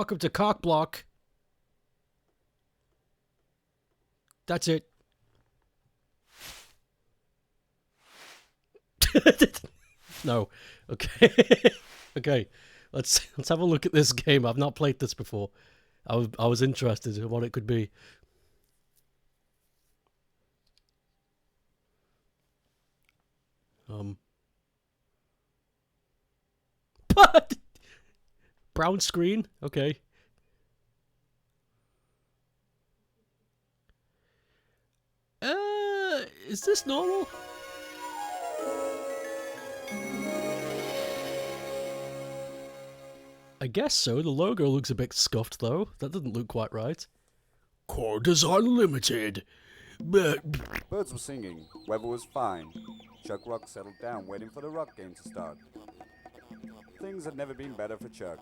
Welcome to Cock Block. That's it. No. Okay. Okay. Let's have a look at this game. I've not played this before. I was interested in what it could be. Brown screen. Okay. Is this normal? I guess so. The logo looks a bit scuffed, though. That doesn't look quite right. Quarters Unlimited. Birds were singing, weather was fine. Chuck Rock settled down, waiting for the rock game to start. Things had never been better for Chuck.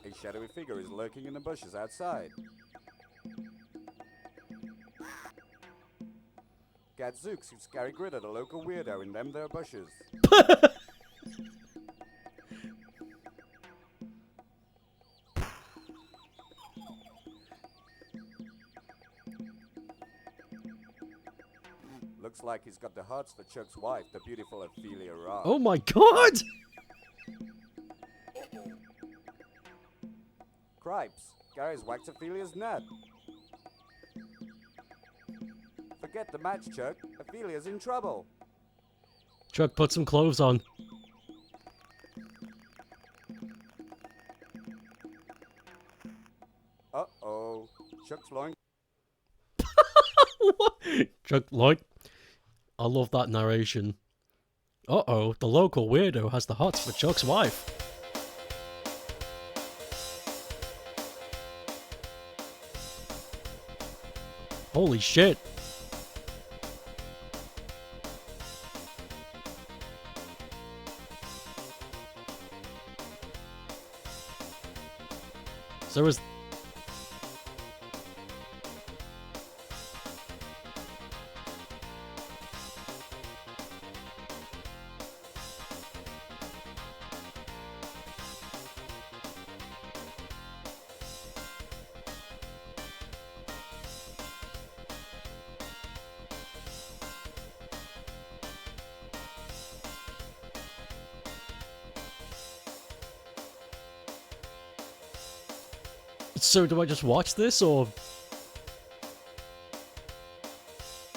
A shadowy figure is lurking in the bushes outside. Gadzooks who scary grid at a local weirdo in them there bushes. Looks like he's got the hearts for Chuck's wife, the beautiful Ophelia Rock. Oh my god! Cripes, Gary's whacked Ophelia's nut. Forget the match, Chuck. Ophelia's in trouble. Chuck, put some clothes on. Uh-oh. Chuck's blowing. Chuck, like, I love that narration. Uh-oh, the local weirdo has the hots for Chuck's wife. Holy shit. So is... So do I just watch this, or...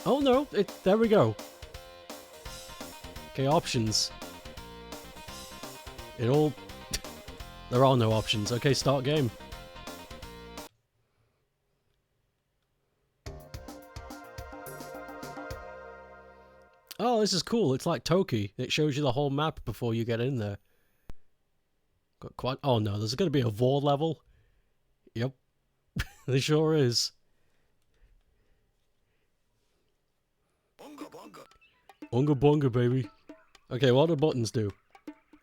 Oh no, there we go. Okay, options. It all... There are no options. Okay, start game. Oh, this is cool. It's like Toki. It shows you the whole map before you get in there. Got quite... Oh no, there's going to be a Vor level. Yep. There sure is. Bunga bunga, baby. Okay, what do buttons do?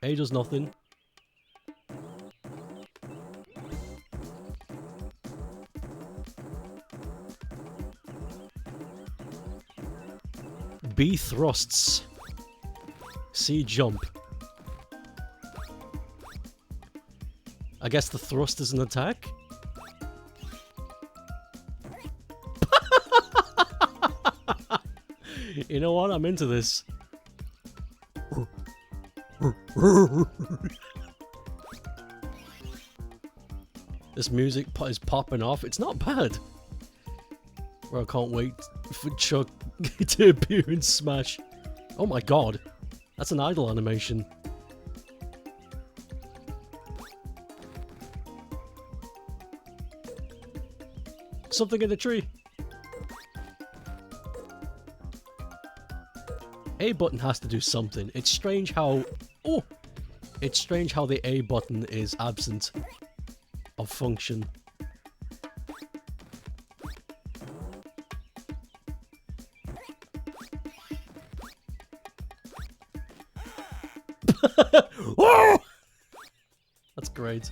A does nothing. B thrusts. C jump. I guess the thrust is an attack? You know what? I'm into this. This music is popping off. It's not bad. Well, I can't wait for Chuck to appear in Smash. Oh my god. That's an idle animation. Something in the tree. A button has to do something. It's strange how... Oh! It's strange how the A button is absent of function. Oh! That's Great.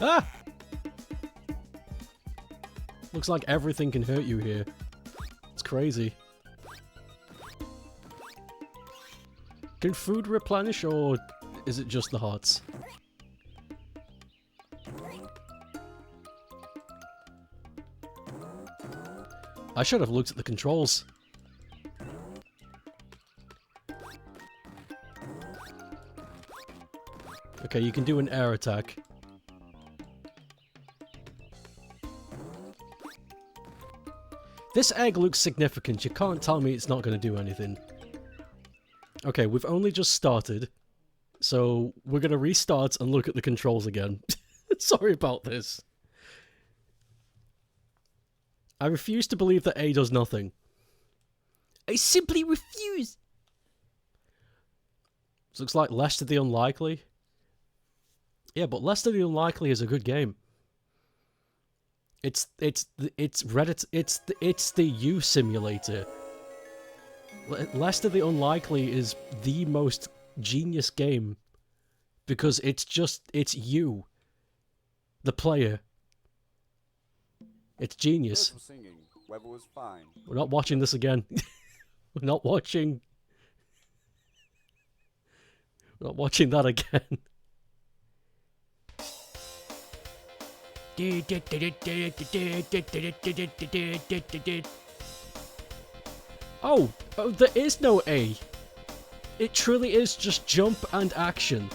Ah! Looks like everything can hurt you here. It's crazy. Can food replenish, or is it just the hearts? I should have looked at the controls. Okay, you can do an air attack. This egg looks significant. You can't tell me it's not going to do anything. Okay, we've only just started. So we're going to restart and look at the controls again. Sorry about this. I refuse to believe that A does nothing. I simply refuse. This looks like Lester the Unlikely. Yeah, but Lester the Unlikely is a good game. It's Reddit. It's the U simulator. Lester the Unlikely is the most genius game because it's you, the player. It's genius. Birds were singing. Weather was fine. We're not watching this again. We're not watching. We're not watching that again. Oh, there is no A. It truly is just jump and action.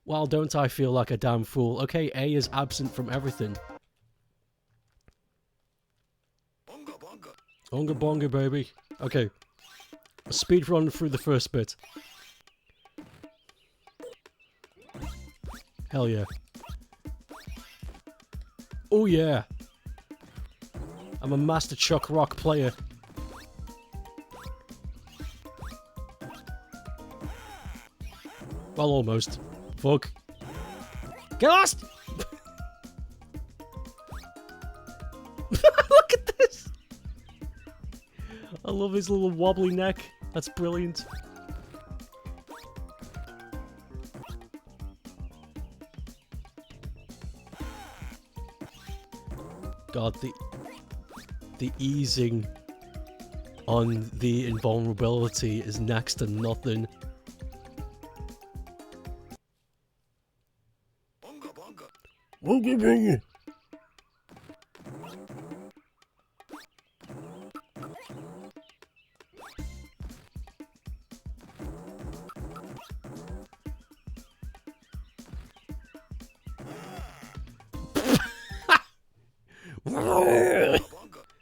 Well, don't I feel like a damn fool? Okay, A is absent from everything. Bonga bonga, baby. Okay. Speed run through the first bit. Hell yeah. Oh yeah. I'm a master Chuck Rock player. Well, almost. Fuck. Get lost! Look at this! I love his little wobbly neck. That's brilliant. God, the easing on the invulnerability is next to nothing. Bonga bonga.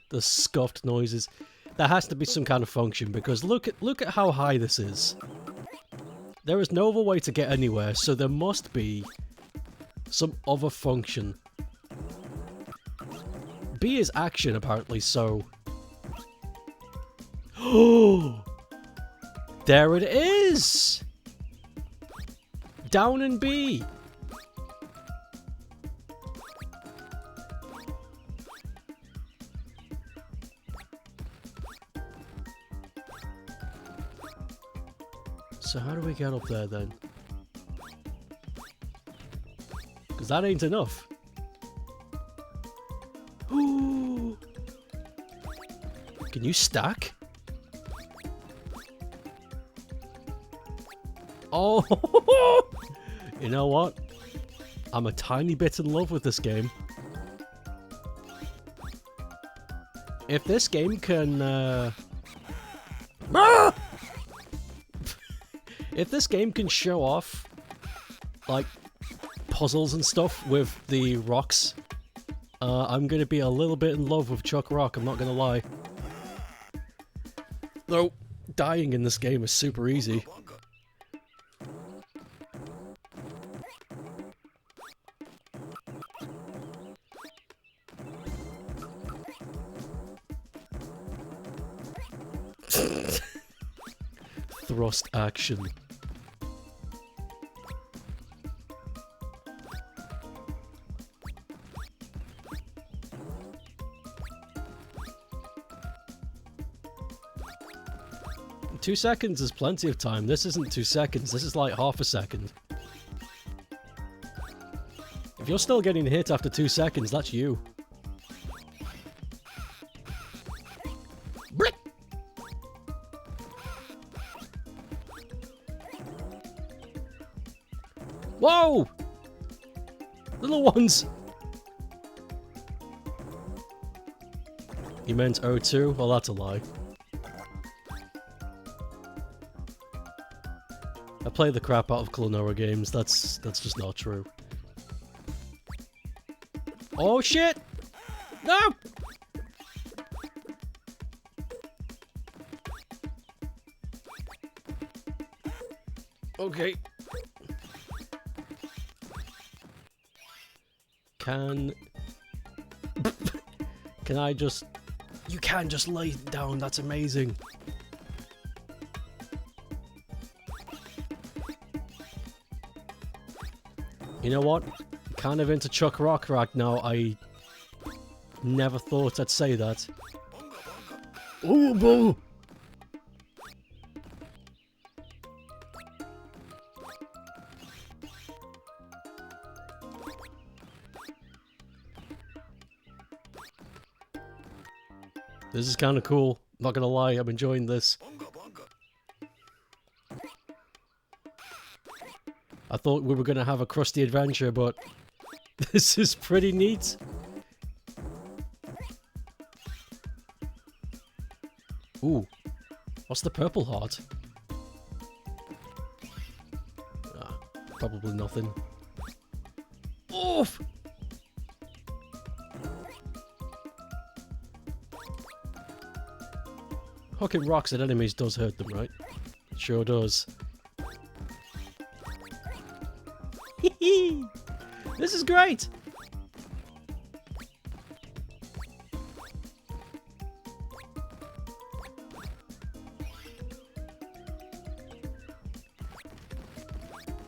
The scuffed noises. There has to be some kind of function because look at how high this is. There is no other way to get anywhere, so there must be some other function. B is action apparently, so. Oh, there it is. Down in B. So how do we get up there then? Because that ain't enough. Ooh. Can you stack? Oh! You know what? I'm a tiny bit in love with this game. If this game can, Ah! If this game can show off, like, puzzles and stuff with the rocks, I'm gonna be a little bit in love with Chuck Rock, I'm not gonna lie. Though, dying in this game is super easy. Thrust action. 2 seconds is plenty of time. This isn't 2 seconds. This is like half a second. If you're still getting hit after 2 seconds, that's you. Blick! Whoa! Little ones! You meant O2? Well, that's a lie. I play the crap out of Klonoa games. That's just not true. Oh shit! No! Okay. Can I just... You can just lay down, that's amazing. You know what? Kind of into Chuck Rock right now. I never thought I'd say that. Ooh, boo! This is kind of cool. Not gonna lie, I'm enjoying this. I thought we were gonna have a crusty adventure, but this is pretty neat. Ooh, what's the purple heart? Ah, probably nothing. Oof! Hucking rocks at enemies does hurt them, right? It sure does. This is great!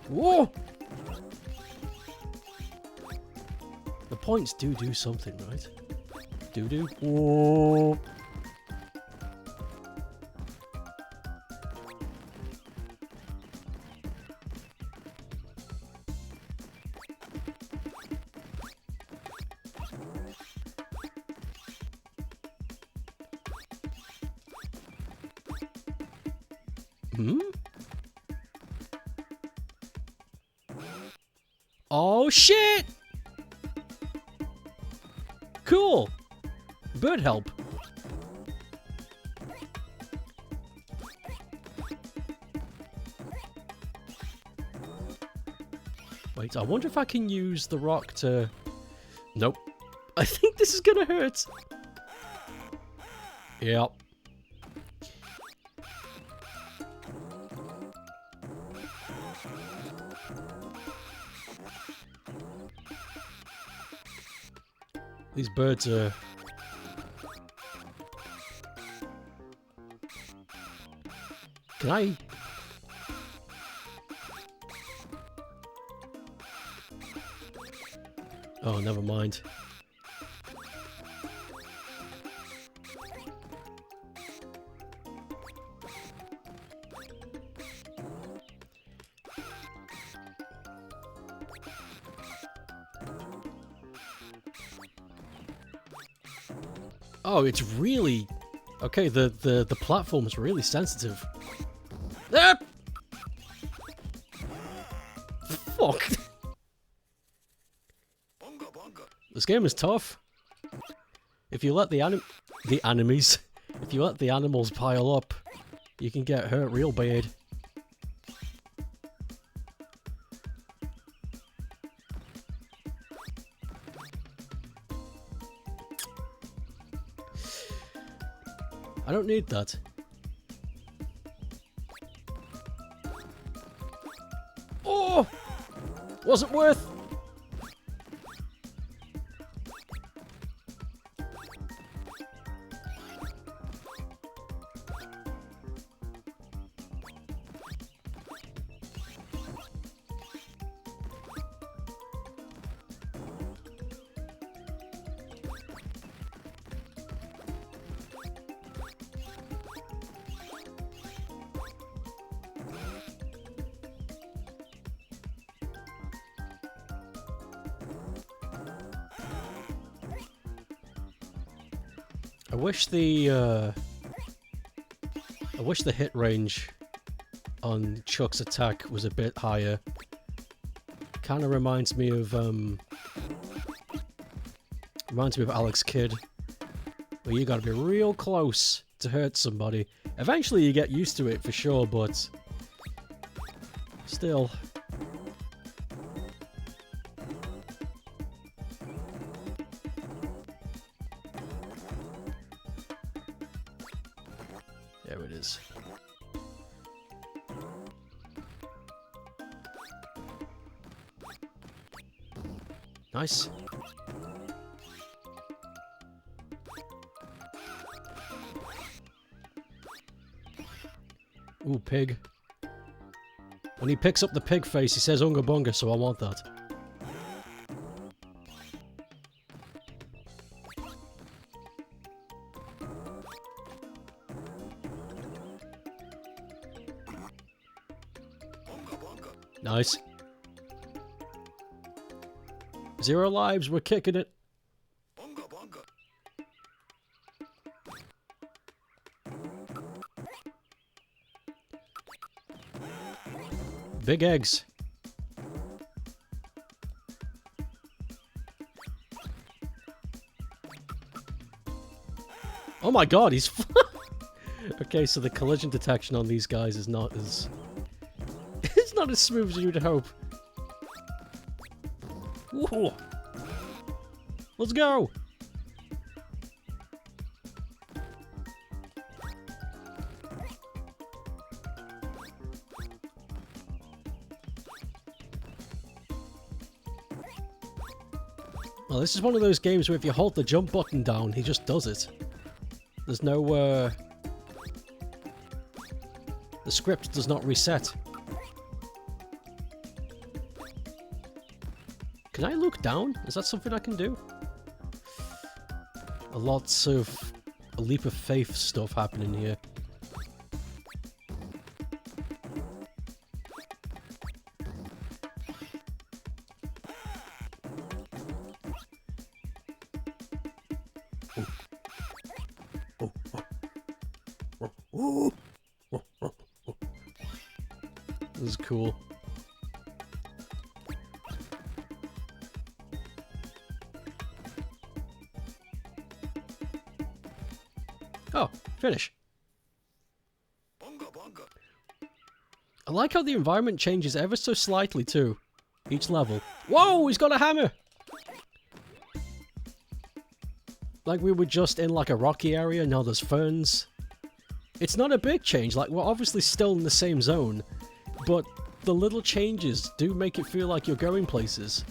Whoa! The points do something, right? Do. Whoa! Hmm? Oh shit! Cool! Bird help. Wait, I wonder if I can use the rock to... Nope. I think this is gonna hurt. Yep. These birds are... Can I... Oh, never mind. Oh, it's really... Okay, the platform is really sensitive. Ah! Fuck. This game is tough. If you let the enemies, if you let the animals pile up, you can get hurt real bad. I don't need that. Oh! Wasn't worth. I wish the hit range on Chuck's attack was a bit higher. Kind of reminds me of Alex Kidd, where you gotta be real close to hurt somebody. Eventually you get used to it for sure, but still. There it is. Nice. Ooh, pig. When he picks up the pig face, he says Unga Bunga, so I want that. Nice. 0 lives, we're kicking it. Big eggs. Oh my god, he's... Okay, so the collision detection on these guys is not as... It's not as smooth as you'd hope. Whoa. Let's go! Well, this is one of those games where if you hold the jump button down, he just does it. There's no, the script does not reset. Can I look down? Is that something I can do? Lots of a leap of faith stuff happening here. This is cool. Oh, finish. I like how the environment changes ever so slightly too. Each level. Whoa, he's got a hammer! Like we were just in like a rocky area, now there's ferns. It's not a big change, like we're obviously still in the same zone, but the little changes do make it feel like you're going places.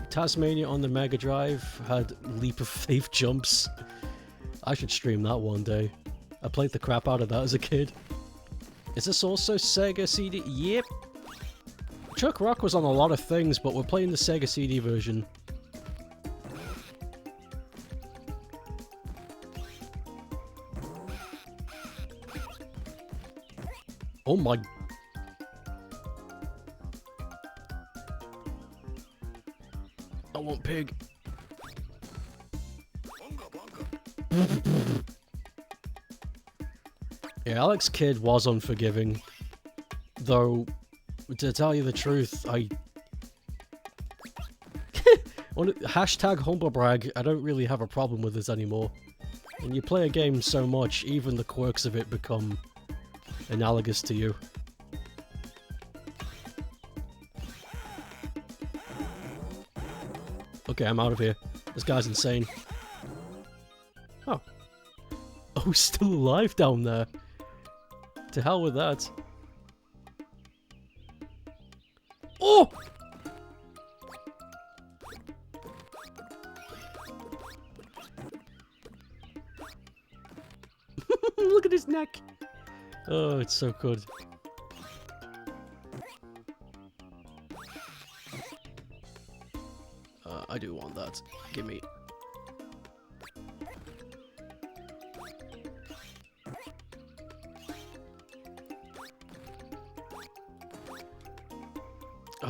Tasmania on the Mega Drive had leap of faith jumps. I should stream that one day. I played the crap out of that as a kid. Is this also Sega CD? Yep. Chuck Rock was on a lot of things, but we're playing the Sega CD version. Oh my... I want pig. Yeah, Alex Kidd was unforgiving. Though, to tell you the truth, hashtag humblebrag, I don't really have a problem with this anymore. When you play a game so much, even the quirks of it become analogous to you. Okay, I'm out of here. This guy's insane. Oh. Oh, he's still alive down there. To hell with that. Oh! Look at his neck. Oh, it's so good. I do want that. Give me.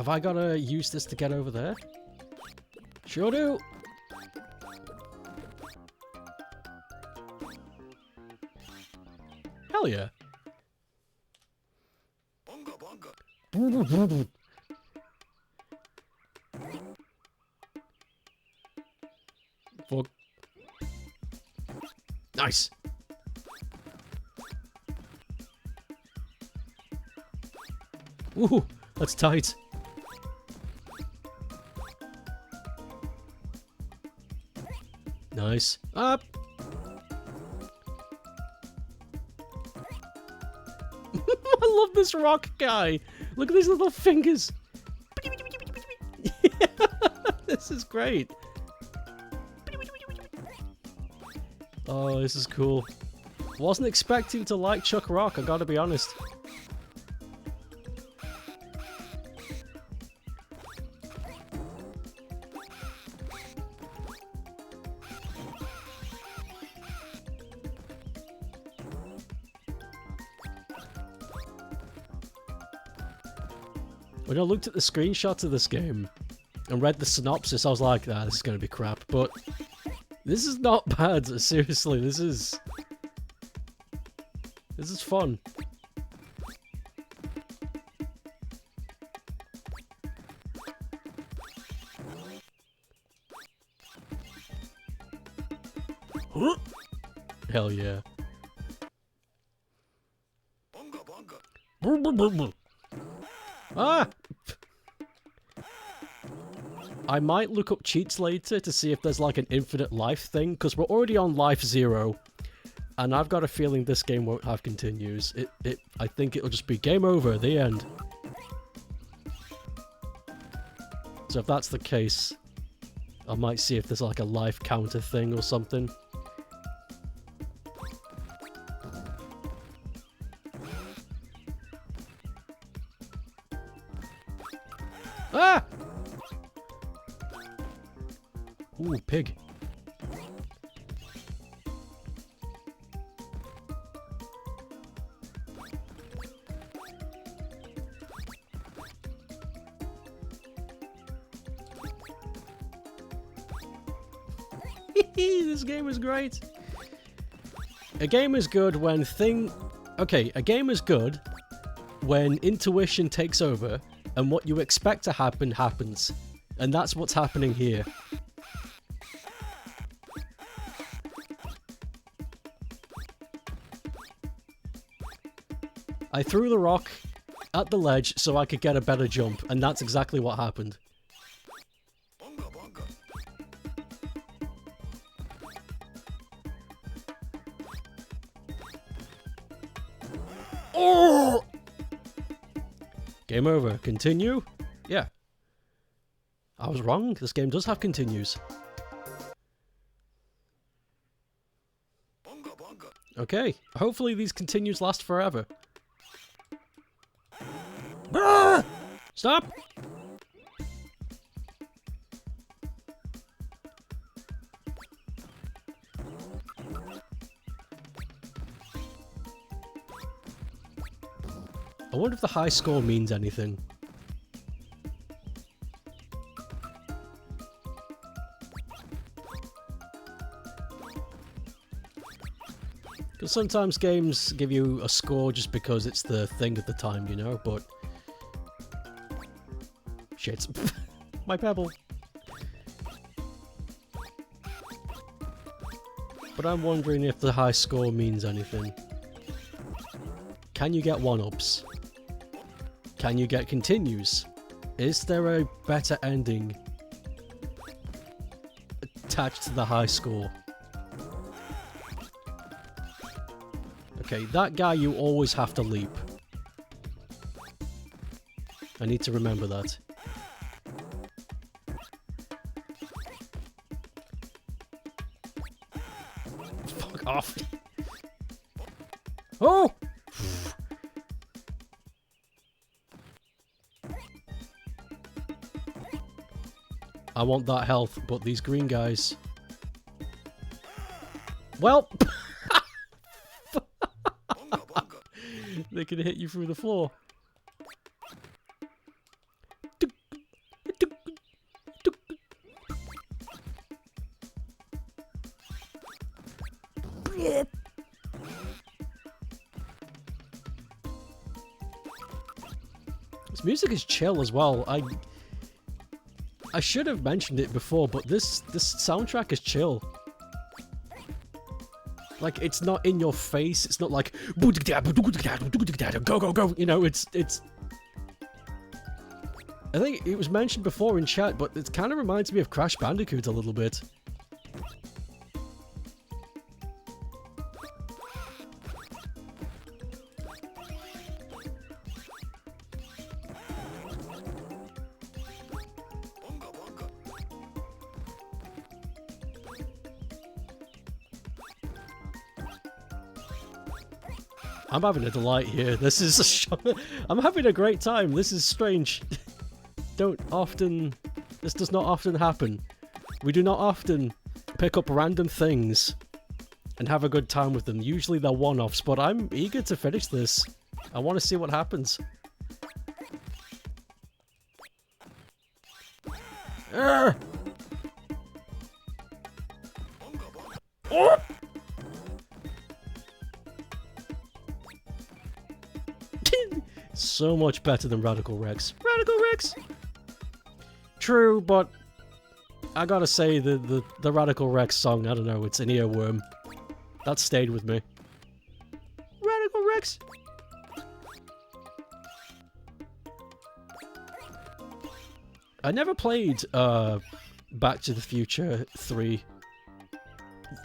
Have I got to use this to get over there? Sure do. Hell yeah. Fuck. Nice. Ooh, that's tight. Nice. Up. I love this rock guy. Look at these little fingers. This is great. Oh, this is cool. Wasn't expecting to like Chuck Rock, I gotta be honest. When I looked at the screenshots of this game and read the synopsis, I was like, ah, this is gonna be crap. But this is not bad, seriously, this is fun. Hell yeah. Ah! I might look up cheats later to see if there's like an infinite life thing, because we're already on life 0. And I've got a feeling this game won't have continues. I think it'll just be game over, the end. So if that's the case, I might see if there's like a life counter thing or something. Ah! Ooh, pig. This game is great. A game is good when a game is good when intuition takes over and what you expect to happen happens. And that's what's happening here. I threw the rock at the ledge so I could get a better jump, and that's exactly what happened. Oh! Game over. Continue? Yeah. I was wrong. This game does have continues. Okay. Hopefully these continues last forever. Ah! Stop! I wonder if the high score means anything. Because sometimes games give you a score just because it's the thing at the time, you know, but... Shit. My pebble. But I'm wondering if the high score means anything. Can you get 1-ups? Can you get continues? Is there a better ending attached to the high score? Okay, that guy you always have to leap. I need to remember that. Fuck off. Oh! I want that health, but these green guys... Well... They can hit you through the floor. This music is chill as well. I should have mentioned it before, but this soundtrack is chill. Like, it's not in your face. It's not like go go go. You know, it's. I think it was mentioned before in chat, but it kind of reminds me of Crash Bandicoot a little bit. I'm having a delight here. This is I'm having a great time. This is strange. This does not often happen. We do not often pick up random things and have a good time with them. Usually they're one-offs, but I'm eager to finish this. I want to see what happens. Arrgh! Oh! So much better than Radical Rex. Radical Rex! True, but I gotta say the Radical Rex song, I don't know, it's an earworm. That stayed with me. Radical Rex! I never played Back to the Future 3.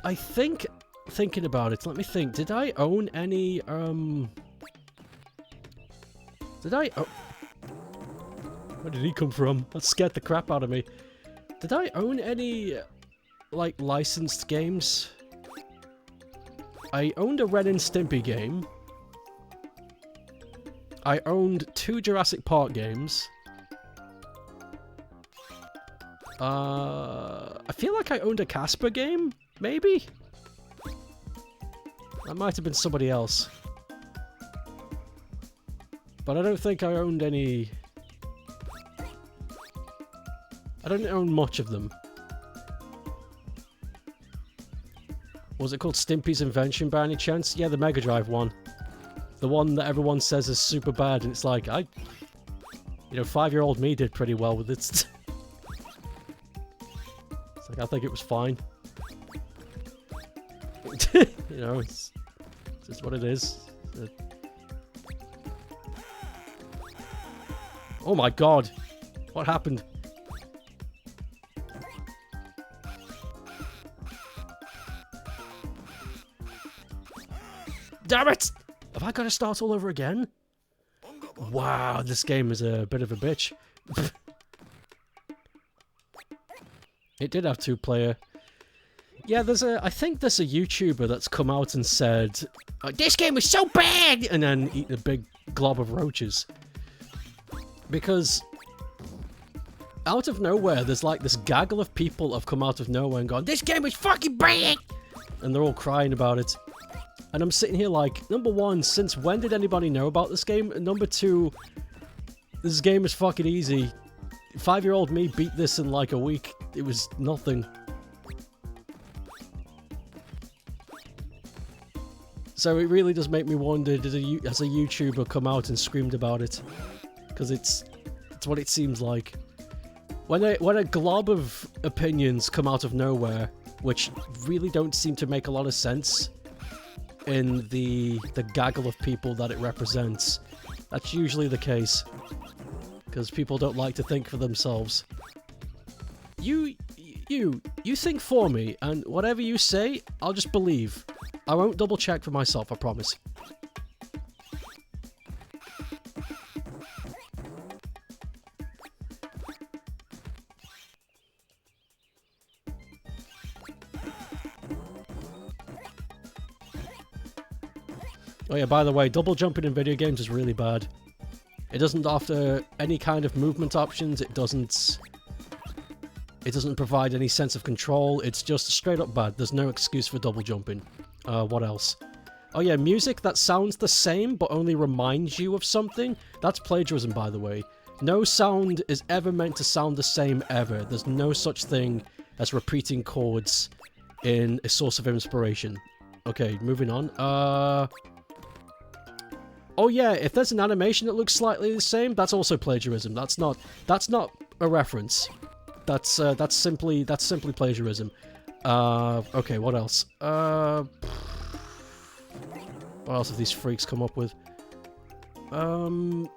I think, thinking about it, let me think, did I own any, where did he come from? That scared the crap out of me. Did I own any, like, licensed games? I owned a Ren and Stimpy game. I owned 2 Jurassic Park games. I feel like I owned a Casper game, maybe? That might have been somebody else. But I don't think I owned any... I don't own much of them. Was it called Stimpy's Invention by any chance? Yeah, the Mega Drive one. The one that everyone says is super bad, and it's like, you know, 5-year-old me did pretty well with it. It's like, I think it was fine. You know, it's just what it is. Oh my god! What happened? Damn it! Have I got to start all over again? Wow, this game is a bit of a bitch. It did have 2-player. Yeah, I think there's a YouTuber that's come out and said, oh, this game is so bad! And then eaten a big glob of roaches. Because out of nowhere, there's like this gaggle of people have come out of nowhere and gone, this game is fucking bad! And they're all crying about it. And I'm sitting here like, number one, since when did anybody know about this game? And number two, this game is fucking easy. 5-year-old me beat this in like a week. It was nothing. So it really does make me wonder, has a YouTuber come out and screamed about it? Because it's what it seems like. When a glob of opinions come out of nowhere, which really don't seem to make a lot of sense in the gaggle of people that it represents, that's usually the case. Because people don't like to think for themselves. You think for me, and whatever you say, I'll just believe. I won't double check for myself, I promise. Oh yeah, by the way, double jumping in video games is really bad. It doesn't offer any kind of movement options, it doesn't provide any sense of control, it's just straight up bad. There's no excuse for double jumping. What else? Oh yeah, music that sounds the same but only reminds you of something. That's plagiarism, by the way. No sound is ever meant to sound the same ever. There's no such thing as repeating chords in a source of inspiration. Okay, moving on. Oh yeah, if there's an animation that looks slightly the same, that's also plagiarism. That's not a reference. That's simply plagiarism. Okay, what else? What else have these freaks come up with? Oh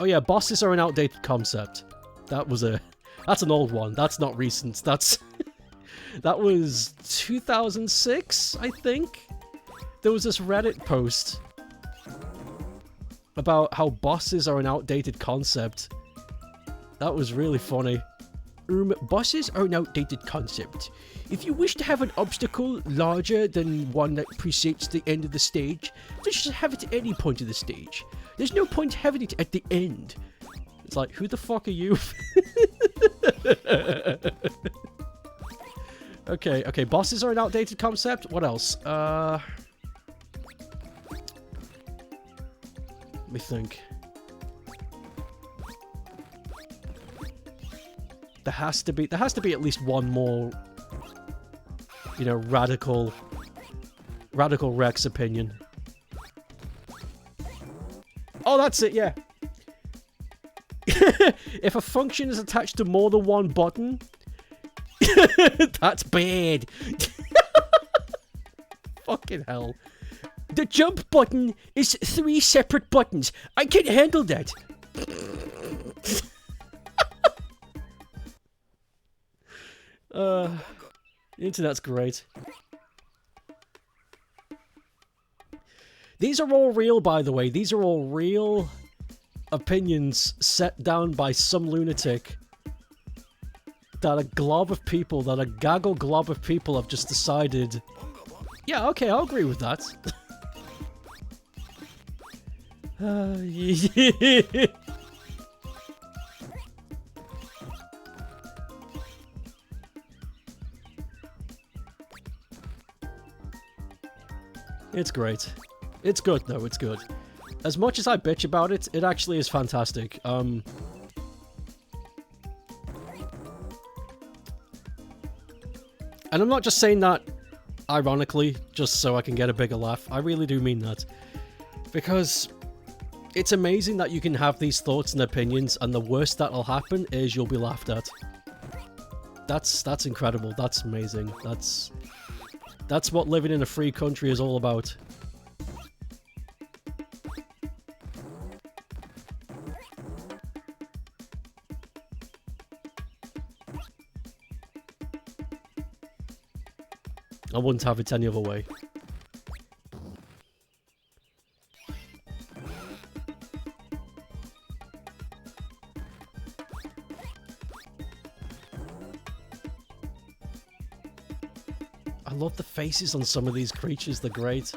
yeah, bosses are an outdated concept. That's an old one. That's not recent. That was 2006, I think. There was this Reddit post about how bosses are an outdated concept. That was really funny. Bosses are an outdated concept. If you wish to have an obstacle larger than one that precedes the end of the stage, just have it at any point of the stage. There's no point having it at the end. It's like, who the fuck are you? Okay, bosses are an outdated concept. What else? Let me think. There has to be at least one more, you know, radical Rex opinion. Oh, that's it, yeah. If a function is attached to more than one button, that's bad. Fucking hell. The jump button is 3 separate buttons. I can't handle that. The internet's great. These are all real, by the way. These are all real opinions set down by some lunatic that a gaggle glob of people have just decided, yeah, okay, I'll agree with that. Yeah. It's great. It's good, though. It's good. As much as I bitch about it, it actually is fantastic. And I'm not just saying that ironically, just so I can get a bigger laugh. I really do mean that. Because it's amazing that you can have these thoughts and opinions, and the worst that'll happen is you'll be laughed at. That's incredible. That's amazing. That's what living in a free country is all about. I wouldn't have it any other way. I love the faces on some of these creatures, they're great.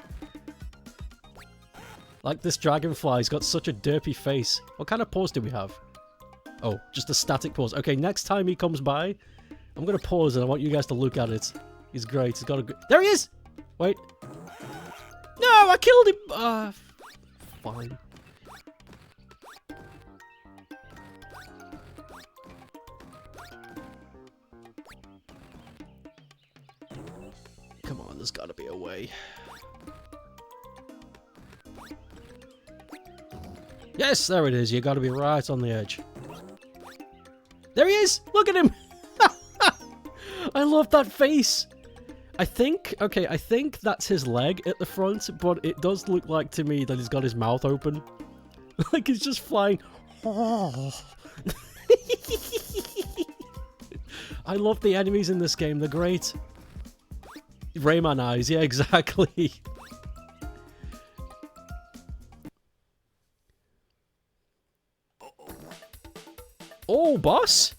Like this dragonfly's got such a derpy face. What kind of pause do we have? Oh, just a static pause. Okay, next time he comes by, I'm gonna pause and I want you guys to look at it. He's great, he's got a good... There he is! Wait. No, I killed him! Fine. Come on, there's gotta be a way. Yes, there it is. You gotta be right on the edge. There he is! Look at him! I love that face! I think that's his leg at the front, but it does look like to me that he's got his mouth open. Like he's just flying. I love the enemies in this game, they're great. Rayman eyes, yeah, exactly. Oh, boss?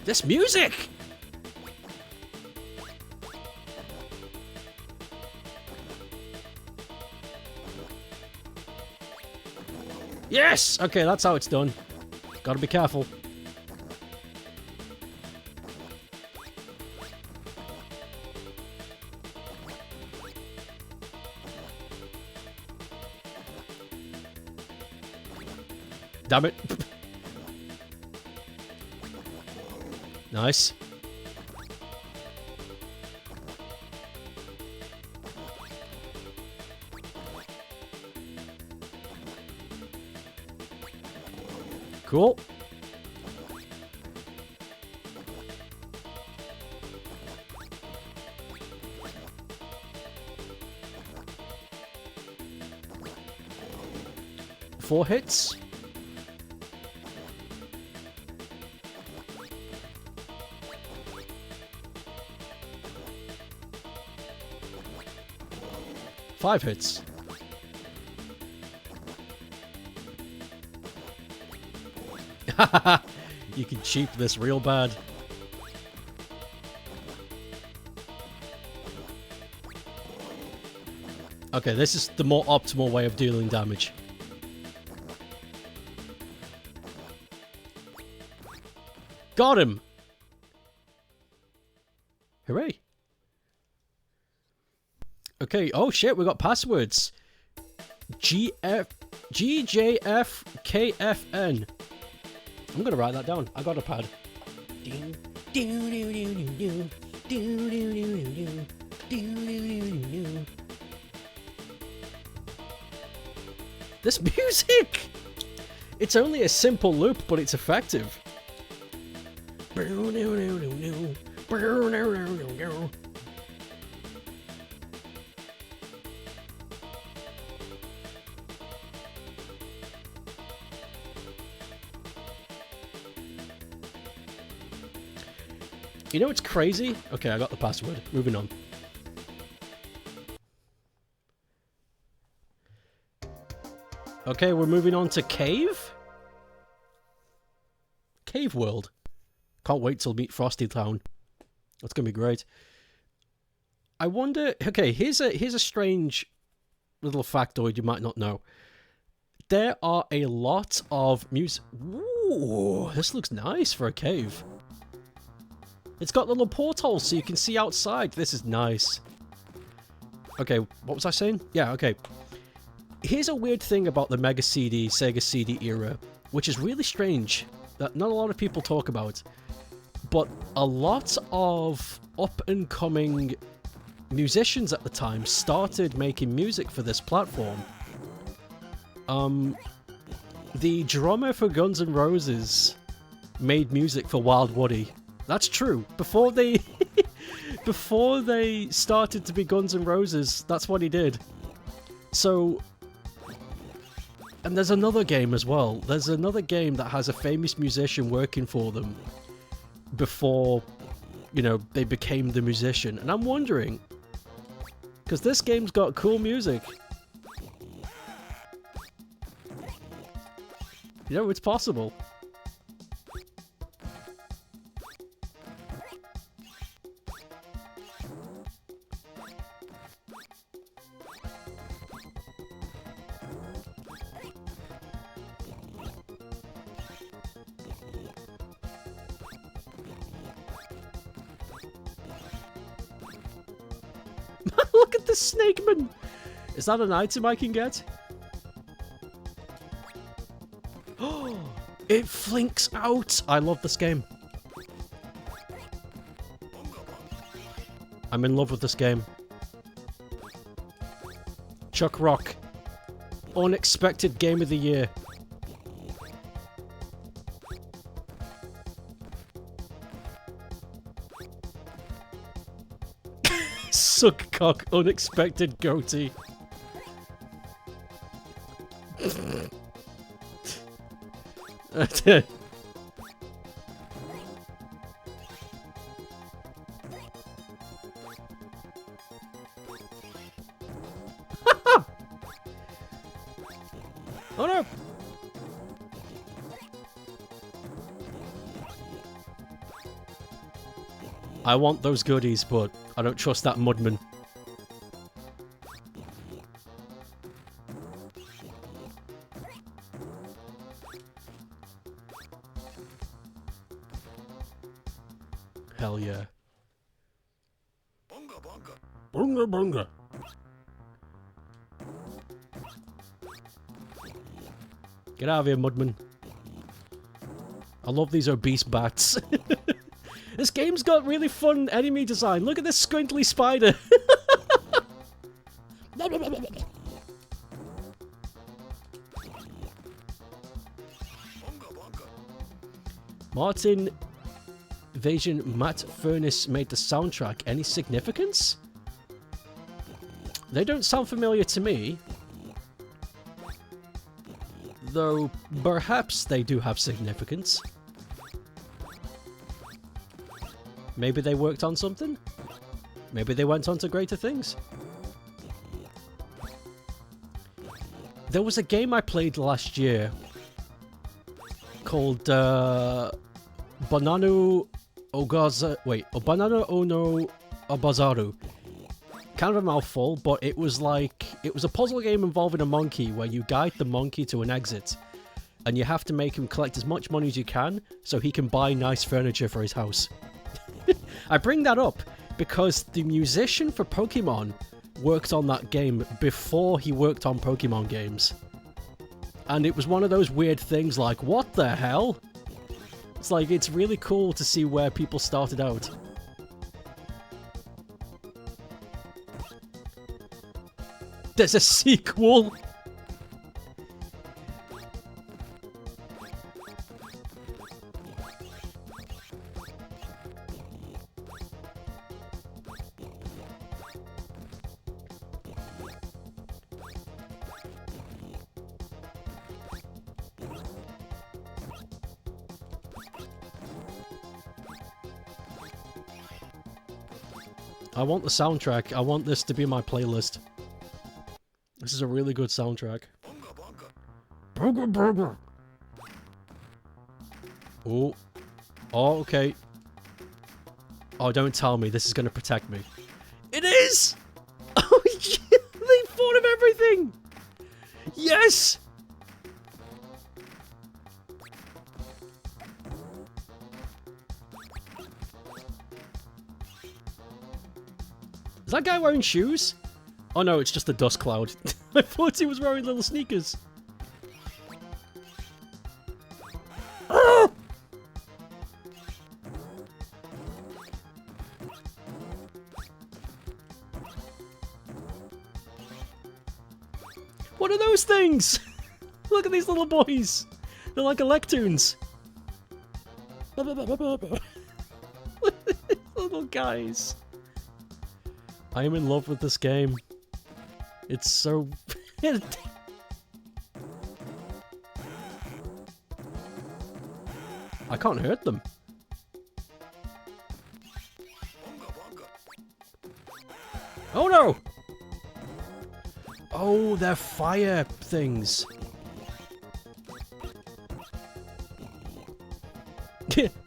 This music! Yes! Okay, that's how it's done. Gotta be careful. Damn it. Nice. Cool. Four hits. Five hits. You can cheap this real bad. Okay, this is the more optimal way of dealing damage. Got him! Hooray. Okay, oh shit, we got passwords. GJFKFN. I'm gonna write that down. I got a pad. This music! It's only a simple loop, but it's effective. You know what's crazy? Okay, I got the password. Moving on. Okay, we're moving on to Cave? Cave World. Can't wait till meet Frosty Town. That's gonna be great. I wonder... Okay, here's a strange little factoid you might not know. There are a lot of music... Ooh, this looks nice for a cave. It's got little portholes so you can see outside. This is nice. Okay, what was I saying? Yeah, okay. Here's a weird thing about the Mega CD, Sega CD era, which is really strange, that not a lot of people talk about. But a lot of up-and-coming musicians at the time started making music for this platform. The drummer for Guns N' Roses made music for Wild Woody. That's true. Before they before they started to be Guns N' Roses, that's what he did. So, and there's another game as well. There's another game that has a famous musician working for them before, you know, they became the musician. And I'm wondering, because this game's got cool music. You know, it's possible. Look at the Snakeman! Is that an item I can get? Oh, it flinks out! I love this game. I'm in love with this game. Chuck Rock. Unexpected Game of the Year. Suck cock, unexpected goatee. Oh no! I want those goodies, but I don't trust that Mudman. Hell yeah. Bunga bunga. Bunga bunga. Get out of here, Mudman. I love these obese bats. This game's got really fun enemy design. Look at this squinkly spider. Martin Vasion Matt Furnace made the soundtrack. Any significance? They don't sound familiar to me. Though, perhaps they do have significance. Maybe they worked on something? Maybe they went on to greater things? There was a game I played last year called Banano Ogaza... Wait, Banano Ono Abazaru. Kind of a mouthful, but it was like... It was a puzzle game involving a monkey where you guide the monkey to an exit. And you have to make him collect as much money as you can so he can buy nice furniture for his house. I bring that up because the musician for Pokemon worked on that game before he worked on Pokemon games. And it was one of those weird things like, what the hell? It's like, it's really cool to see where people started out. There's a sequel! I want the soundtrack. I want this to be my playlist. This is a really good soundtrack. Burger, burger. Oh. Oh, okay. Oh, don't tell me this is going to protect me. It is! Oh, yeah, they thought of everything! Yes! Is that guy wearing shoes? Oh no, it's just a dust cloud. I thought he was wearing little sneakers. Ah! What are those things? Look at these little boys. They're like Electoons. Little guys. I am in love with this game. It's so... I can't hurt them. Oh no! Oh, they're fire things.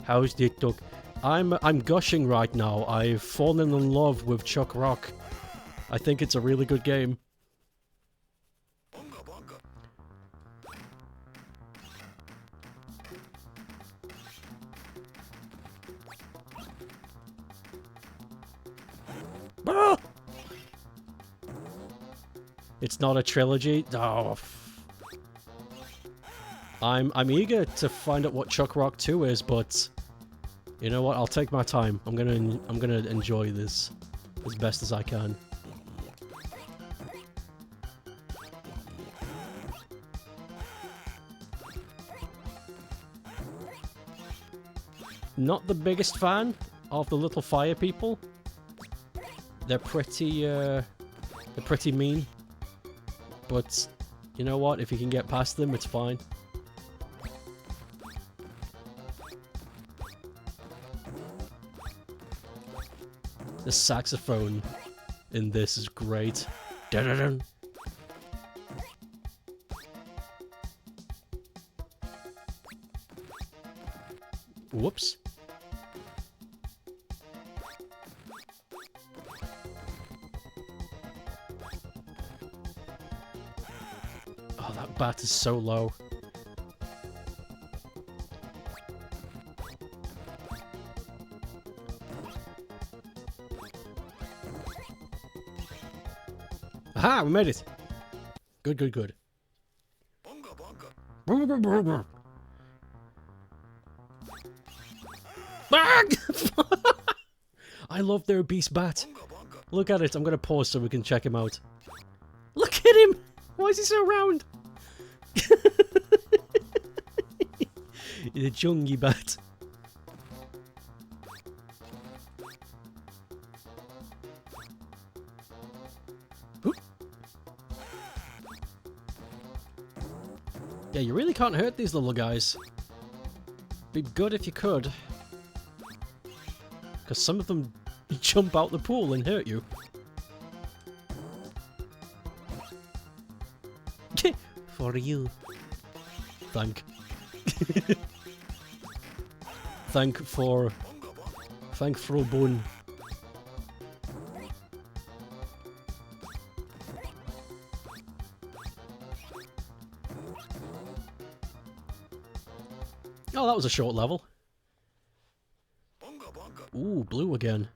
How's it look? I'm gushing right now. I've fallen in love with Chuck Rock. I think it's a really good game. Ah! It's not a trilogy. Oh. I'm eager to find out what Chuck Rock 2 is, but you know what? I'll take my time. I'm gonna enjoy this as best as I can. Not the biggest fan of the little fire people. They're pretty mean. But you know what? If you can get past them, it's fine. The saxophone in this is great. Dun-dun-dun. Whoops. Oh, that bat is so low. Aha, we made it. Good, good, good. I love their beast bat. Look at it. I'm gonna pause so we can check him out. Look at him. Why is he so round? The chungy bat. Yeah, you really can't hurt these little guys. Be good if you could. Because some of them jump out the pool and hurt you. For you. Thank. Thank for a bone. Oh, that was a short level. Ooh, blue again.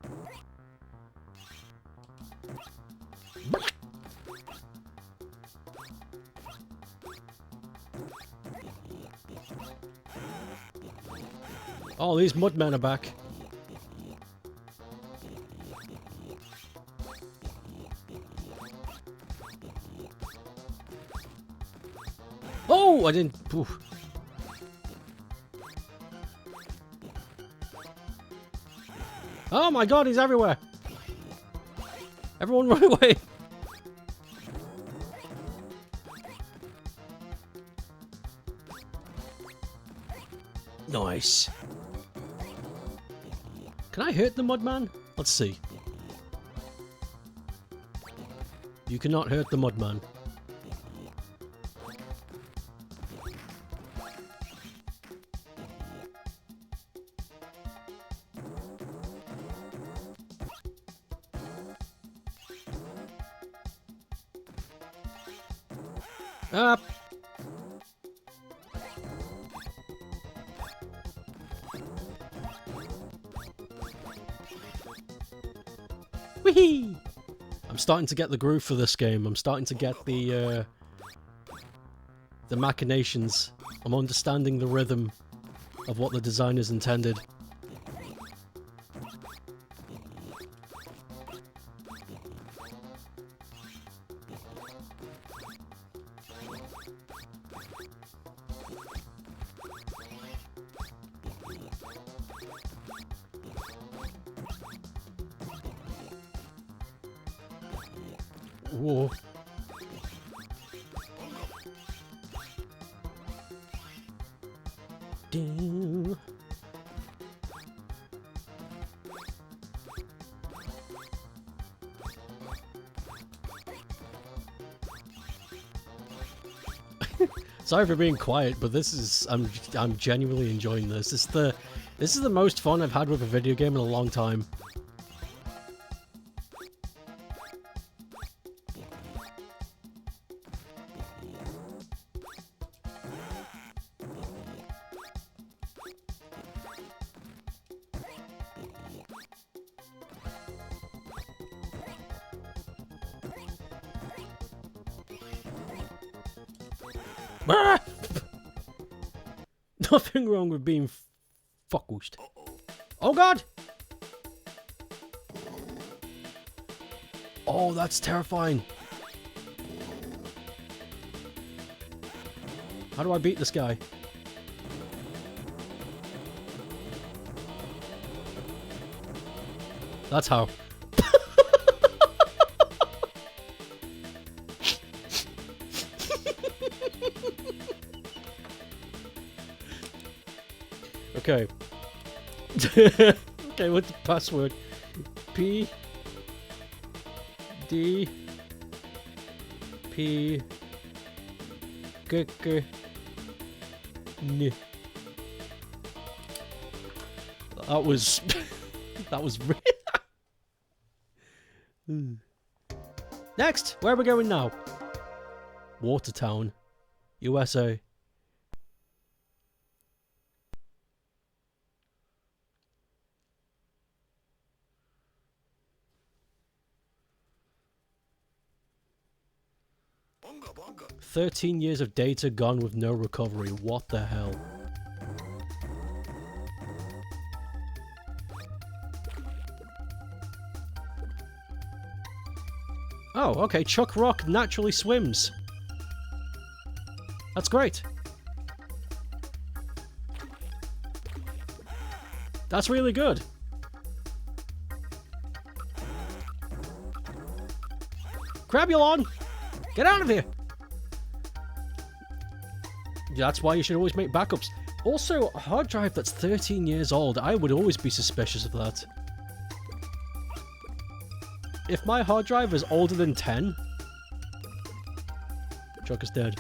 Oh, these mudmen are back. Oh, I didn't... Oof. Oh my god, he's everywhere! Everyone run away! Nice. Can I hurt the mudman? Let's see. You cannot hurt the mudman. Up. Whee! I'm starting to get the groove for this game. I'm starting to get the machinations. I'm understanding the rhythm of what the designers intended. Whoa. Damn. Sorry for being quiet, but this is I'm genuinely enjoying this. This is the most fun I've had with a video game in a long time. Ah! Nothing wrong with being focused. Oh god! Oh, that's terrifying. How do I beat this guy? That's how. Okay. Okay, what's the password? P D P G G N. That was that was Next, where are we going now? Watertown, USA. Bunga bunga. 13 years of data gone with no recovery. What the hell? Oh, okay. Chuck Rock naturally swims. That's great. That's really good. Crabulon! Get out of here! Yeah, that's why you should always make backups. Also, a hard drive that's 13 years old, I would always be suspicious of that. If my hard drive is older than 10... Chuck is dead.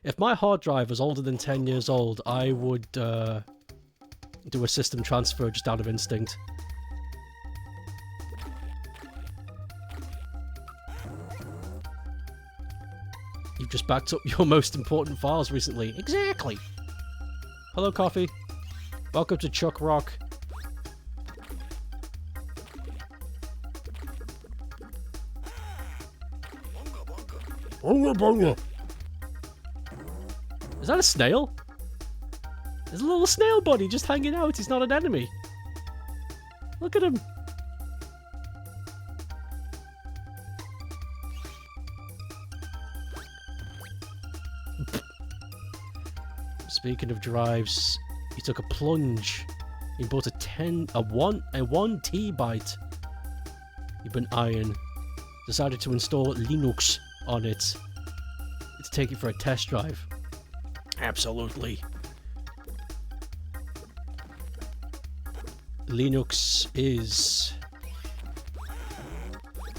If my hard drive was older than 10 years old, I would do a system transfer just out of instinct. You've just backed up your most important files recently. Exactly! Hello, Coffee. Welcome to Chuck Rock. Is that a snail? There's a little snail buddy just hanging out. He's not an enemy. Look at him. Speaking of drives, he took a plunge. He bought a 1 T-byte. You've been eyeing. Decided to install Linux on it. To take it for a test drive. Absolutely. Linux is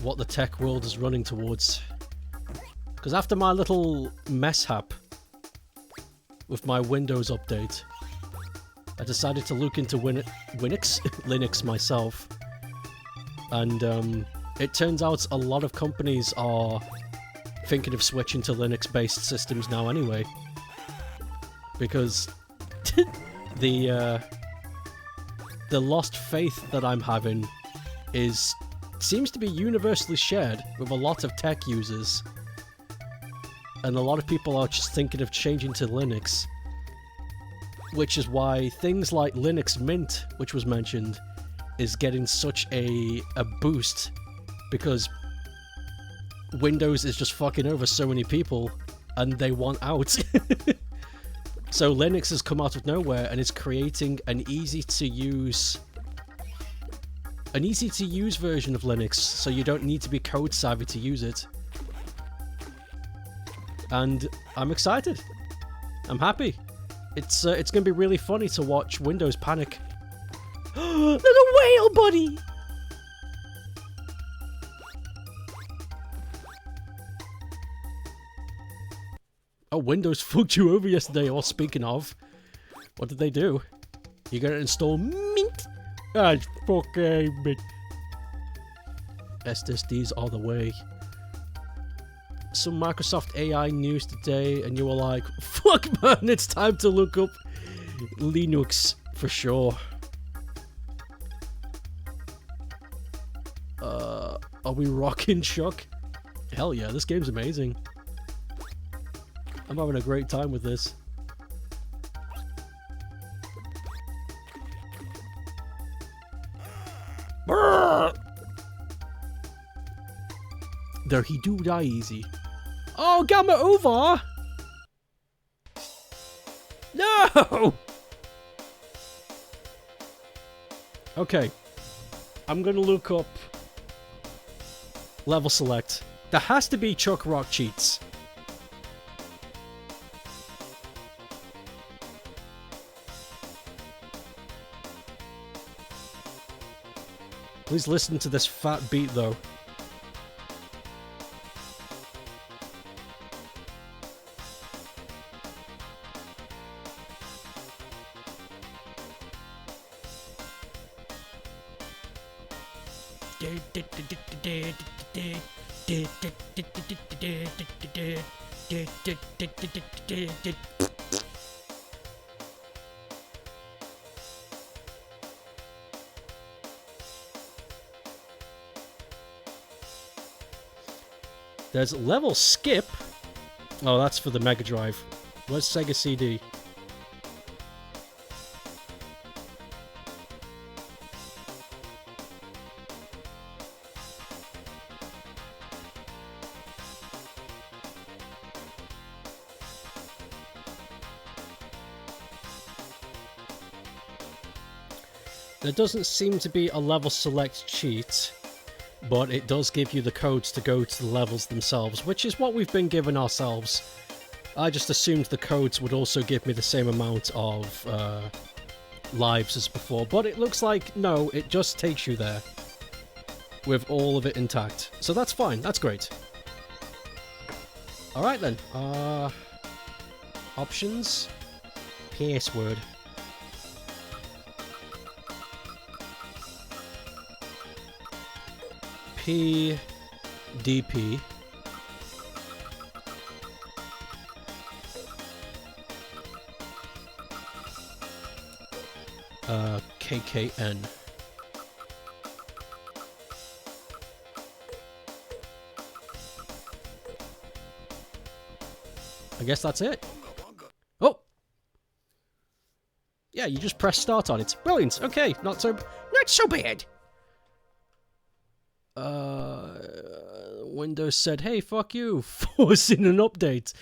what the tech world is running towards. Because after my little mishap with my Windows update, I decided to look into Linux myself. And it turns out a lot of companies are thinking of switching to Linux-based systems now anyway. Because the lost faith that I'm having seems to be universally shared with a lot of tech users. And a lot of people are just thinking of changing to Linux. Which is why things like Linux Mint, which was mentioned, is getting such a boost. Because Windows is just fucking over so many people, and they want out. So Linux has come out of nowhere and is creating an easy to use version of Linux, so you don't need to be code savvy to use it. And I'm excited. I'm happy. It's going to be really funny to watch Windows panic. Little whale buddy! Oh, Windows fucked you over yesterday. Or speaking of, what did they do? You're gonna install Mint? Ah, fucking Mint. SSDs are the way. Some Microsoft AI news today, and you were like, fuck man, it's time to look up Linux for sure. Are we rocking, Chuck? Hell yeah, this game's amazing. I'm having a great time with this. There he do die easy. Oh, Gamma over! No! Okay. I'm gonna look up level select. There has to be Chuck Rock cheats. Please listen to this fat beat though. There's level skip. Oh, that's for the Mega Drive. Where's Sega CD? There doesn't seem to be a level select cheat, but it does give you the codes to go to the levels themselves, which is what we've been given ourselves. I just assumed the codes would also give me the same amount of lives as before, but it looks like, no, it just takes you there with all of it intact. So that's fine, that's great. Alright then, options, password. PDP. KKN. I guess that's it. Oh! Yeah, you just press start on it. Brilliant. Okay, not so bad. Windows said, "Hey, fuck you," forcing an update.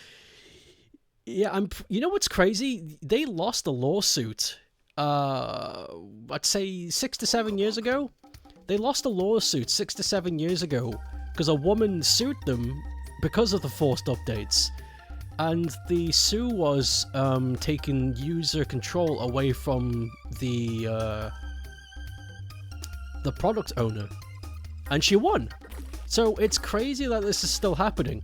Yeah, you know what's crazy? They lost a lawsuit. I'd say 6 to 7 years ago. They lost a lawsuit 6 to 7 years ago because a woman sued them because of the forced updates, and the sue was taking user control away from the product owner, and she won. So it's crazy that this is still happening.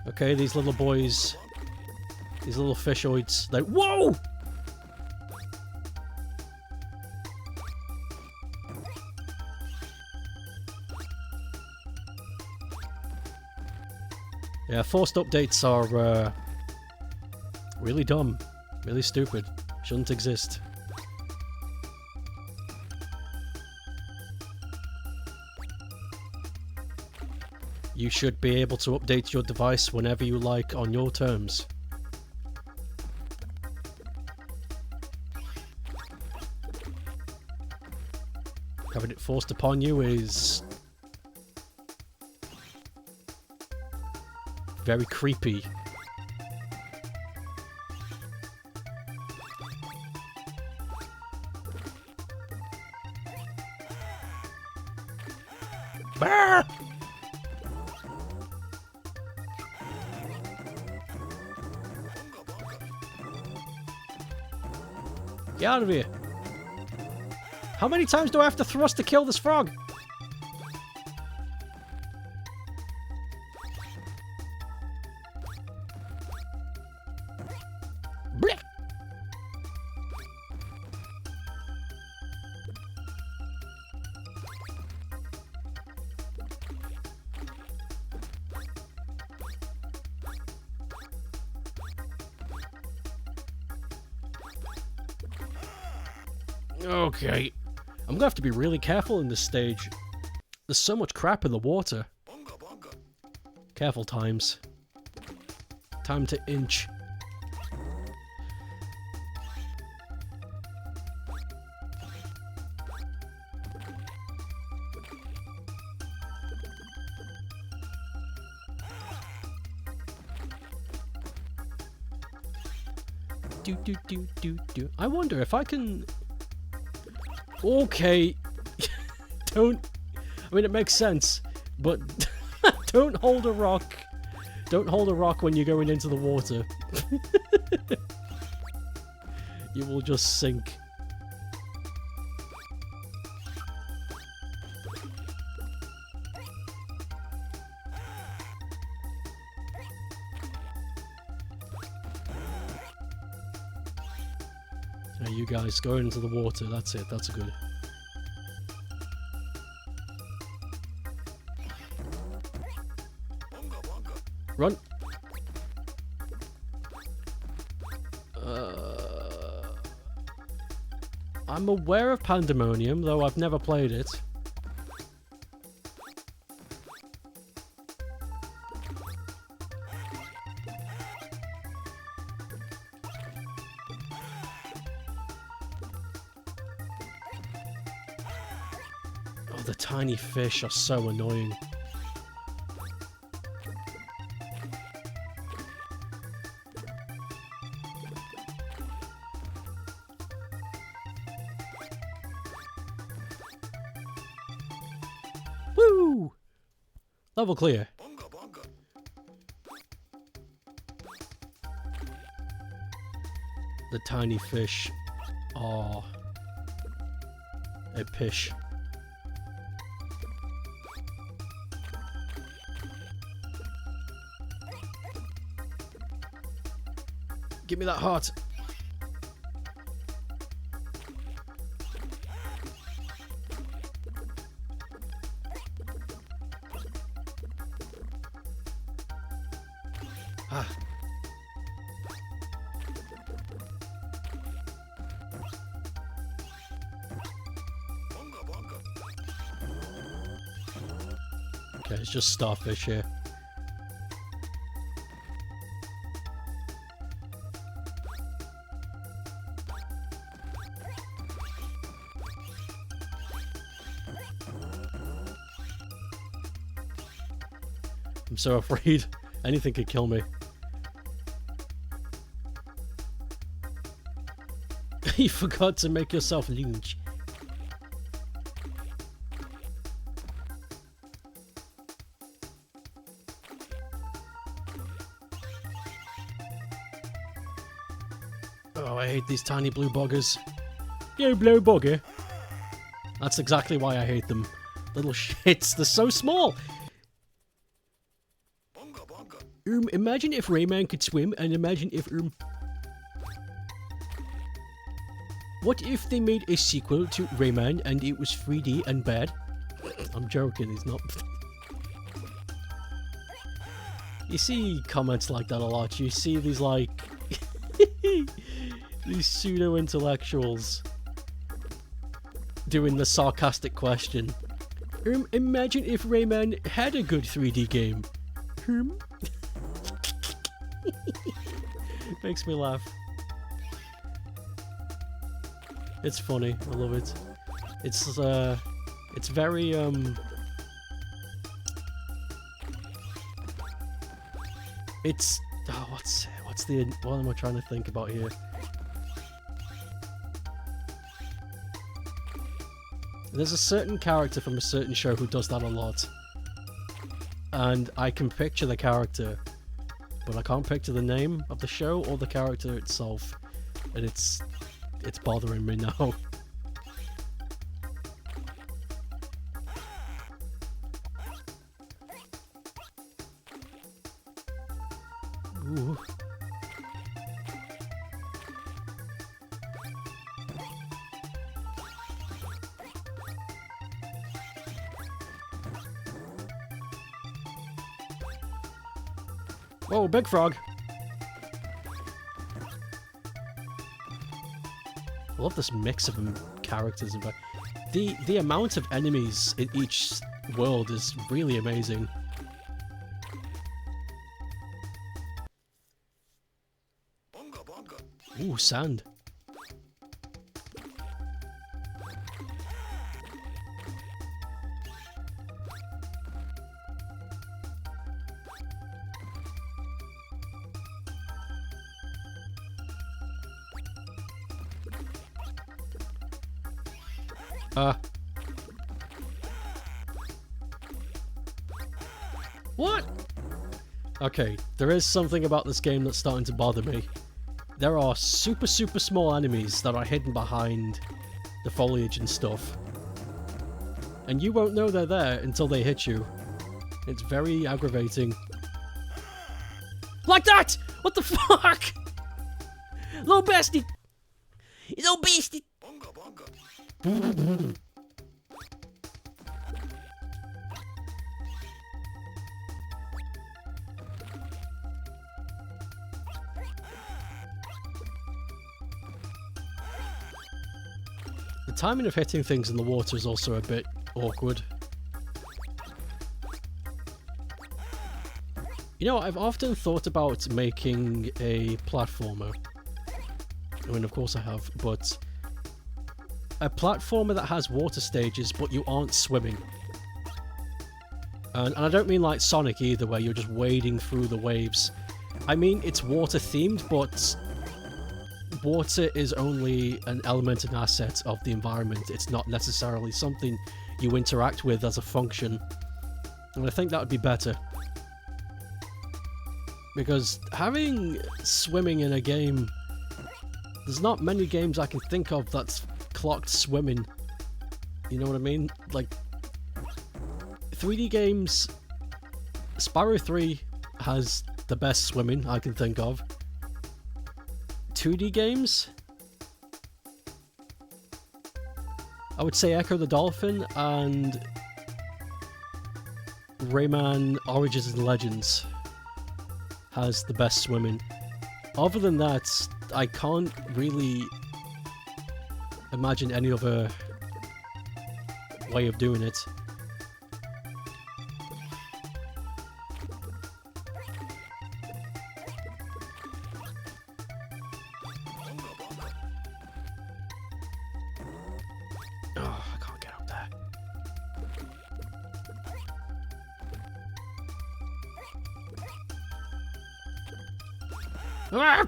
Okay, these little boys, these little fishoids, like, whoa! Yeah, forced updates are really dumb, really stupid, shouldn't exist. You should be able to update your device whenever you like on your terms. Having it forced upon you is very creepy. Bah! Get out of here. How many times do I have to thrust to kill this frog? Blech! Okay. I'm gonna have to be really careful in this stage. There's so much crap in the water. Careful times. Time to inch. I wonder if I can... Okay. Don't... I mean, it makes sense, but don't hold a rock. Don't hold a rock when you're going into the water. You will just sink. Now you guys go into the water, that's it, that's good. Run! I'm aware of Pandemonium, though I've never played it. Oh, the tiny fish are so annoying. Level clear. The tiny fish are a pish. Give me that heart. Ah. Okay, it's just starfish here. I'm so afraid anything could kill me. You forgot to make yourself lunch. Oh, I hate these tiny blue buggers. You blue bugger. That's exactly why I hate them. Little shits, they're so small. Imagine if Rayman could swim, and imagine if what if they made a sequel to Rayman and it was 3D and bad? I'm joking, it's not. You see comments like that a lot. You see these like these pseudo-intellectuals doing the sarcastic question. Imagine if Rayman had a good 3D game. Makes me laugh. It's funny. I love it. It's very it's what am I trying to think about here? There's a certain character from a certain show who does that a lot. And I can picture the character, but I can't picture the name of the show or the character itself. And it's bothering me now. Ooh. Whoa, big frog. I love this mix of characters. In fact, the amount of enemies in each world is really amazing. Ooh, sand. What? Okay, there is something about this game that's starting to bother me. There are super small enemies that are hidden behind the foliage and stuff. And you won't know they're there until they hit you. It's very aggravating. Like that! What the fuck? Little bestie! Little beastie! The timing of hitting things in the water is also a bit awkward. You know, I've often thought about making a platformer. I mean, of course I have, but a platformer that has water stages, but you aren't swimming. And I don't mean like Sonic either, where you're just wading through the waves. I mean, it's water themed, but water is only an element and asset of the environment. It's not necessarily something you interact with as a function. And I think that would be better. Because having swimming in a game, there's not many games I can think of that's clocked swimming. You know what I mean? Like, 3D games, Spyro 3 has the best swimming I can think of. 2D games, I would say Echo the Dolphin and Rayman Origins and Legends has the best swimming. Other than that, I can't really imagine any other way of doing it. Oh, I can't get up there. Ah!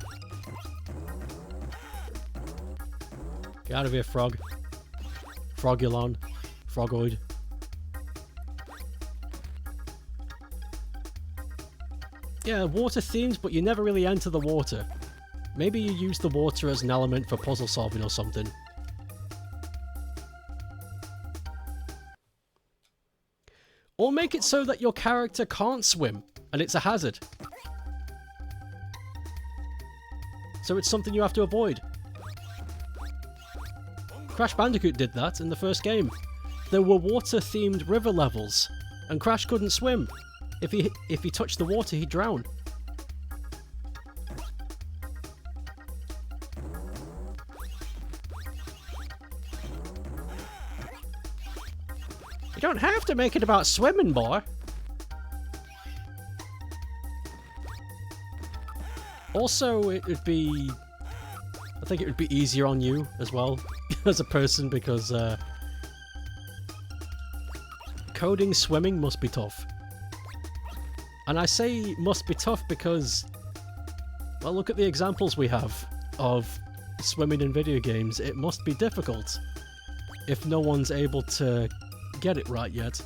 Get out of here, frog. Frogulon. Frogoid. Yeah, water themes, but you never really enter the water. Maybe you use the water as an element for puzzle solving or something. Or make it so that your character can't swim, and it's a hazard. So it's something you have to avoid. Crash Bandicoot did that in the first game. There were water-themed river levels, and Crash couldn't swim. If he touched the water, he'd drown. You don't have to make it about swimming, boy. Also, it would be... I think it would be easier on you as well, as a person, because coding swimming must be tough. And I say must be tough because, well, look at the examples we have of swimming in video games. It must be difficult if no one's able to get it right yet.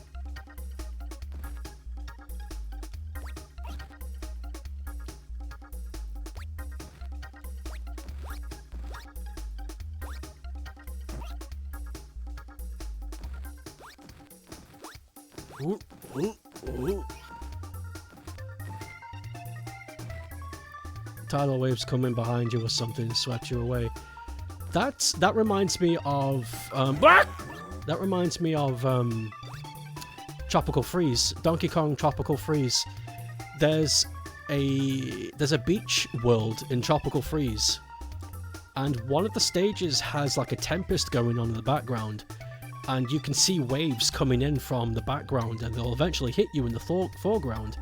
Ooh, ooh, ooh. Tidal waves coming behind you or something swept you away. That reminds me of that reminds me of Tropical Freeze, Donkey Kong Tropical Freeze. There's a beach world in Tropical Freeze, and one of the stages has like a tempest going on in the background, and you can see waves coming in from the background, and they'll eventually hit you in the foreground.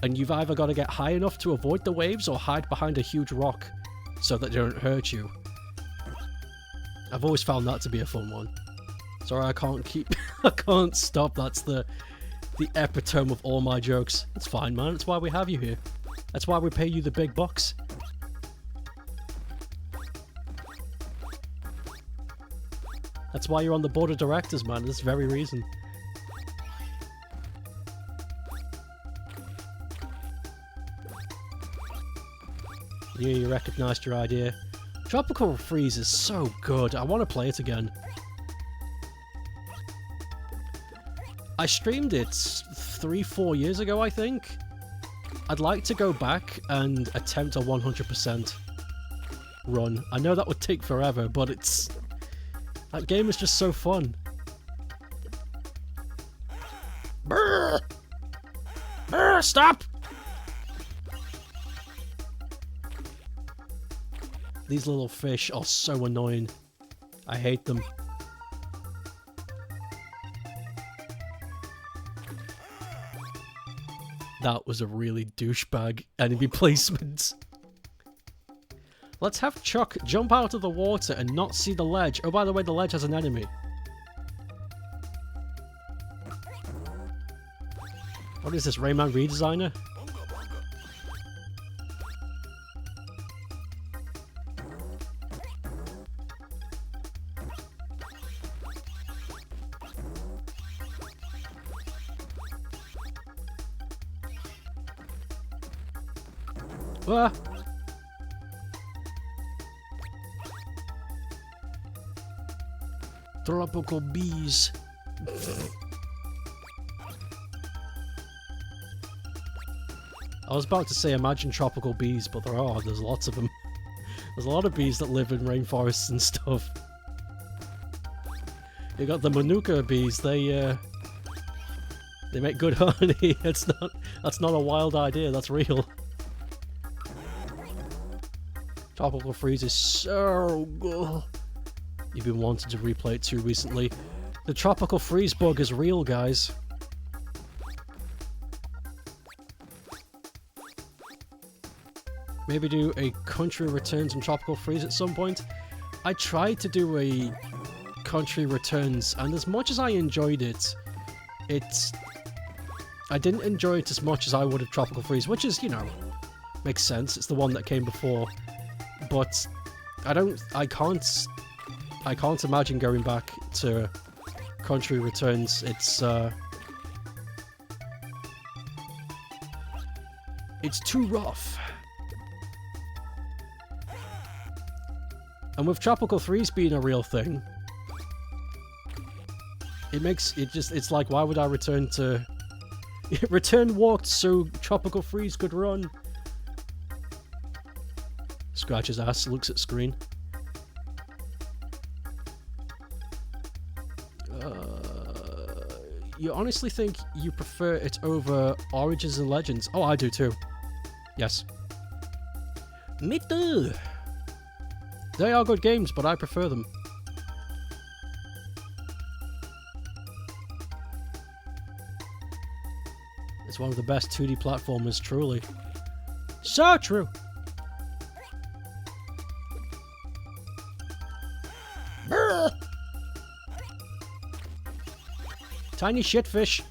And you've either got to get high enough to avoid the waves or hide behind a huge rock so that they don't hurt you. I've always found that to be a fun one. Sorry, I can't stop. That's the epitome of all my jokes. It's fine, man. That's why we have you here. That's why we pay you the big bucks. That's why you're on the board of directors, man. This very reason. Yeah, you recognised your idea. Tropical Freeze is so good. I want to play it again. I streamed it 3-4 years ago, I think. I'd like to go back and attempt a 100% run. I know that would take forever, but that game is just so fun. Brr! Brr, stop! These little fish are so annoying. I hate them. That was a really douchebag enemy placement. Let's have Chuck jump out of the water and not see the ledge. Oh, by the way, the ledge has an enemy. What is this, Rayman redesigner? Ah! Tropical bees. I was about to say imagine tropical bees, but there's lots of them. There's a lot of bees that live in rainforests and stuff. You got the Manuka bees, they make good honey. That's not a wild idea, that's real. Tropical Freeze is so good. You've been wanting to replay it too recently. The Tropical Freeze bug is real, guys. Maybe do a Country Returns and Tropical Freeze at some point. I tried to do a Country Returns, and as much as I enjoyed it, I didn't enjoy it as much as I would have Tropical Freeze, which is, you know, makes sense. It's the one that came before. But I can't imagine going back to Country Returns. It's too rough. And with Tropical Freeze being a real thing, it's like, why would I return to... Return walked so Tropical Freeze could run. Scratches ass, looks at screen. You honestly think you prefer it over Origins and Legends? Oh, I do too. Yes. Me too. They are good games, but I prefer them. It's one of the best 2D platformers, truly. So true! Brr. Tiny shitfish.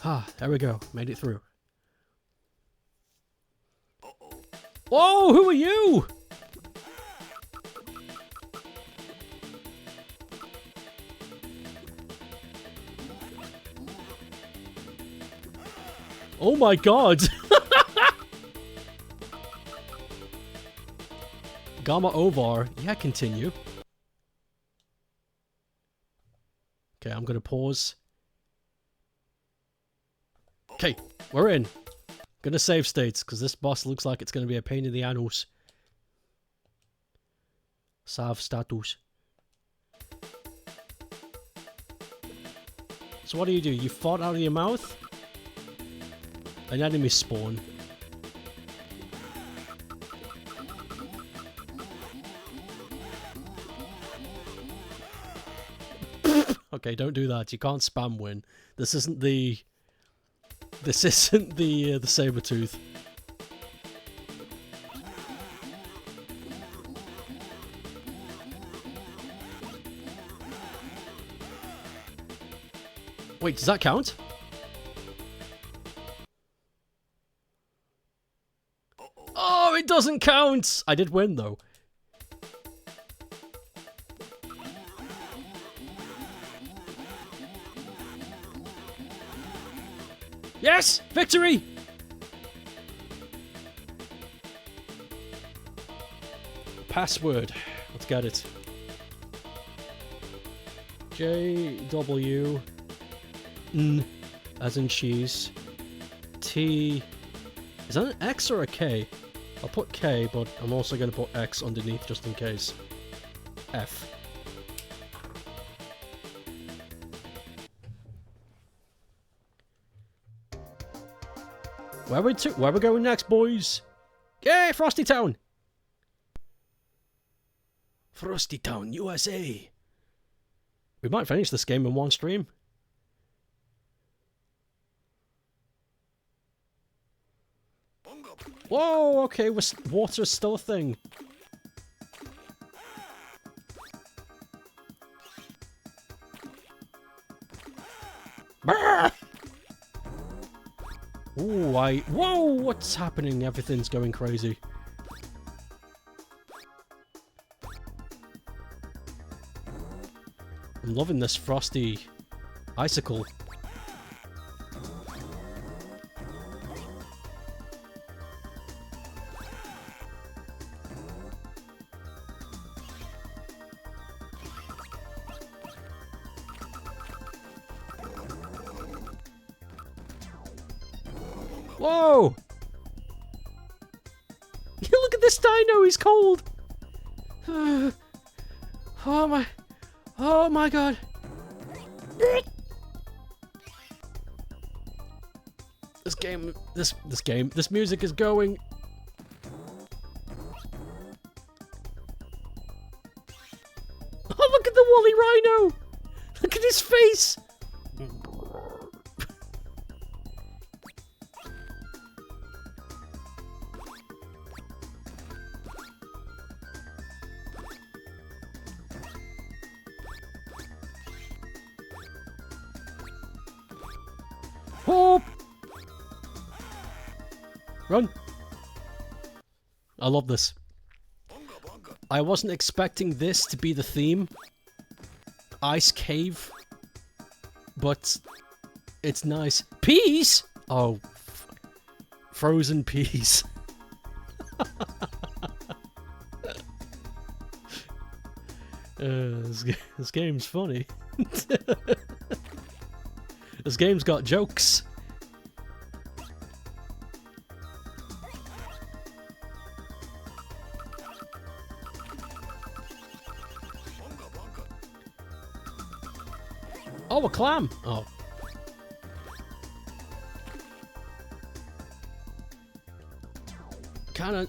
Ah, there we go. Made it through. Whoa, who are you? Oh my god. Gamma Ovar. Yeah, continue. Okay, I'm gonna pause. Okay, we're in. Gonna save states, because this boss looks like it's gonna be a pain in the annals. Save status. So what do? You fart out of your mouth? An enemy spawn. Okay, don't do that. You can't spam win. This isn't the Sabertooth. Wait, does that count? Oh, it doesn't count! I did win, though. Yes! Victory! Password. Let's get it. JW N as in cheese. T. Is that an X or a K? I'll put K, but I'm also going to put X underneath just in case. F. Where we going next, boys? Yay, Frosty Town! Frosty Town, USA! We might finish this game in one stream. Whoa, okay, water's still a thing. Brrr! Ooh, whoa, what's happening? Everything's going crazy. I'm loving this frosty icicle. Whoa! Look at this dino, he's cold! Oh my god! This music is going. Oh, look at the woolly rhino! Look at his face! Oh! Run! I love this. I wasn't expecting this to be the theme. Ice cave. But it's nice. Peas? Oh. Frozen peas. This game's funny. This game's got jokes. Oh, a clam! Oh.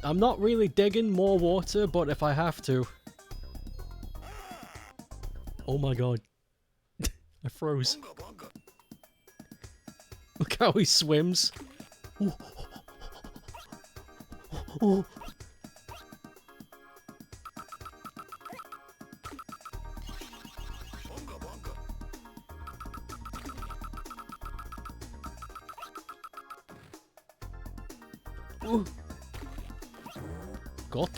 I'm not really digging more water, but if I have to. Oh my god. I froze. Look how he swims. Oh. Oh. Oh. God.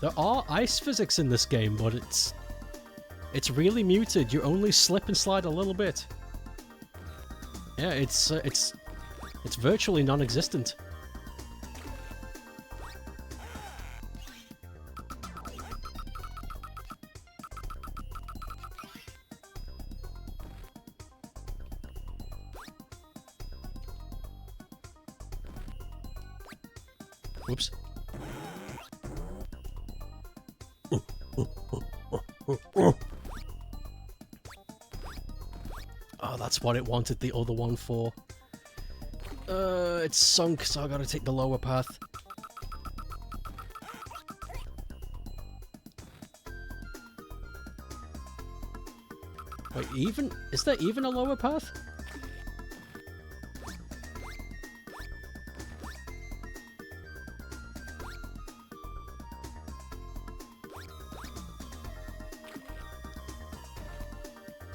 There are ice physics in this game, but it's really muted. You only slip and slide a little bit. Yeah, it's virtually non-existent. Whoops. Oh, that's what it wanted the other one for. It's sunk, so I gotta take the lower path. Wait, is there even a lower path?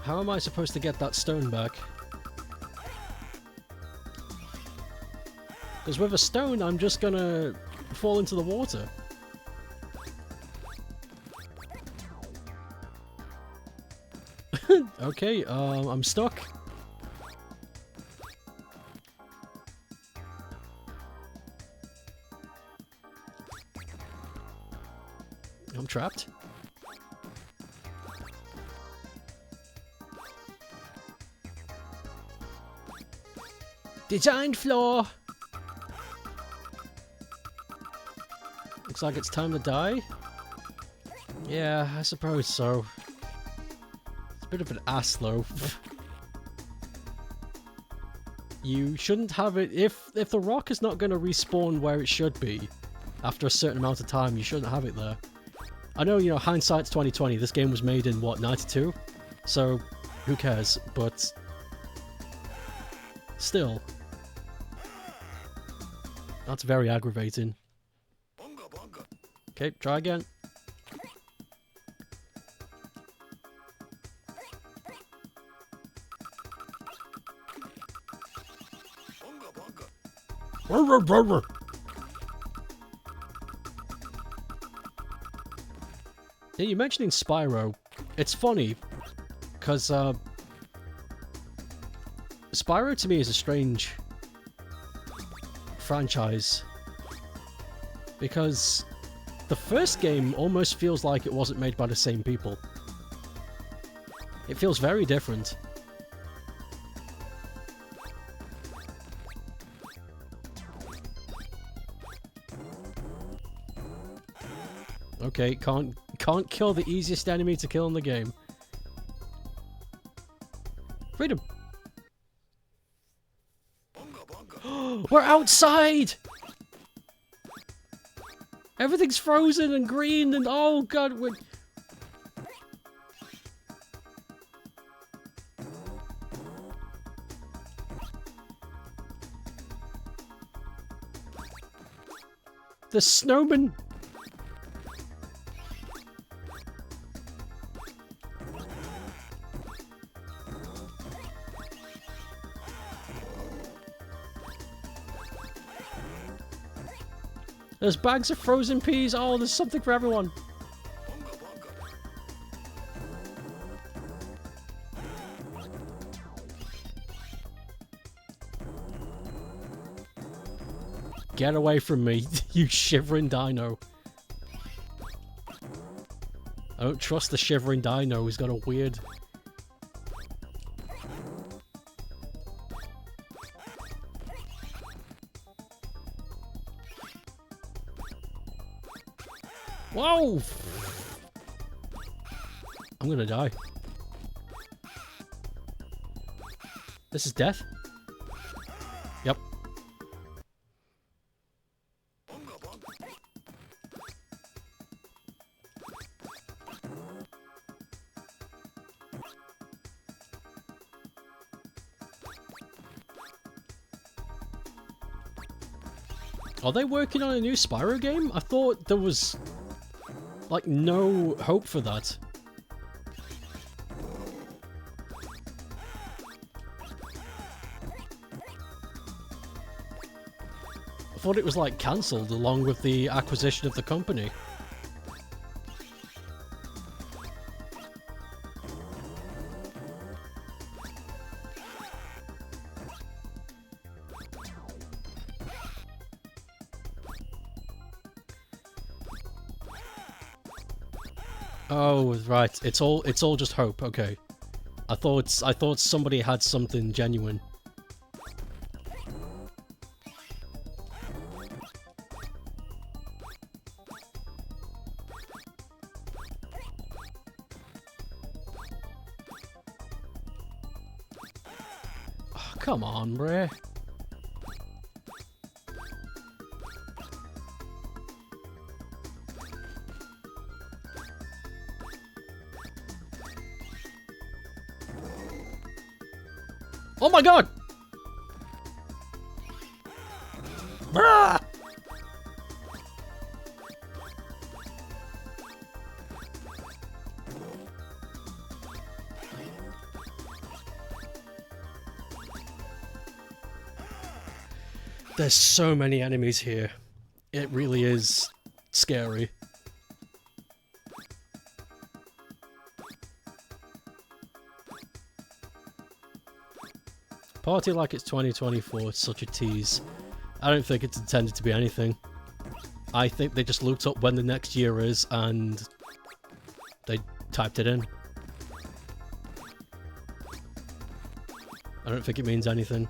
How am I supposed to get that stone back? Because with a stone, I'm just gonna fall into the water. Okay, I'm stuck. I'm trapped. Design flaw! Looks like it's time to die. Yeah, I suppose so. It's a bit of an ass though. You shouldn't have it... If the rock is not going to respawn where it should be, after a certain amount of time, you shouldn't have it there. I know, you know, hindsight's 2020. This game was made in, what, 92? So, who cares? But... still... that's very aggravating. Okay, try again. Yeah, you're mentioning Spyro. It's funny, because Spyro to me is a strange franchise. Because the first game almost feels like it wasn't made by the same people. It feels very different. Okay, can't kill the easiest enemy to kill in the game. Freedom! We're outside! Everything's frozen and green and oh god, we're... The snowman! There's bags of frozen peas. Oh, there's something for everyone. Get away from me, you shivering dino. I don't trust the shivering dino. He's got a weird... Whoa! I'm gonna die. This is death? Yep. Are they working on a new Spyro game? I thought there was... like, no hope for that. I thought it was, like, cancelled along with the acquisition of the company. Oh, right. It's all just hope. Okay. I thought somebody had something genuine. Oh, come on, bruh. Oh my god! Ah! There's so many enemies here. It really is scary. Party like it's 2024, it's such a tease. I don't think it's intended to be anything. I think they just looked up when the next year is and they typed it in. I don't think it means anything.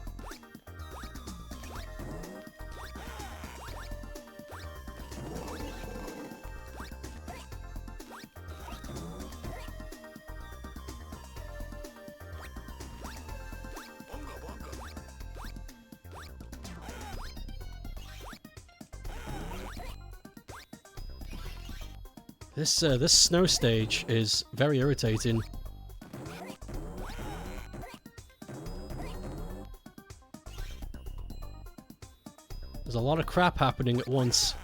This snow stage is very irritating. There's a lot of crap happening at once.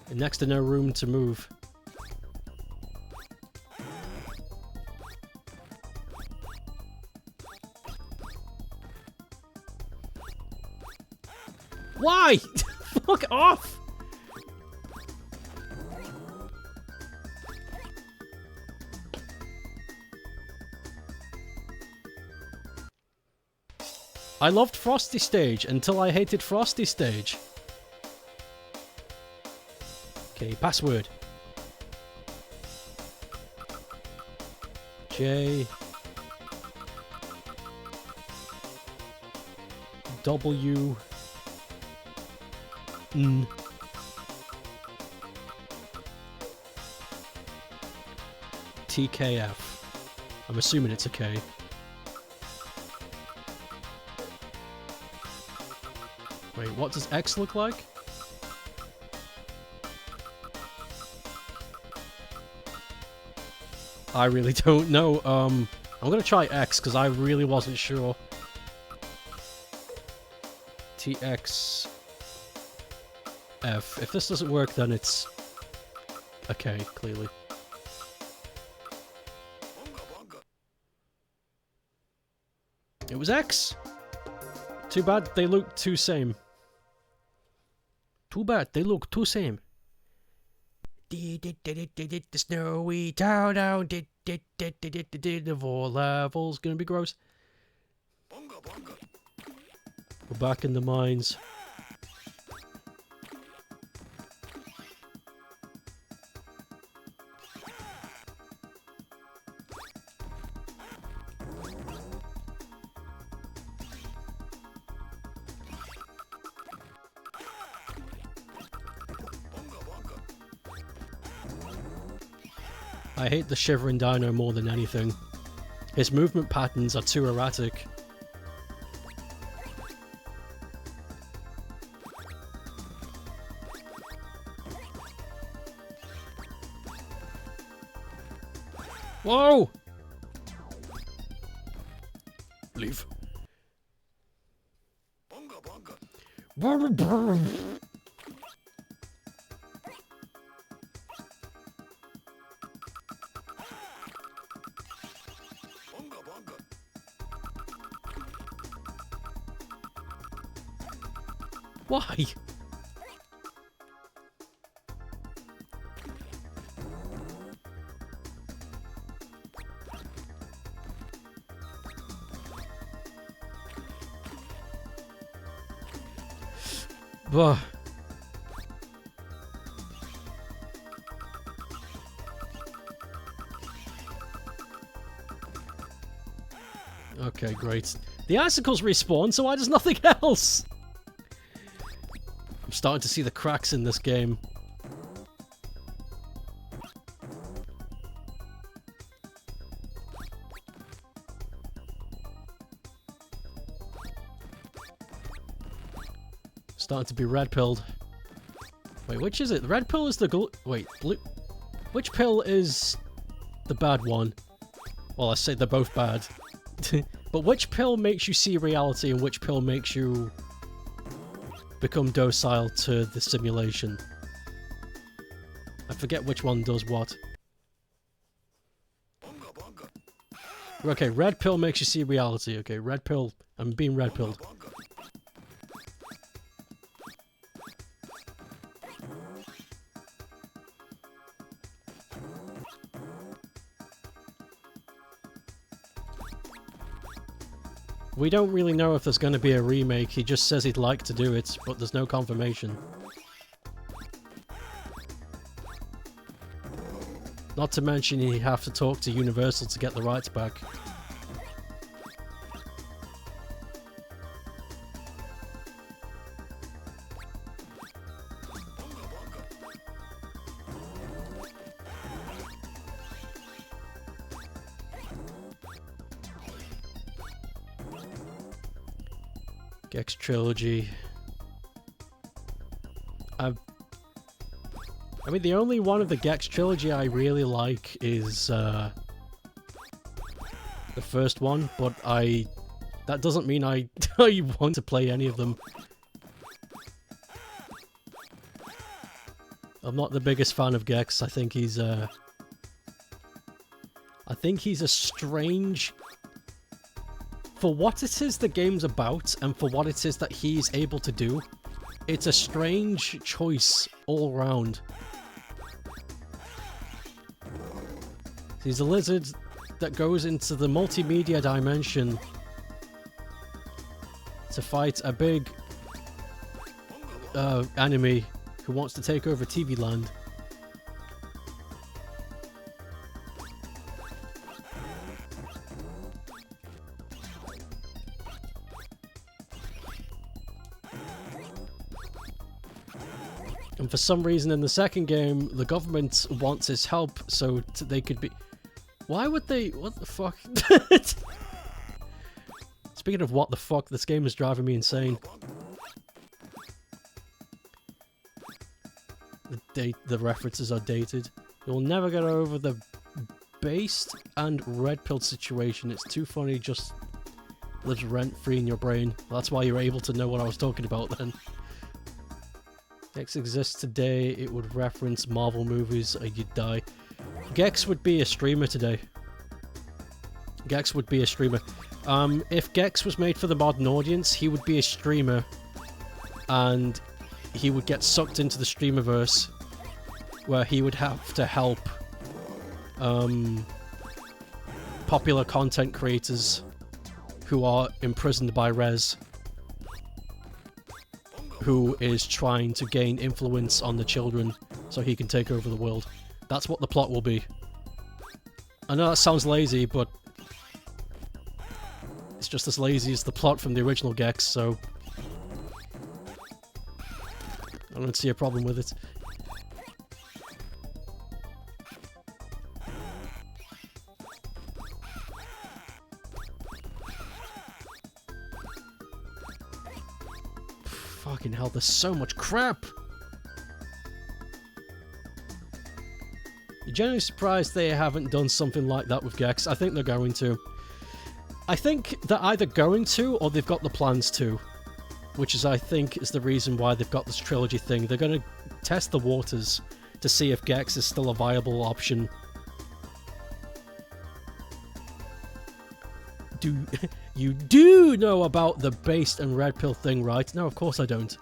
And next to no room to move. Why? Fuck off! I loved Frosty Stage until I hated Frosty Stage. Okay, password. J W N TKF. I'm assuming it's a K. Wait, what does X look like? I really don't know. I'm gonna try X because I really wasn't sure. TX F. If this doesn't work, then it's a K, clearly. It was X! Too bad they look too same. Too bad they look too same. The snowy town down. The 4 levels gonna be gross. We're back in the mines. I hate the Shivering Dino more than anything. His movement patterns are too erratic. Whoa! Leave. Why? Bah. Okay, great. The icicles respawn, so why does nothing else? I'm starting to see the cracks in this game. Starting to be red-pilled. Wait, which is it? The red pill is the wait, blue... Which pill is the bad one? Well, I say they're both bad. But which pill makes you see reality and which pill makes you become docile to the simulation? I forget which one does what. Okay, red pill makes you see reality. Okay, red pill. I'm being red pilled. We don't really know if there's going to be a remake. He just says he'd like to do it, but there's no confirmation. Not to mention he'd have to talk to Universal to get the rights back. Gex Trilogy. I mean, the only one of the Gex Trilogy I really like is the first one, but that doesn't mean I want to play any of them. I'm not the biggest fan of Gex. I think he's a strange... For what it is the game's about, and for what it is that he's able to do, it's a strange choice all round. He's a lizard that goes into the multimedia dimension to fight a big enemy who wants to take over TV land. And for some reason in the second game, the government wants his help so they could be... Why would they... What the fuck? Speaking of what the fuck, this game is driving me insane. The references are dated. You'll never get over the based and red pill situation. It's too funny, just lives rent-free in your brain. That's why you're able to know what I was talking about then. Gex exists today, it would reference Marvel movies, or you'd die. Gex would be a streamer today. Gex would be a streamer. If Gex was made for the modern audience, he would be a streamer. And he would get sucked into the streamerverse, where he would have to help popular content creators who are imprisoned by Rez, who is trying to gain influence on the children so he can take over the world. That's what the plot will be. I know that sounds lazy, but it's just as lazy as the plot from the original Gex, so I don't see a problem with it. Fucking hell, there's so much crap! You're generally surprised they haven't done something like that with Gex. I think they're going to. I think they're either going to, or they've got the plans to. Which is, I think, is the reason why they've got this trilogy thing. They're going to test the waters to see if Gex is still a viable option. You do know about the based and red pill thing, right? No, of course I don't.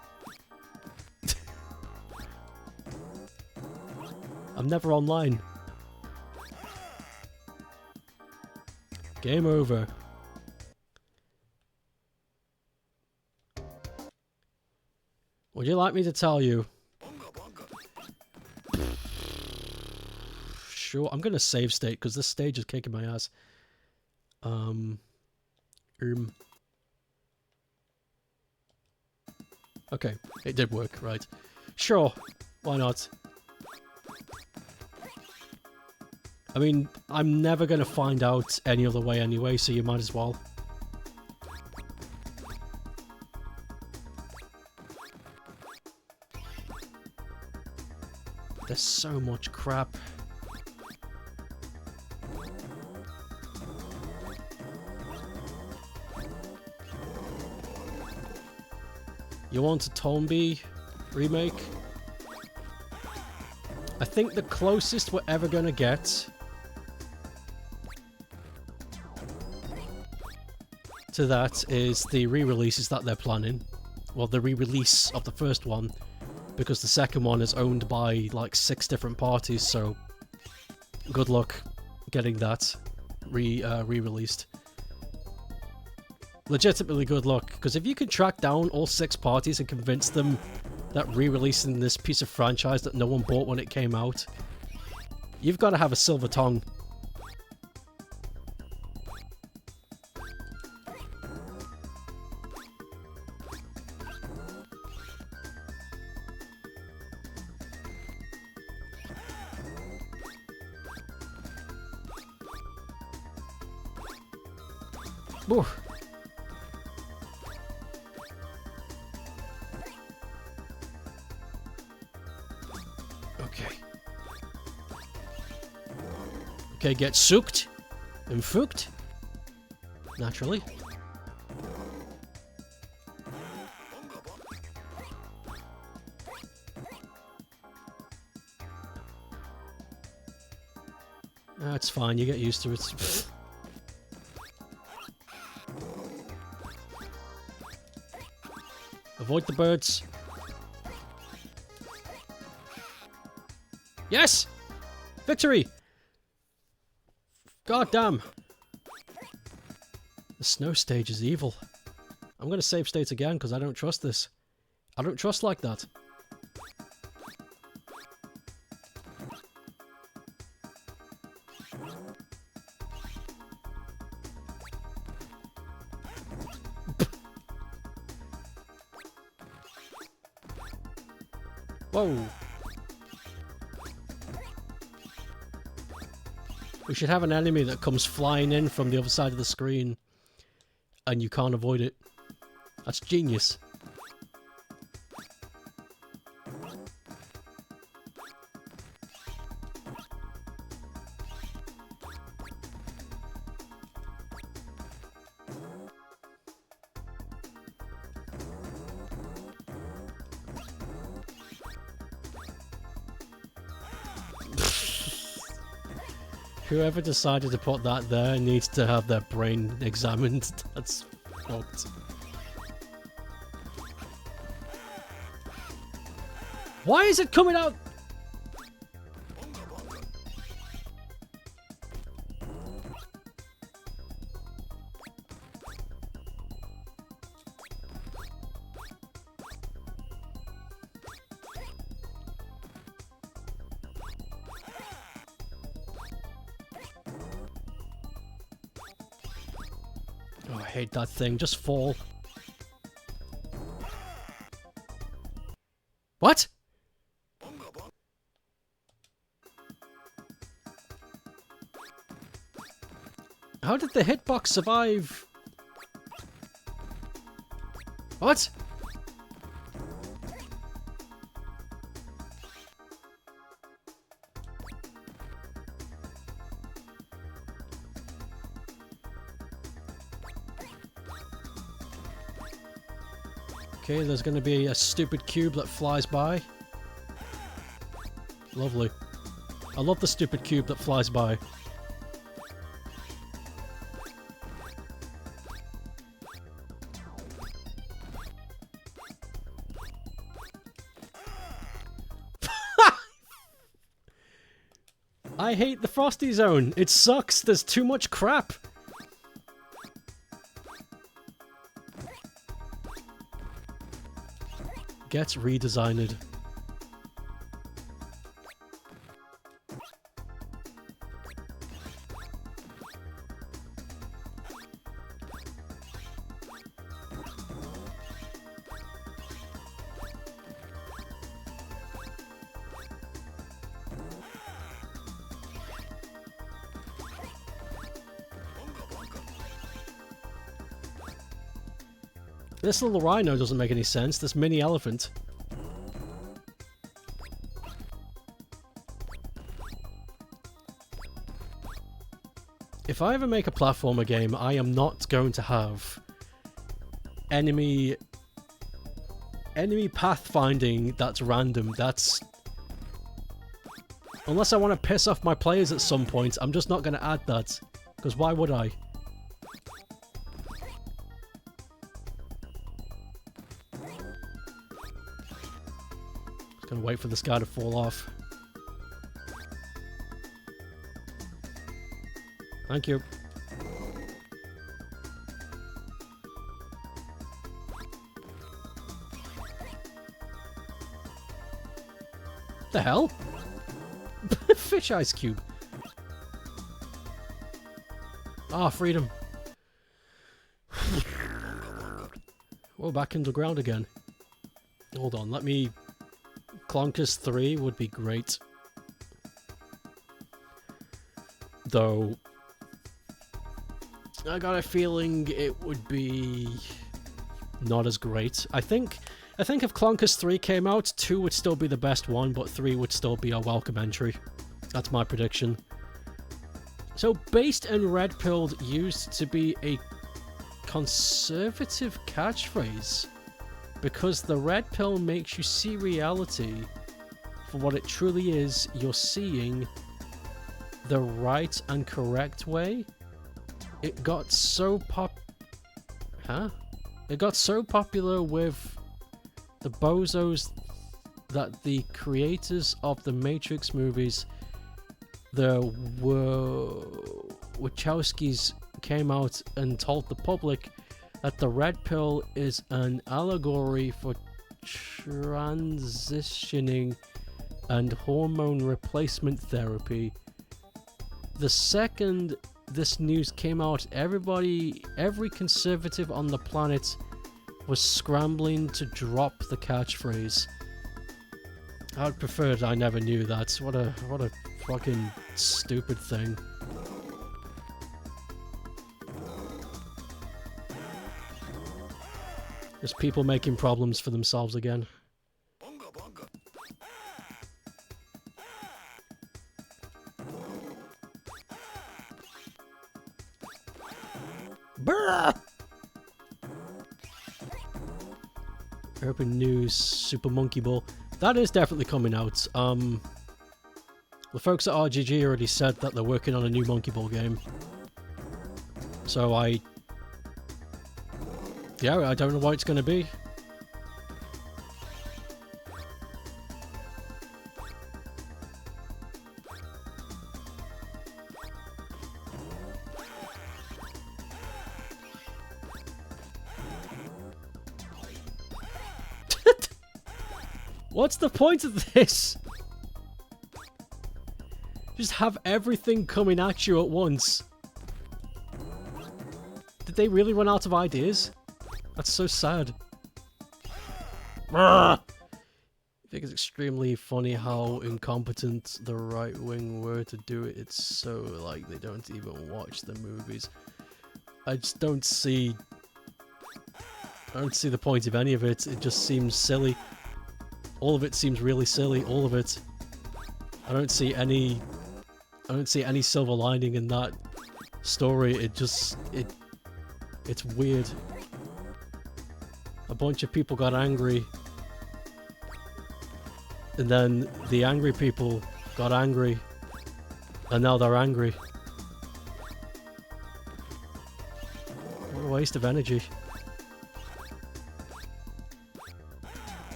I'm never online. Game over. Would you like me to tell you? Sure, I'm gonna save state because this stage is kicking my ass. Okay, it did work, right. Sure, why not? I mean, I'm never gonna find out any other way anyway, so you might as well. There's so much crap. You want a Tombi remake? I think the closest we're ever gonna get to that is the re-releases that they're planning. Well, the re-release of the first one, because the second one is owned by like 6 different parties, so good luck getting that re-released. Legitimately good luck, because if you can track down all 6 parties and convince them that re-releasing this piece of franchise that no one bought when it came out, you've got to have a silver tongue. Oof. Okay, get soaked and fucked. Naturally. That's fine, you get used to it. Avoid the birds. Yes! Victory! God damn. The snow stage is evil. I'm gonna save state again because I don't trust this. I don't trust like that. Whoa. We should have an enemy that comes flying in from the other side of the screen and you can't avoid it. That's genius. Whoever decided to put that there needs to have their brain examined. That's fucked. Why is it coming out? Oh, I hate that thing. Just fall. What? How did the hitbox survive? What? Okay, there's going to be a stupid cube that flies by. Lovely. I love the stupid cube that flies by. I hate the Frosty Zone. It sucks. There's too much crap. Gets redesigned. This little rhino doesn't make any sense, this mini elephant. If I ever make a platformer game, I am not going to have enemy pathfinding that's random. That's... Unless I want to piss off my players at some point, I'm just not going to add that. Because why would I? Gonna wait for this guy to fall off. Thank you. The hell? Fish ice cube. Ah, freedom. We're back into the ground again. Hold on, let me... Clonkers 3 would be great. Though... I got a feeling it would be... not as great. I think if Clonkers 3 came out, 2 would still be the best one, but 3 would still be a welcome entry. That's my prediction. So, Based and Red Pilled used to be a conservative catchphrase, because the red pill makes you see reality for what it truly is. You're seeing the right and correct way. It got so It got so popular with the bozos that the creators of the Matrix movies, the Wachowskis, came out and told the public that the red pill is an allegory for transitioning and hormone replacement therapy. The second this news came out, every conservative on the planet was scrambling to drop the catchphrase. I'd prefer I never knew that. What a fucking stupid thing. Just people making problems for themselves again. Brrr! Urban News Super Monkey Ball. That is definitely coming out. The folks at RGG already said that they're working on a new Monkey Ball game. So I don't know what it's going to be. What's the point of this? Just have everything coming at you at once. Did they really run out of ideas? That's so sad. I think it's extremely funny how incompetent the right wing were to do it. It's so like they don't even watch the movies. I just don't see the point of any of it. It just seems silly. All of it seems really silly. All of it. I don't see any silver lining in that story. It's weird. A bunch of people got angry, and then the angry people got angry, and now they're angry. What a waste of energy.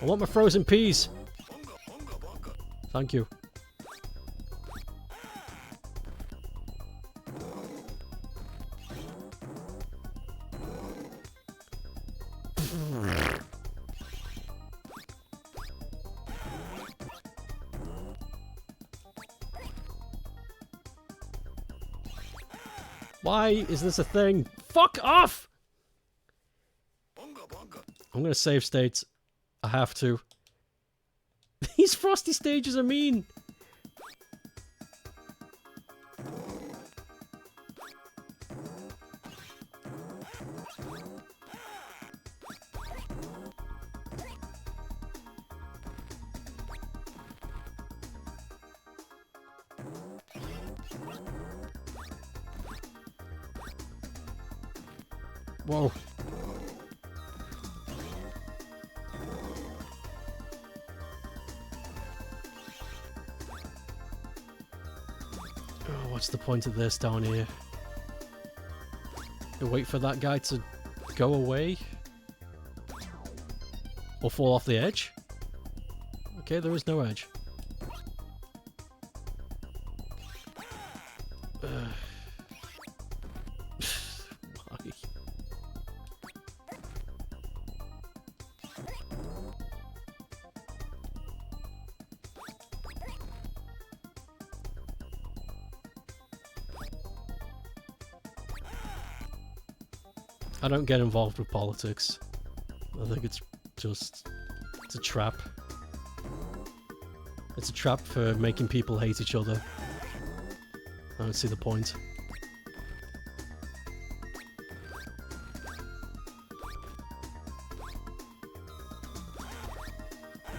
I want my frozen peas. Thank you. Why is this a thing? Fuck off! I'm gonna save states. I have to. These frosty stages are mean! Whoa. Oh, what's the point of this down here? You wait for that guy to go away? Or fall off the edge? Okay, there is no edge. Why? I don't get involved with politics. I think it's a trap. It's a trap for making people hate each other. I don't see the point.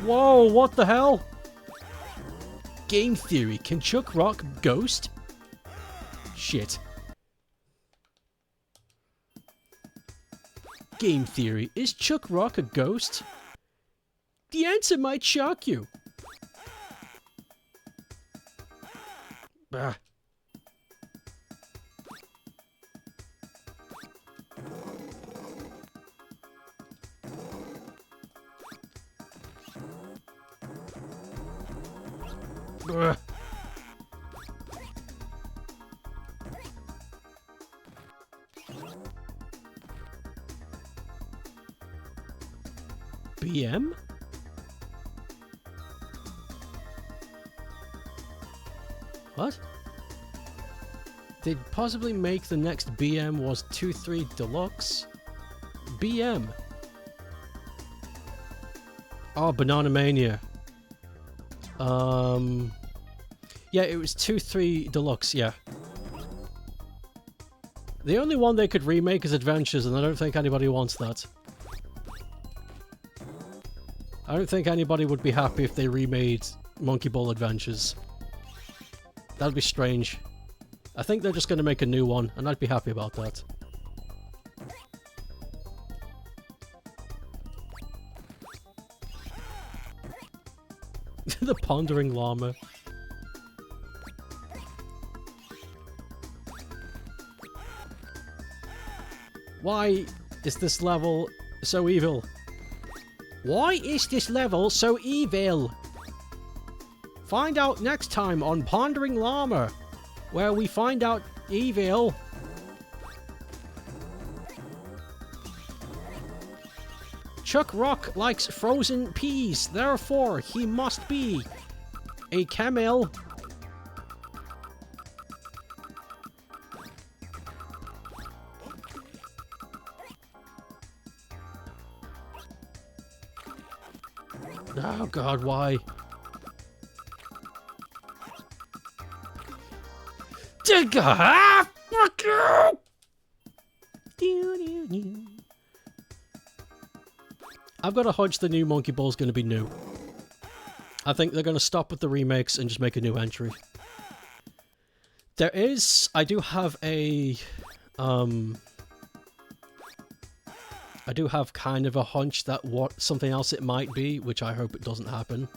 Whoa, what the hell? Game theory, can Chuck Rock ghost? Shit. Game theory, is Chuck Rock a ghost? The answer might shock you. Bah. Ugh. BM? What? They'd possibly make the next BM was 2-3 Deluxe? BM? Oh, Banana Mania. Yeah, it was 2-3 Deluxe, yeah. The only one they could remake is Adventures, and I don't think anybody wants that. I don't think anybody would be happy if they remade Monkey Ball Adventures. That'd be strange. I think they're just going to make a new one, and I'd be happy about that. The Pondering Llama. Why is this level so evil? Why is this level so evil? Find out next time on Pondering Llama, where we find out evil. Chuck Rock likes frozen peas, therefore he must be a camel. Oh god, why? Fuck you! I've got a hunch the new Monkey Ball's going to be new. I think they're going to stop with the remakes and just make a new entry. I do have a... I do have kind of a hunch that something else it might be, which I hope it doesn't happen.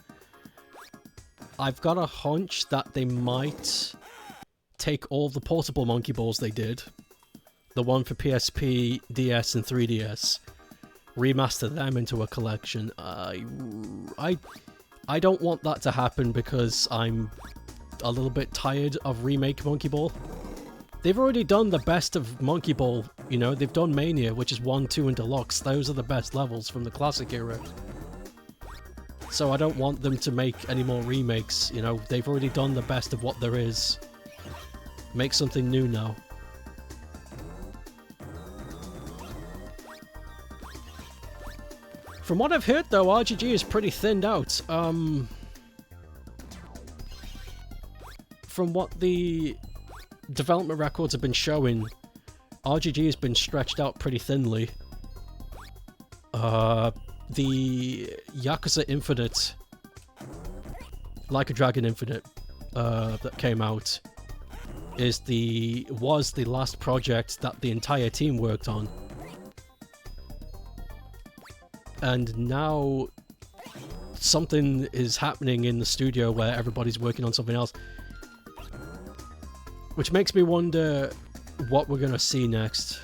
I've got a hunch that they might take all the portable Monkey Balls they did, the one for PSP, DS, and 3DS, remaster them into a collection. I don't want that to happen because I'm a little bit tired of remake Monkey Ball. They've already done the best of Monkey Ball, you know, they've done Mania, which is 1, 2, and Deluxe. Those are the best levels from the classic era. So I don't want them to make any more remakes, you know, they've already done the best of what there is. Make something new now. From what I've heard though, RGG is pretty thinned out. From what the development records have been showing, RGG has been stretched out pretty thinly. The Yakuza Infinite, Like a Dragon Infinite, that came out, was the last project that the entire team worked on. And now something is happening in the studio where everybody's working on something else. Which makes me wonder what we're gonna see next.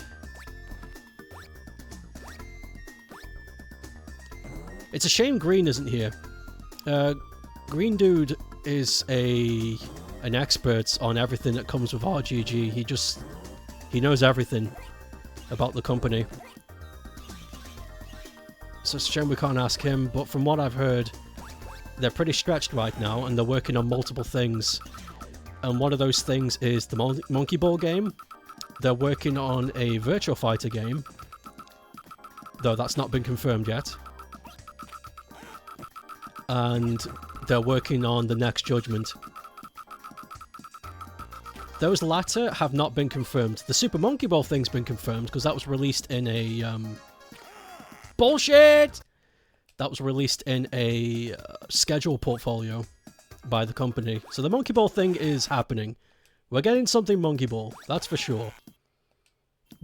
It's a shame Green isn't here. Green Dude is an expert on everything that comes with RGG. He knows everything about the company. So it's a shame we can't ask him, but from what I've heard, they're pretty stretched right now and they're working on multiple things. And one of those things is the Monkey Ball game. They're working on a Virtua Fighter game, though that's not been confirmed yet. And they're working on the Next Judgment. Those latter have not been confirmed. The Super Monkey Ball thing's been confirmed because that was released in a... Bullshit! That was released in a schedule portfolio by the company. So the Monkey Ball thing is happening. We're getting something Monkey Ball, that's for sure.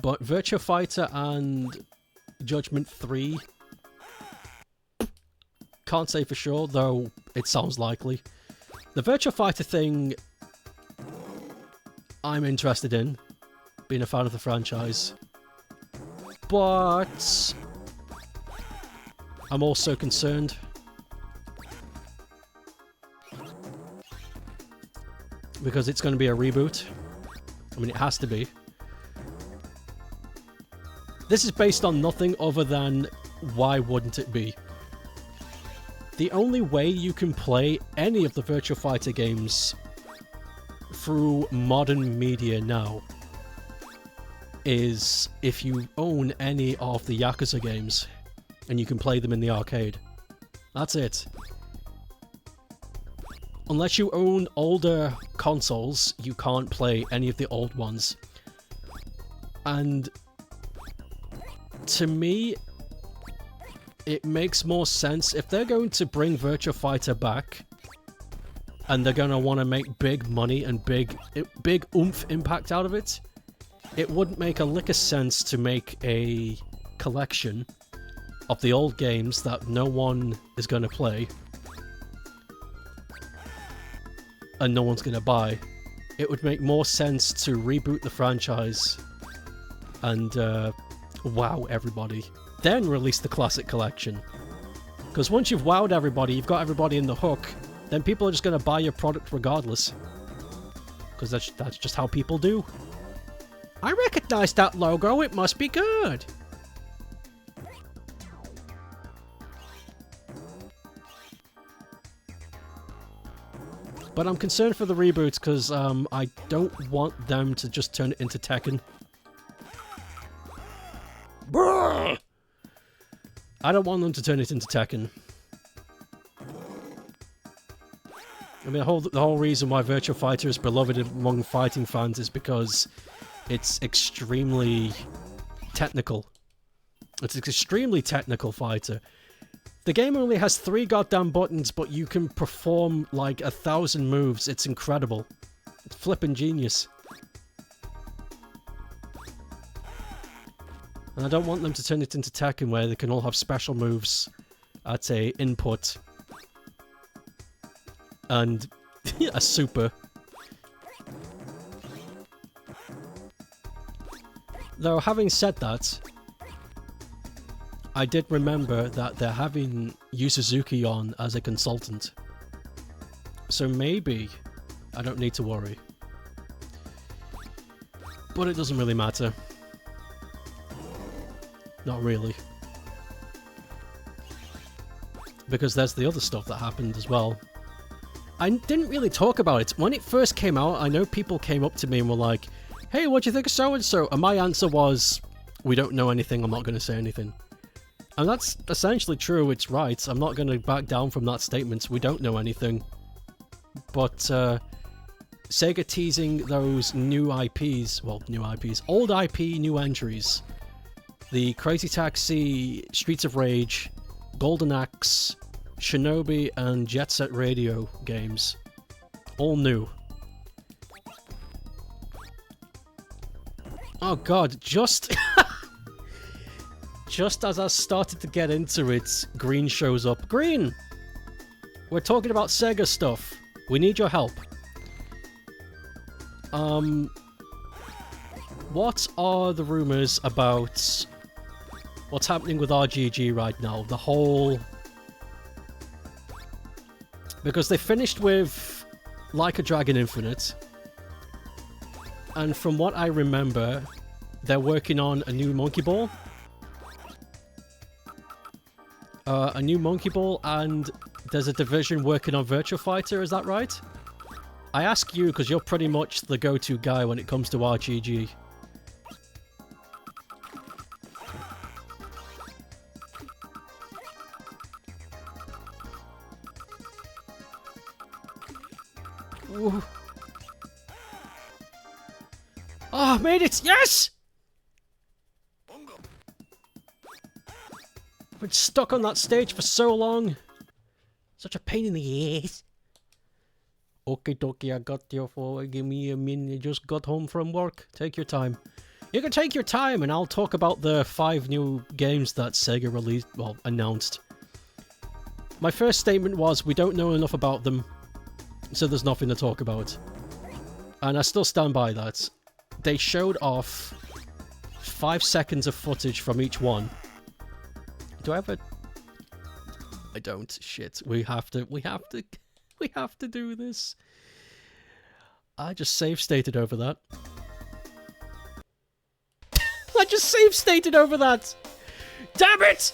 But Virtua Fighter and Judgment 3... can't say for sure, though it sounds likely. The Virtua Fighter thing... I'm interested in, being a fan of the franchise. But... I'm also concerned. Because it's going to be a reboot. I mean, it has to be. This is based on nothing other than why wouldn't it be? The only way you can play any of the Virtua Fighter games through modern media now is if you own any of the Yakuza games and you can play them in the arcade. That's it. Unless you own older consoles, you can't play any of the old ones. And to me, it makes more sense if they're going to bring Virtua Fighter back and they're going to want to make big money and big oomph impact out of it. It wouldn't make a lick of sense to make a collection of the old games that no one is going to play and no one's going to buy. It would make more sense to reboot the franchise and wow everybody. Then release the classic collection. Because once you've wowed everybody, you've got everybody in the hook, then people are just going to buy your product regardless. Because that's just how people do. I recognize that logo, it must be good. But I'm concerned for the reboots because I don't want them to just turn it into Tekken. Brrr! I don't want them to turn it into Tekken. I mean, the whole reason why Virtua Fighter is beloved among fighting fans is because it's extremely technical. It's an extremely technical fighter. The game only has 3 goddamn buttons, but you can perform like 1,000 moves. It's incredible. It's flippin' genius. And I don't want them to turn it into Tekken where they can all have special moves at a input. And a super. Though, having said that, I did remember that they're having Yu Suzuki on as a consultant. So maybe I don't need to worry. But it doesn't really matter. Not really. Because there's the other stuff that happened as well. I didn't really talk about it. When it first came out, I know people came up to me and were like, hey, what do you think of so-and-so? And my answer was, we don't know anything, I'm not going to say anything. And that's essentially true, it's right. I'm not going to back down from that statement. We don't know anything. But Sega teasing those new IPs, well, new IPs, old IP, new entries. The Crazy Taxi, Streets of Rage, Golden Axe, Shinobi, and Jet Set Radio games. All new. Oh god, just as I started to get into it, Green shows up. Green! We're talking about Sega stuff. We need your help. What are the rumors about what's happening with RGG right now? The whole... Because they finished with Like a Dragon Infinite. And from what I remember, they're working on a new Monkey Ball. And there's a division working on Virtua Fighter, is that right? I ask you because you're pretty much the go-to guy when it comes to RGG. Ooh. Oh, I made it! Yes! I've been stuck on that stage for so long. Such a pain in the ass. Okie dokie, I got you for... Give me a minute. You just got home from work. Take your time. You can take your time and I'll talk about the 5 new games that Sega released... Well, announced. My first statement was, we don't know enough about them, so there's nothing to talk about. And I still stand by that. They showed off 5 seconds of footage from each one. Do I have a... I don't. Shit. We have to do this. I just save stated over that. I just save stated over that! Damn it!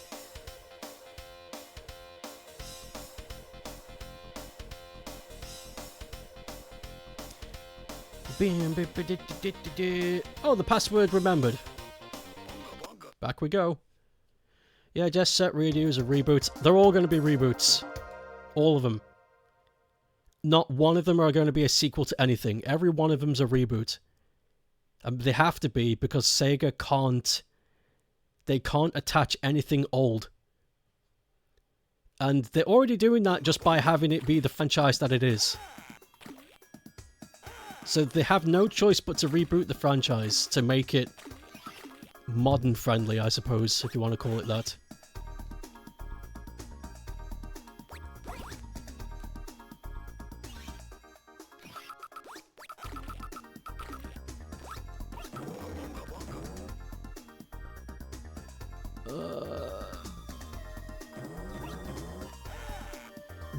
Oh, the password remembered. Back we go. Yeah, just set redos and reboots. They're all going to be reboots. All of them. Not one of them are going to be a sequel to anything. Every one of them's a reboot. And they have to be because Sega can't... They can't attach anything old. And they're already doing that just by having it be the franchise that it is. So they have no choice but to reboot the franchise to make it modern friendly, I suppose, if you want to call it that.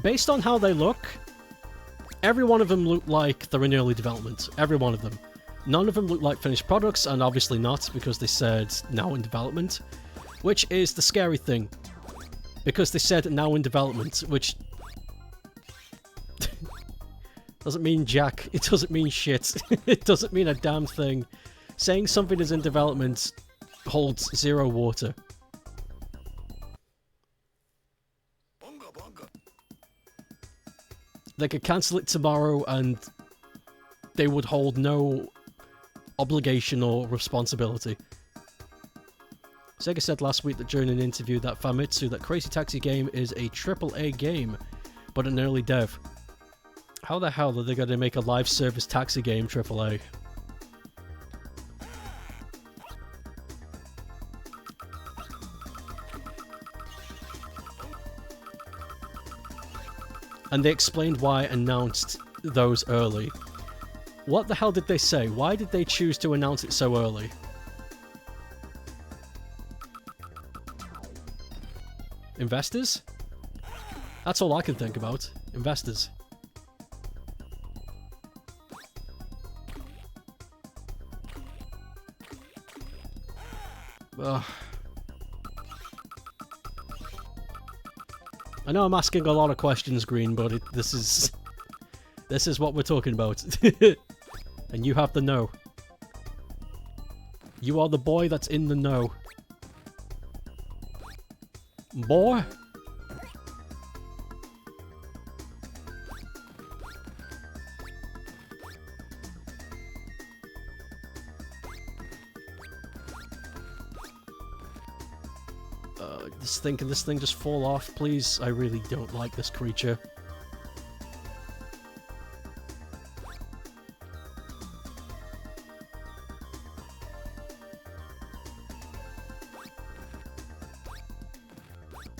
Based on how they look, every one of them look like they're in early development. Every one of them. None of them look like finished products, and obviously not, because they said now in development. Which is the scary thing. Because they said now in development, which... doesn't mean jack. It doesn't mean shit. It doesn't mean a damn thing. Saying something is in development holds zero water. They could cancel it tomorrow and they would hold no obligation or responsibility. Sega said last week that during an interview that Famitsu, that Crazy Taxi game is a AAA game, but an early dev. How the hell are they going to make a live service taxi game AAA? And they explained why announced those early. What the hell did they say? Why did they choose to announce it so early? Investors? That's all I can think about. Investors. Ugh. I know I'm asking a lot of questions, Green, but this is what we're talking about. And you have the know. You are the boy that's in the know. Boy? Can this thing just fall off, please? I really don't like this creature.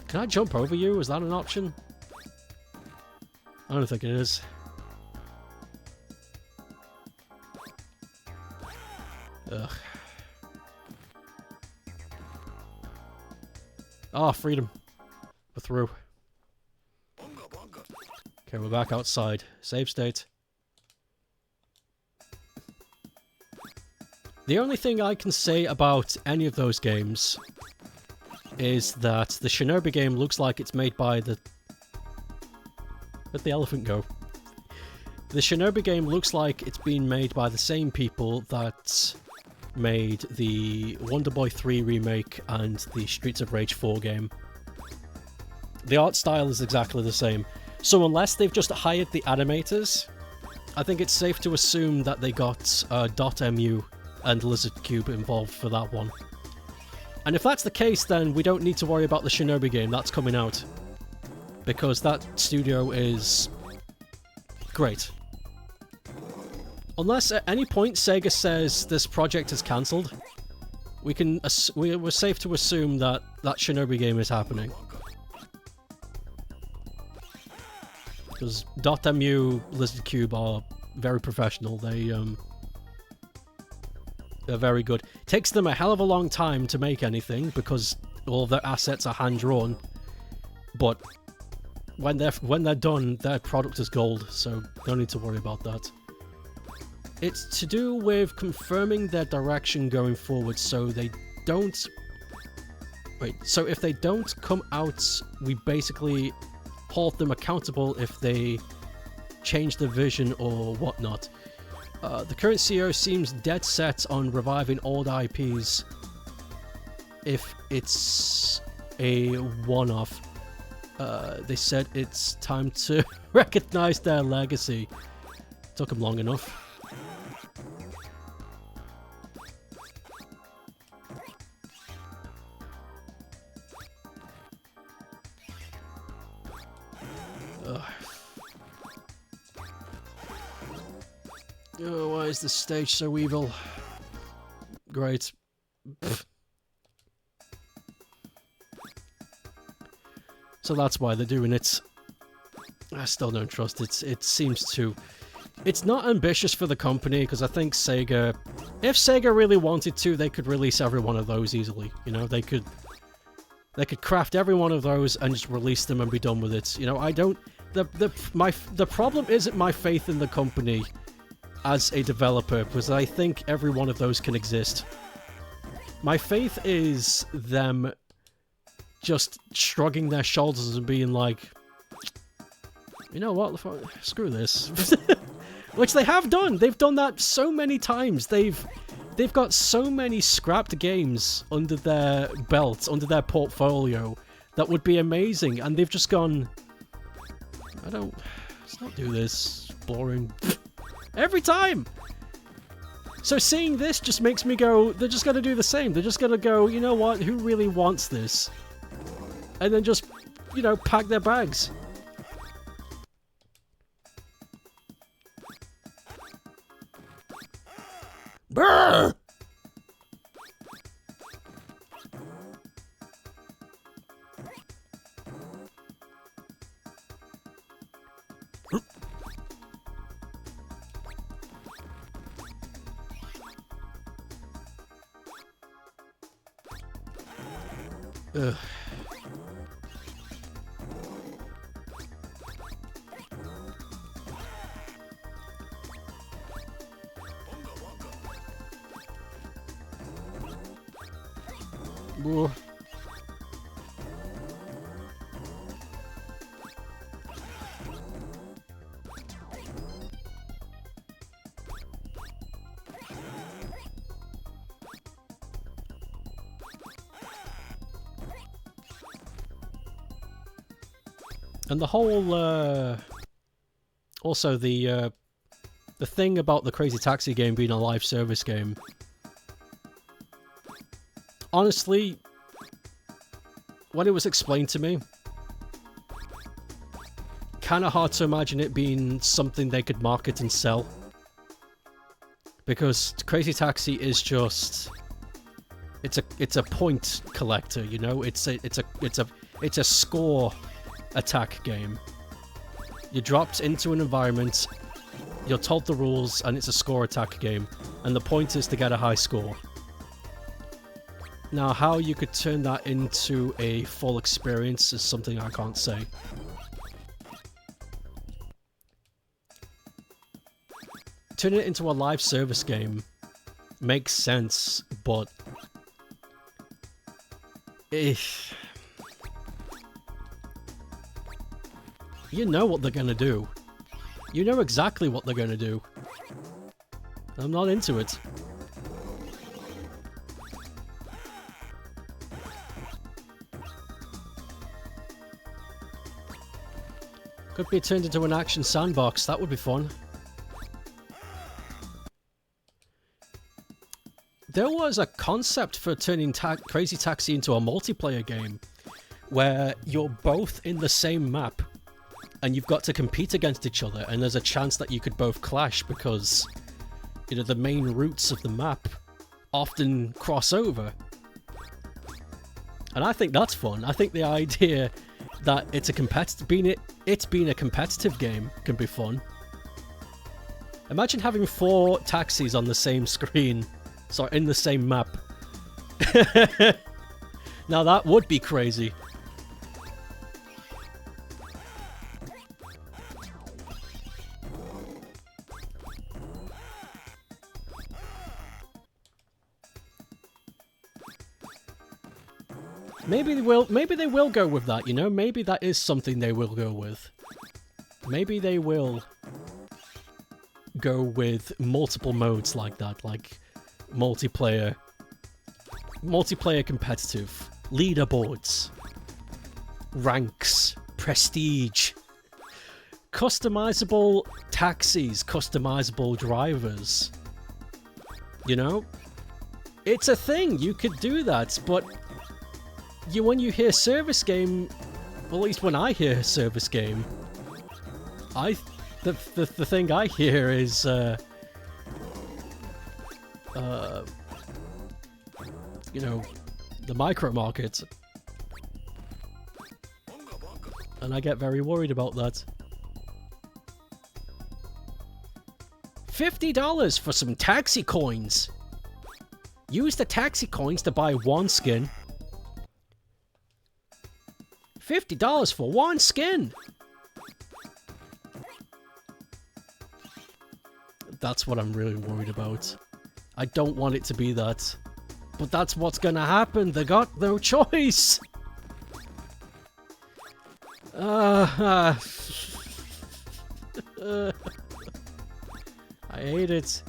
Can I jump over you? Is that an option? I don't think it is. Ugh. Ah, oh, freedom. We're through. Okay, we're back outside. Save state. The only thing I can say about any of those games is that the Shinobi game looks like it's made by the... Where'd the elephant go? The Shinobi game looks like it's been made by the same people that made the Wonder Boy 3 remake and the Streets of Rage 4 game. The art style is exactly the same. So unless they've just hired the animators, I think it's safe to assume that they got .mu and Lizard Cube involved for that one. And if that's the case, then we don't need to worry about the Shinobi game that's coming out. Because that studio is great. Unless at any point Sega says this project is cancelled, we're safe to assume that that Shinobi game is happening. Because .mu, Lizard Cube are very professional. They're very good. It takes them a hell of a long time to make anything because all of their assets are hand-drawn. But when they're done, their product is gold, so don't need to worry about that. It's to do with confirming their direction going forward, so they don't... Wait, so if they don't come out, we basically hold them accountable if they change the vision or whatnot. The current CEO seems dead set on reviving old IPs if it's a one-off. They said it's time to recognize their legacy. Took them long enough. Oh, why is this stage so evil? Great. Pfft. So that's why they're doing it. I still don't trust it. It seems to... It's not ambitious for the company, because I think Sega... If Sega really wanted to, they could release every one of those easily. You know, they could craft every one of those and just release them and be done with it. You know, I don't... The problem isn't my faith in the company as a developer, because I think every one of those can exist. My faith is them just shrugging their shoulders and being like, you know what, screw this. Which they have done. They've done that so many times. They've got so many scrapped games under their belt, under their portfolio, that would be amazing, and they've just gone, let's not do this. Boring. Every time! So seeing this just makes me go, they're just gonna do the same. They're just gonna go, you know what, who really wants this? And then just, you know, pack their bags. Brrr! Ugh. Whoa. And the whole, also the thing about the Crazy Taxi game being a live service game. Honestly, when it was explained to me, kind of hard to imagine it being something they could market and sell. Because Crazy Taxi is just, it's a point collector, you know. It's a score attack game. You're dropped into an environment, you're told the rules, and it's a score attack game. And the point is to get a high score. Now, how you could turn that into a full experience is something I can't say. Turning it into a live service game makes sense, but if you know what they're gonna do. You know exactly what they're gonna do. I'm not into it. Could be turned into an action sandbox, that would be fun. There was a concept for turning Crazy Taxi into a multiplayer game, where you're both in the same map, and you've got to compete against each other, and there's a chance that you could both clash because, you know, the main routes of the map often cross over. And I think that's fun. I think the idea that it's a being a competitive game can be fun. Imagine having 4 taxis on the same screen, sorry, in the same map. Now that would be crazy. Maybe they will go with that, you know? Maybe that is something they will go with. Maybe they will go with multiple modes like that, like multiplayer competitive, leaderboards, ranks, prestige, customizable taxis, customizable drivers. You know? It's a thing, you could do that, but when you hear service game, well, at least when I hear service game, the thing I hear is you know, the micro market, and I get very worried about that. $50 for some taxi coins. Use the taxi coins to buy one skin. $50 for one skin. That's what I'm really worried about. I don't want it to be that. But that's what's gonna happen. They got no choice. I hate it.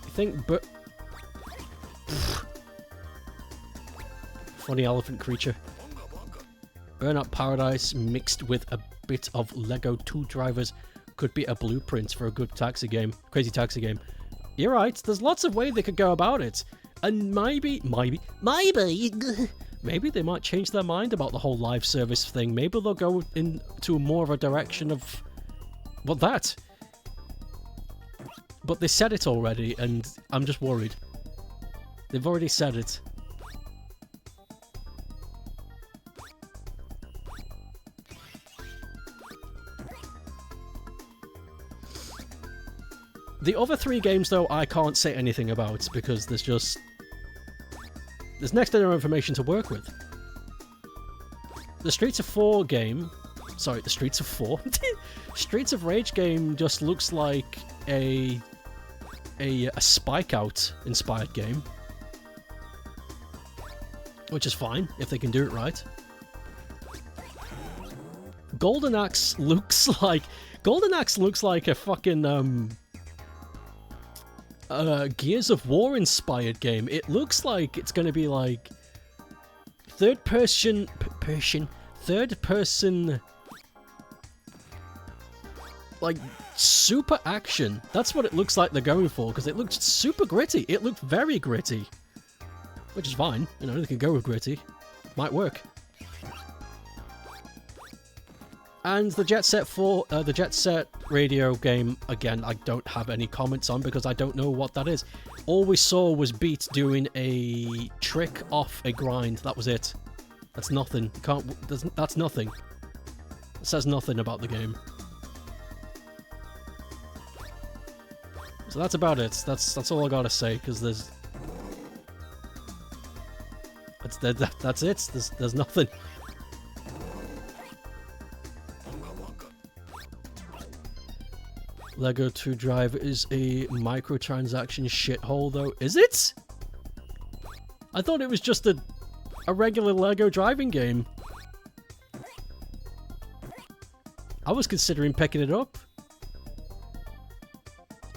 I think, but funny elephant creature. Burnout Paradise mixed with a bit of Lego 2 Drivers could be a blueprint for a good taxi game. Crazy taxi game. You're right, there's lots of ways they could go about it. And maybe they might change their mind about the whole live service thing. Maybe they'll go into more of a direction of... well, that. But they said it already, and I'm just worried. They've already said it. The other three games, though, I can't say anything about because there's next to no information to work with. The Streets of 4 game... sorry, the Streets of 4? Streets of Rage game just looks like a Spike Out inspired game. Which is fine, if they can do it right. Golden Axe looks like a fucking, Gears of War inspired game. It looks like it's gonna be like third person, like super action. That's what it looks like they're going for, because it looks super gritty. It looked very gritty, which is fine. You know, they can go with gritty. Might work. And the Jet Set Radio game, again, I don't have any comments on because I don't know what that is. All we saw was Beat doing a trick off a grind. That was it. That's nothing. That's nothing. It says nothing about the game. So that's about it. That's all I gotta say, because that's it. There's nothing. Lego 2 Drive is a microtransaction shithole, though. Is it? I thought it was just a regular Lego driving game. I was considering picking it up.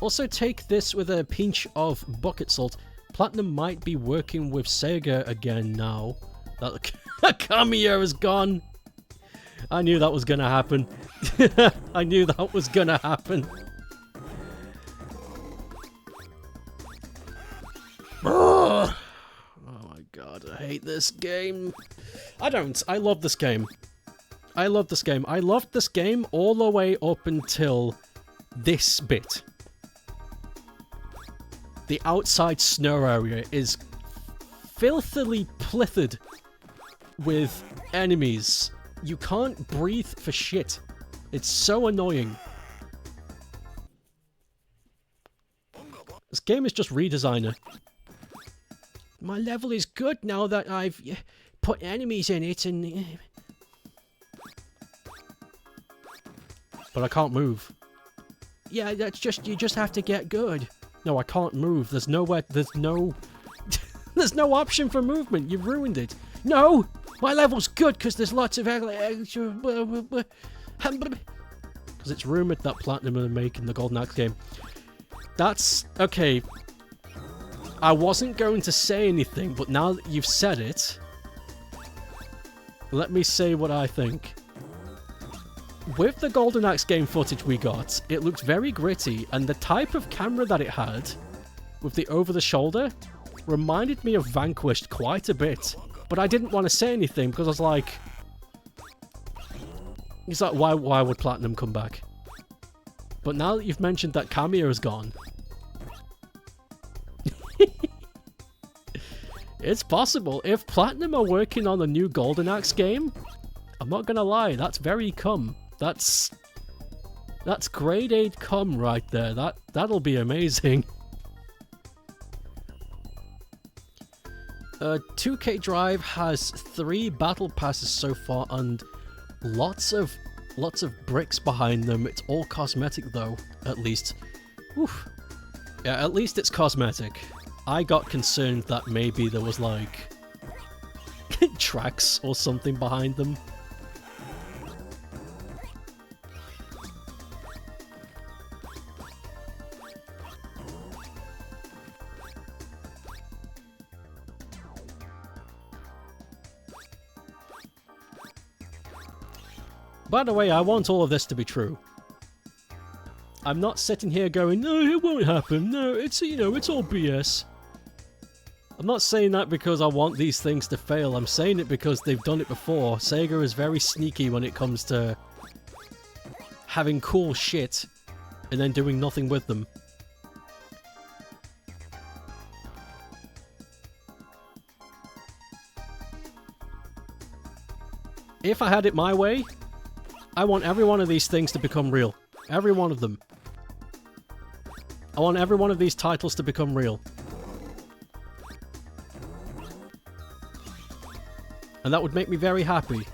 Also, take this with a pinch of bucket salt. Platinum might be working with Sega again now. That cameo is gone. I knew that was gonna happen. I knew that was gonna happen. Oh my god, I hate this game. I don't. I love this game. I love this game. I loved this game all the way up until this bit. The outside snow area is filthily plissered with enemies. You can't breathe for shit. It's so annoying. This game is just redesigner. My level is good now that I've put enemies in it and... But I can't move. Yeah, that's just... you just have to get good. No, I can't move. There's nowhere... there's no... There's no option for movement. You've ruined it. No! My level's good because there's lots of... Because it's rumoured that Platinum are making the Golden Axe game. That's... Okay. I wasn't going to say anything, but now that you've said it... Let me say what I think. With the Golden Axe game footage we got, it looked very gritty, and the type of camera that it had, with the over-the-shoulder, reminded me of Vanquished quite a bit. But I didn't want to say anything, because I was like... It's like, why would Platinum come back? But now that you've mentioned that Cameo is gone... It's possible. If Platinum are working on a new Golden Axe game, I'm not gonna lie, that's very cum. That's grade 8 cum right there. That'll be amazing. 2K Drive has 3 battle passes so far and lots of bricks behind them. It's all cosmetic though, at least. Oof. Yeah, at least it's cosmetic. I got concerned that maybe there was like tracks or something behind them. By the way, I want all of this to be true. I'm not sitting here going, no, it won't happen. No, it's, you know, it's all BS. I'm not saying that because I want these things to fail. I'm saying it because they've done it before. Sega is very sneaky when it comes to having cool shit and then doing nothing with them. If I had it my way, I want every one of these things to become real. Every one of them. I want every one of these titles to become real. And that would make me very happy.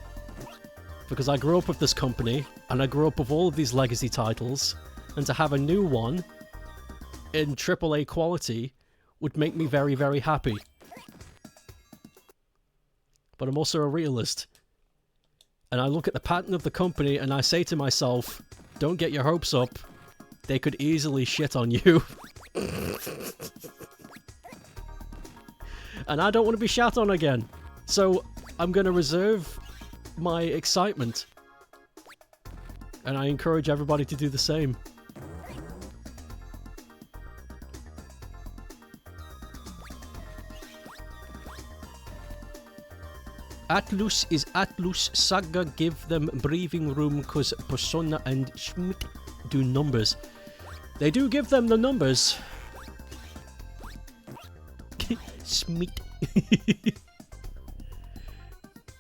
Because I grew up with this company, and I grew up with all of these legacy titles, and to have a new one in AAA quality would make me very, very happy. But I'm also a realist. And I look at the pattern of the company and I say to myself, don't get your hopes up. They could easily shit on you. And I don't want to be shat on again. So I'm going to reserve my excitement. And I encourage everybody to do the same. Atlus is Atlus. Saga give them breathing room because Persona and Schmidt do numbers. They do give them the numbers. Schmidt.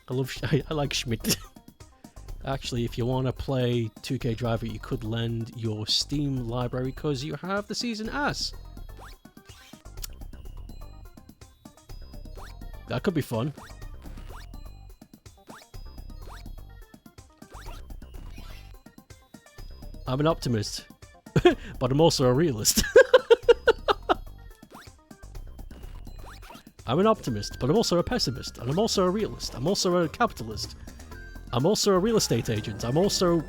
I like Schmidt. Actually, if you want to play 2K Driver, you could lend your Steam library because you have the Season Pass. That could be fun. I'm an optimist, but I'm also a realist. I'm an optimist, but I'm also a pessimist, and I'm also a realist. I'm also a capitalist. I'm also a real estate agent. I'm also...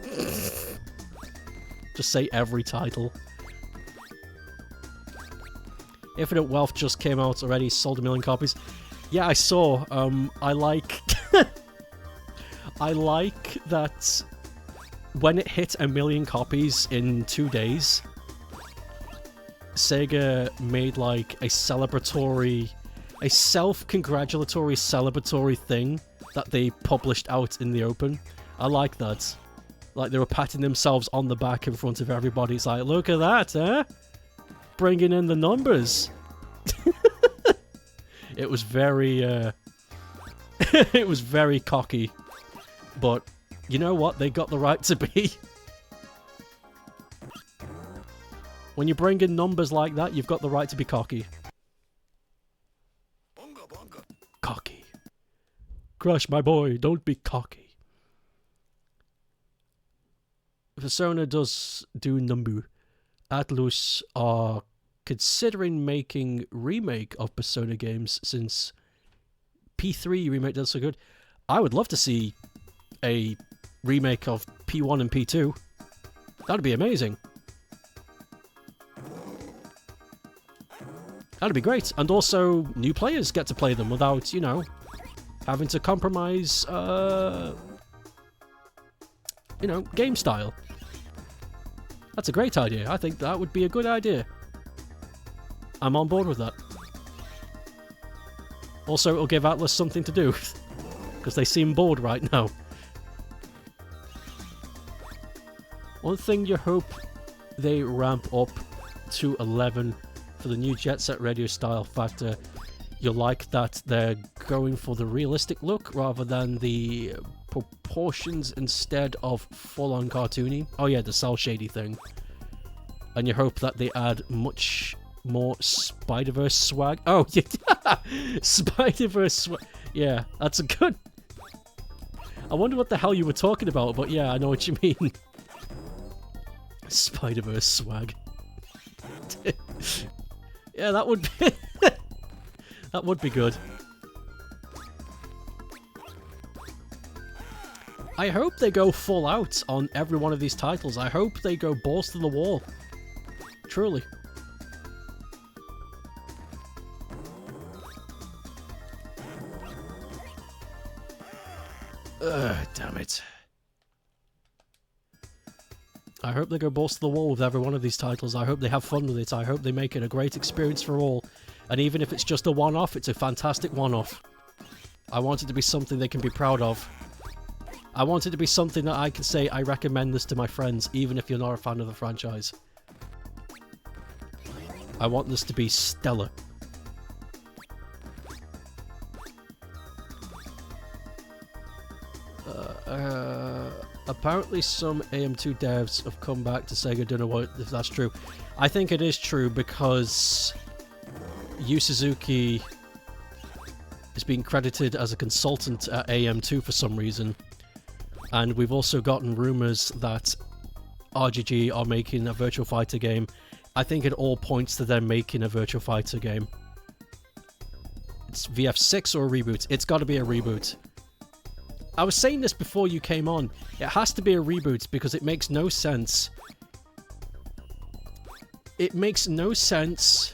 Just say every title. Infinite Wealth just came out already, sold 1 million copies. Yeah, I saw. I like... I like that... When it hit 1 million copies in 2 days, Sega made like a celebratory, a self-congratulatory celebratory thing that they published out in the open. I like that. Like they were patting themselves on the back in front of everybody. It's like, look at that, eh? Bringing in the numbers. It was very, it was very cocky, but you know what? They got the right to be. When you bring in numbers like that, you've got the right to be cocky. Cocky. Crush, my boy, don't be cocky. Persona does do number. Atlus are considering making remake of Persona games since P3 remake does so good. I would love to see a remake of P1 and P2. That'd be amazing. That'd be great. And also, new players get to play them without, you know, having to compromise, you know, game style. That's a great idea. I think that would be a good idea. I'm on board with that. Also, it'll give Atlas something to do, because they seem bored right now. One thing you hope they ramp up to 11 for the new Jet Set Radio style factor. You like that they're going for the realistic look rather than the proportions instead of full-on cartoony. Oh yeah, the cell shady thing. And you hope that they add much more Spider-Verse swag. Oh yeah, Spider-Verse swag. Yeah, that's a good... I wonder what the hell you were talking about, but yeah, I know what you mean. Spider-Verse swag. Yeah, that would be... that would be good. I hope they go full out on every one of these titles. I hope they go balls to the wall. Truly. Ugh, damn it. I hope they go balls to the wall with every one of these titles. I hope they have fun with it. I hope they make it a great experience for all. And even if it's just a one-off, it's a fantastic one-off. I want it to be something they can be proud of. I want it to be something that I can say, I recommend this to my friends, even if you're not a fan of the franchise. I want this to be stellar. Apparently some AM2 devs have come back to Sega. Don't know if that's true. I think it is true because Yu Suzuki is being credited as a consultant at AM2 for some reason. And we've also gotten rumors that RGG are making a Virtua Fighter game. I think it all points to them making a Virtua Fighter game. It's VF6 or a reboot. It's got to be a reboot. I was saying this before you came on. It has to be a reboot because it makes no sense. It makes no sense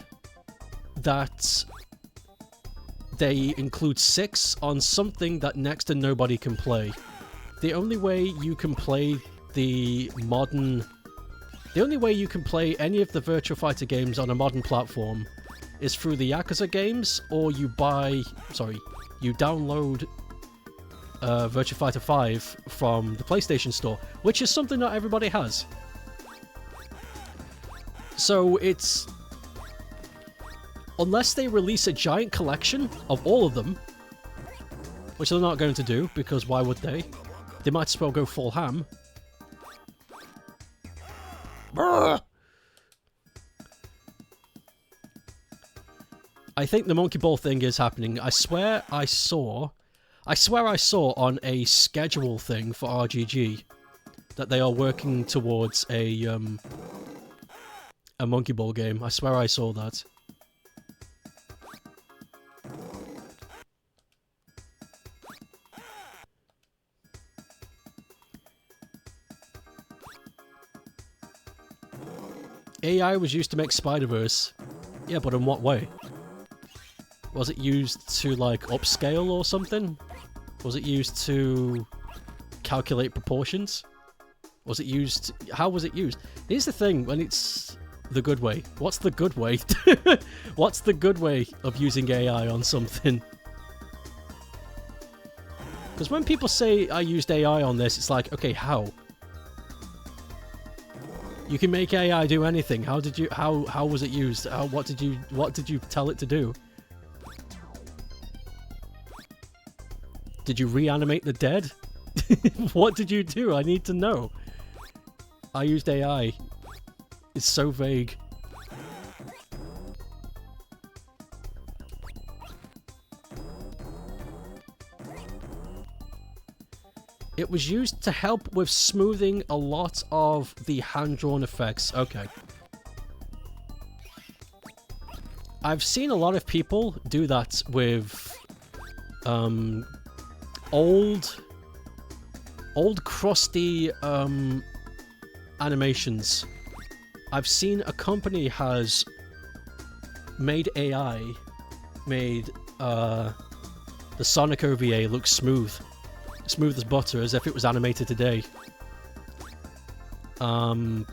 that they include 6 on something that next to nobody can play. The only way you can play the only way you can play any of the Virtua Fighter games on a modern platform is through the Yakuza games, or you download Virtua Fighter 5 from the PlayStation Store, which is something not everybody has. So it's... unless they release a giant collection of all of them, which they're not going to do, because why would they? They might as well go full ham. Brrr! I think the Monkey Ball thing is happening. I swear I saw on a schedule thing for RGG that they are working towards a Monkey Ball game. I swear I saw that. AI was used to make Spider-Verse. Yeah, but in what way? Was it used to, like, upscale or something? Was it used to calculate proportions? Was it used... how was it used? Here's the thing, when it's the good way. What's the good way? What's the good way of using AI on something? Because when people say, I used AI on this, it's like, okay, how? You can make AI do anything. How did you... how was it used? What did you tell it to do? Did you reanimate the dead? What did you do? I need to know. I used AI. It's so vague. It was used to help with smoothing a lot of the hand-drawn effects. Okay. I've seen a lot of people do that with old crusty animations. I've seen a company has made AI, made the Sonic OVA look smooth as butter, as if it was animated today. And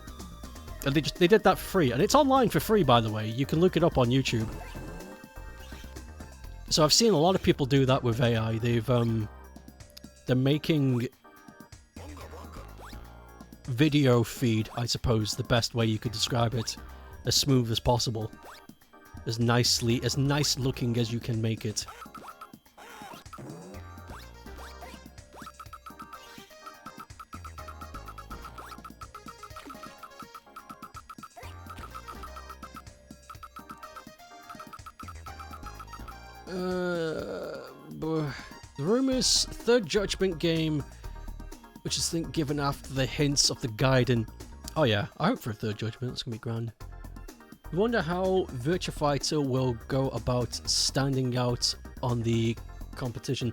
they did that for free, and it's online for free, by the way. You can look it up on YouTube. So I've seen a lot of people do that with AI. They're making video feed, I suppose, the best way you could describe it, as smooth as possible, as nice looking as you can make it. The rumors, Third Judgment game, which is given after the hints of the Gaiden. Oh yeah, I hope for a Third Judgment, that's gonna be grand. I wonder how Virtua Fighter will go about standing out on the competition.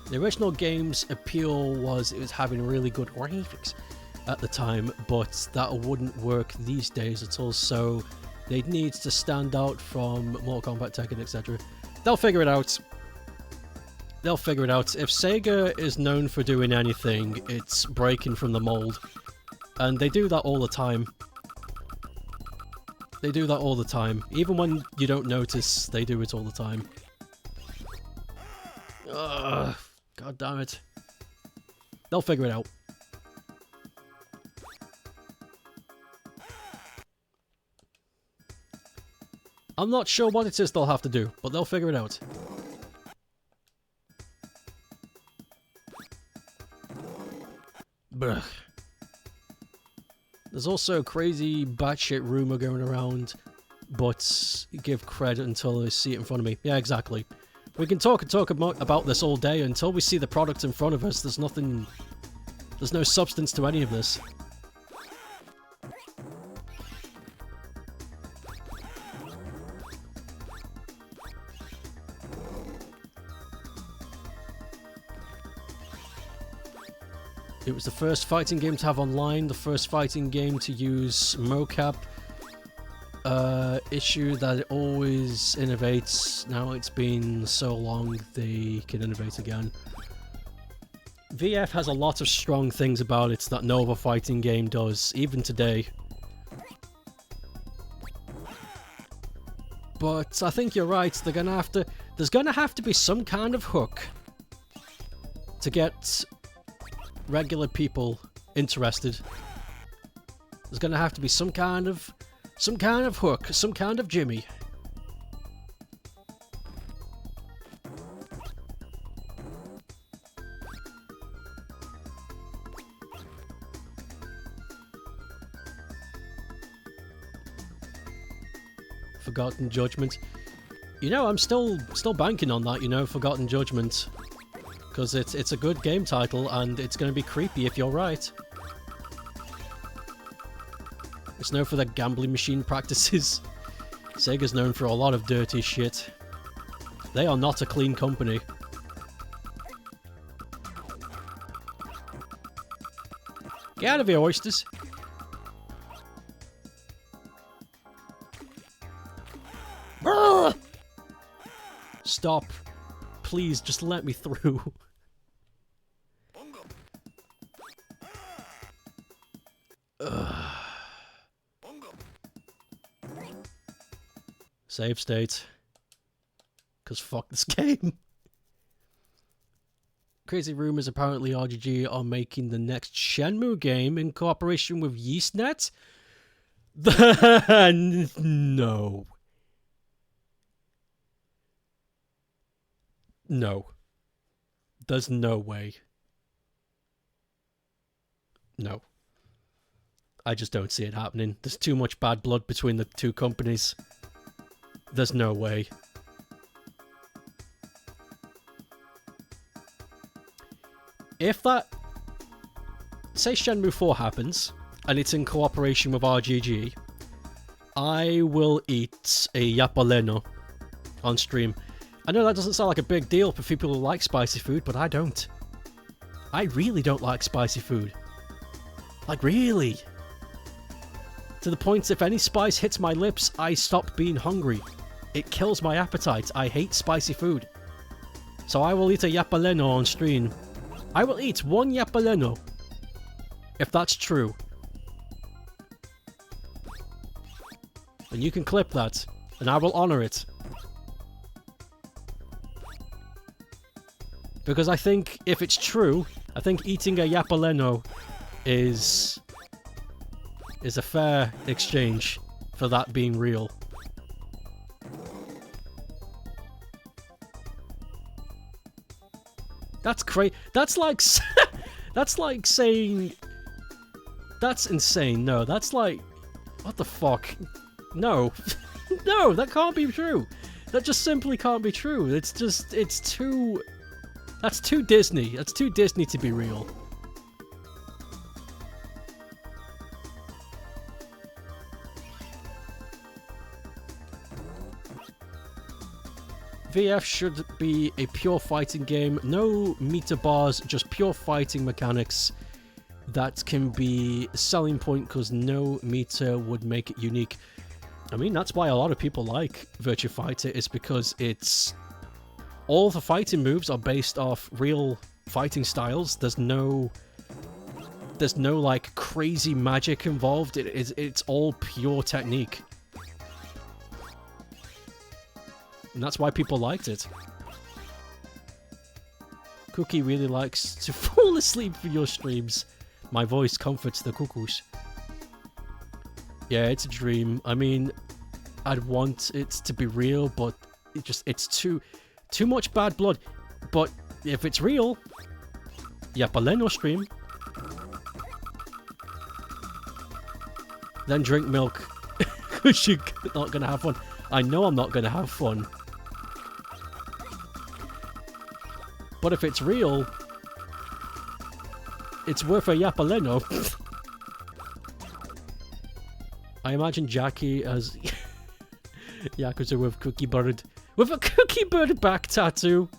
The original game's appeal was it was having really good graphics at the time, but that wouldn't work these days at all, so they'd need to stand out from Mortal Kombat, Tekken, etc. They'll figure it out. They'll figure it out. If Sega is known for doing anything, it's breaking from the mold. And they do that all the time. They do that all the time. Even when you don't notice, they do it all the time. Ugh, God damn it. They'll figure it out. I'm not sure what it is they'll have to do, but they'll figure it out. Bruh. There's also a crazy batshit rumor going around, but give credit until I see it in front of me. Yeah, exactly. We can talk about this all day until we see the product in front of us. There's no substance to any of this. It was the first fighting game to have online, the first fighting game to use mocap. Issue that it always innovates. Now it's been so long they can innovate again. VF has a lot of strong things about it that no other fighting game does, even today. But I think you're right, there's gonna have to be some kind of hook to get regular people interested. There's gonna have to be some kind of hook, some kind of Jimmy. Forgotten Judgment. You know, I'm still banking on that, you know, Forgotten Judgment. Because it's a good game title, and it's going to be creepy if you're right. It's known for their gambling machine practices. Sega's known for a lot of dirty shit. They are not a clean company. Get out of here, oysters! Arrgh! Stop. Please, just let me through. Save state. Because fuck this game. Crazy rumors, apparently RGG are making the next Shenmue game in cooperation with YeastNet? No. No. There's no way. No. I just don't see it happening. There's too much bad blood between the two companies. There's no way. If that... Say Shenmue 4 happens, and it's in cooperation with RGG, I will eat a Yapaleno on stream. I know that doesn't sound like a big deal for people who like spicy food, but I don't. I really don't like spicy food. Like, really. To the point if any spice hits my lips, I stop being hungry. It kills my appetite. I hate spicy food. So I will eat a yapaleno on stream. I will eat one yapaleno. If that's true. And you can clip that. And I will honor it. Because I think if it's true, I think eating a yapaleno is a fair exchange for that being real. That's crazy. That's like that's like saying that's insane. No, that's like what the fuck? No. No, that can't be true. That just simply can't be true. It's too that's too Disney. That's too Disney to be real. VF should be a pure fighting game. No meter bars, just pure fighting mechanics. That can be a selling point because no meter would make it unique. I mean, that's why a lot of people like Virtua Fighter, is because it's... all the fighting moves are based off real fighting styles. There's no like crazy magic involved. It's all pure technique. And that's why people liked it. Cookie really likes to fall asleep for your streams. My voice comforts the cuckoos. Yeah, it's a dream. I mean, I'd want it to be real, but it's too much bad blood. But if it's real, yapaleno stream. Then drink milk. Because you're not going to have fun. I know I'm not going to have fun. But if it's real, it's worth a yapaleno. I imagine Jackie as Yakuza with Cookie Bird. With a Cookie Bird back tattoo.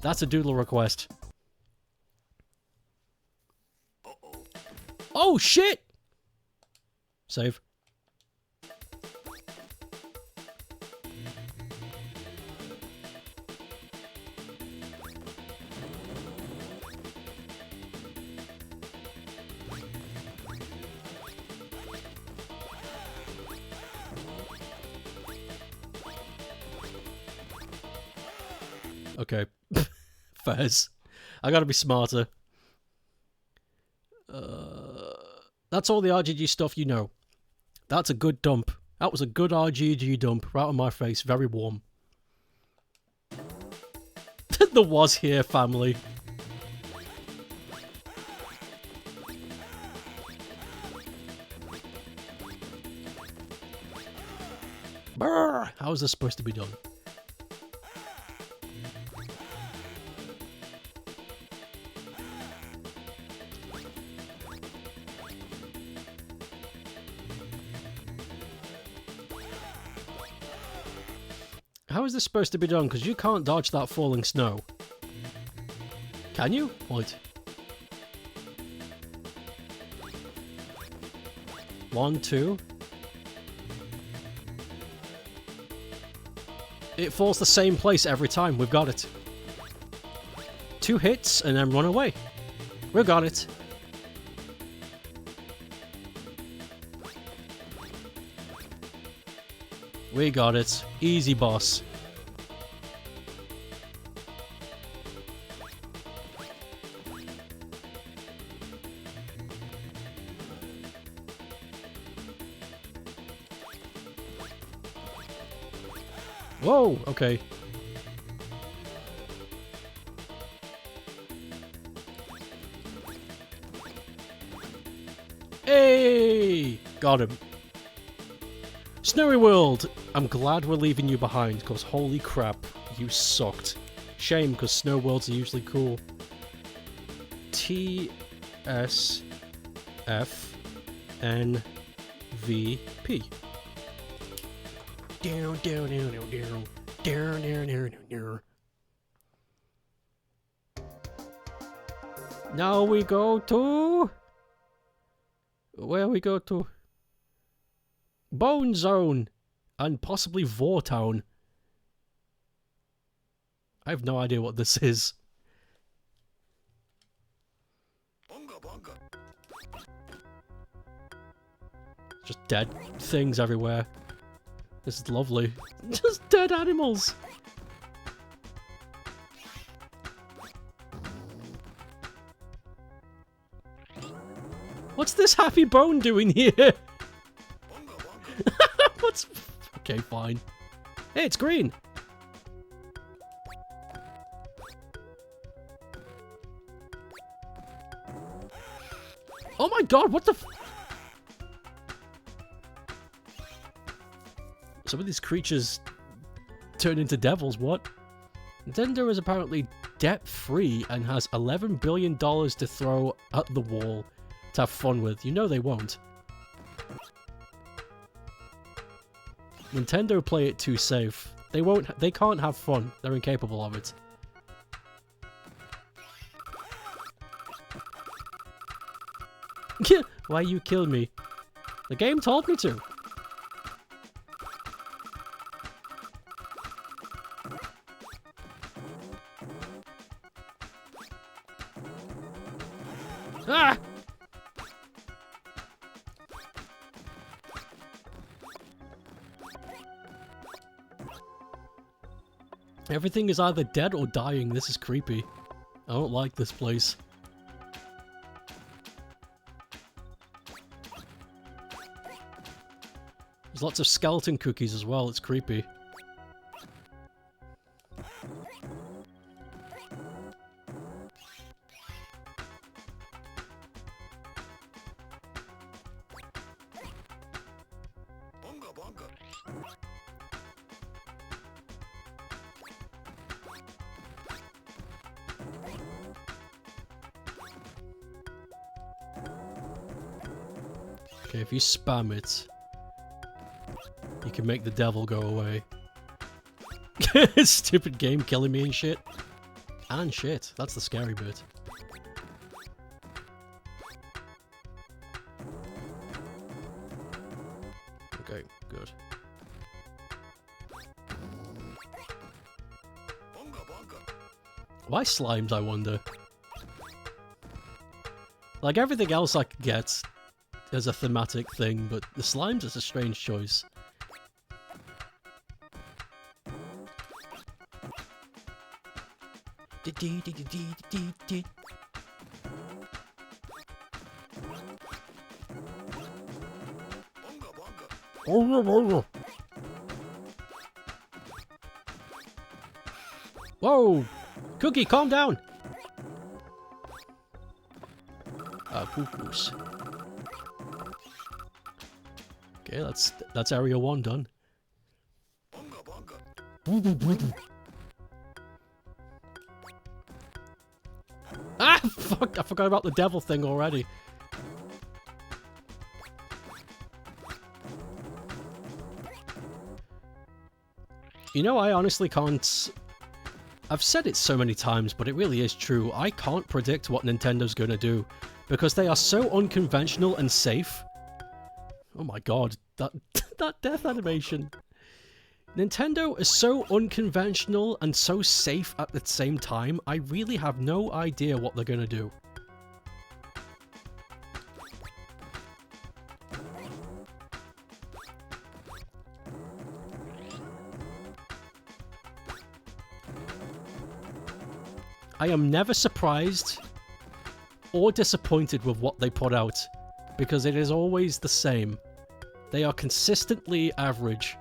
That's a doodle request. Oh shit! Save. Okay. Fairs. I gotta be smarter. That's all the RGG stuff you know. That's a good dump. That was a good RGG dump. Right on my face. Very warm. The was here family. Brrr! How is this supposed to be done? How is this supposed to be done? Because you can't dodge that falling snow. Can you? Wait. 1, 2. It falls the same place every time. We've got it. 2 hits and then run away. We've got it. We got it. Easy, boss. Whoa, okay. Hey! Got him. Snowy World! I'm glad we're leaving you behind, because holy crap, you sucked. Shame, because Snow Worlds are usually cool. TSFNVP. Down, down, down, down, down. Now we go to... Where we go to? Bone Zone! And possibly Vortown. I have no idea what this is. Just dead things everywhere. This is lovely. Just dead animals! What's this happy bone doing here? What's... Okay, fine. Hey, it's green! Oh my god, what the f... Some of these creatures turn into devils, what? Nintendo is apparently debt-free and has $11 billion to throw at the wall to have fun with. You know they won't. Nintendo play it too safe. They can't have fun. They're incapable of it. Why you killed me? The game told me to. Ah! Everything is either dead or dying. This is creepy. I don't like this place. There's lots of skeleton cookies as well. It's creepy. Okay, if you spam it, you can make the devil go away. Stupid game killing me and shit. And shit. That's the scary bit. Okay, good. Why slimes, I wonder? Like everything else I could get as a thematic thing, but the slimes is a strange choice. Whoa! Cookie, calm down! Cuckoos. Okay, that's area 1 done. Ah, fuck! I forgot about the devil thing already. You know, I honestly can't... I've said it so many times, but it really is true. I can't predict what Nintendo's gonna do, because they are so unconventional and safe. Oh my god, that death animation. Nintendo is so unconventional and so safe at the same time, I really have no idea what they're gonna do. I am never surprised or disappointed with what they put out, because it is always the same. They are consistently average.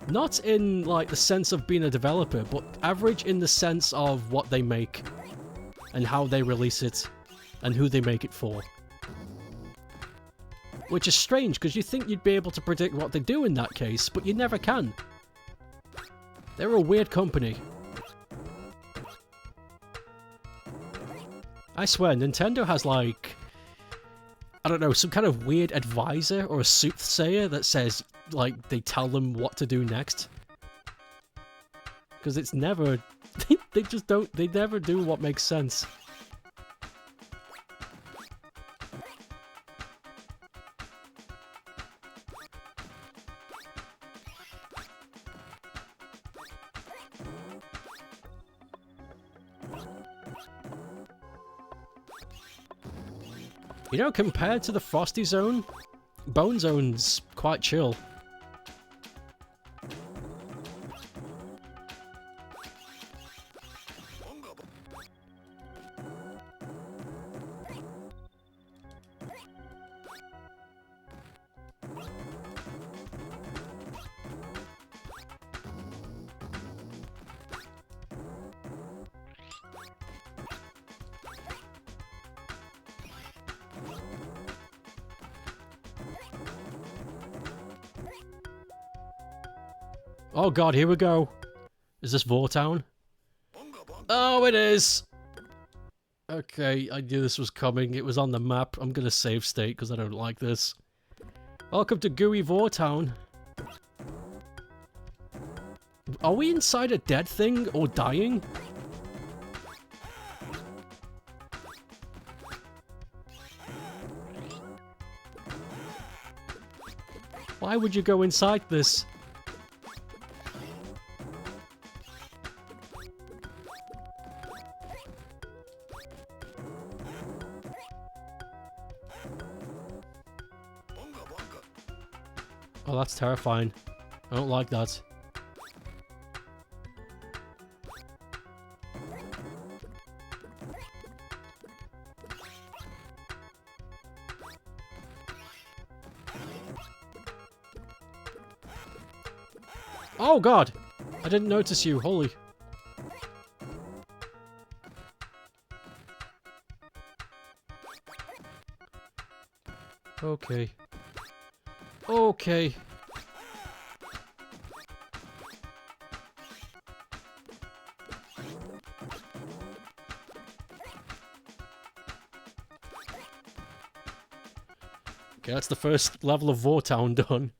Not in, like, the sense of being a developer, but average in the sense of what they make, and how they release it, and who they make it for. Which is strange, because you think you'd be able to predict what they do in that case, but you never can. They're a weird company. I swear, Nintendo has, like, I don't know, some kind of weird advisor or a soothsayer that says, like, they tell them what to do next. because it's never... they just don't... They never do what makes sense. You know, compared to the Frosty Zone, Bone Zone's quite chill. Oh god, here we go. Is this Vortown? Oh, it is! Okay, I knew this was coming. It was on the map. I'm gonna save state because I don't like this. Welcome to Gooey Vortown. Are we inside a dead thing or dying? Why would you go inside this? Oh, that's terrifying. I don't like that. Oh god! I didn't notice you, holy. Okay. Okay. Okay, that's the first level of Vortown done.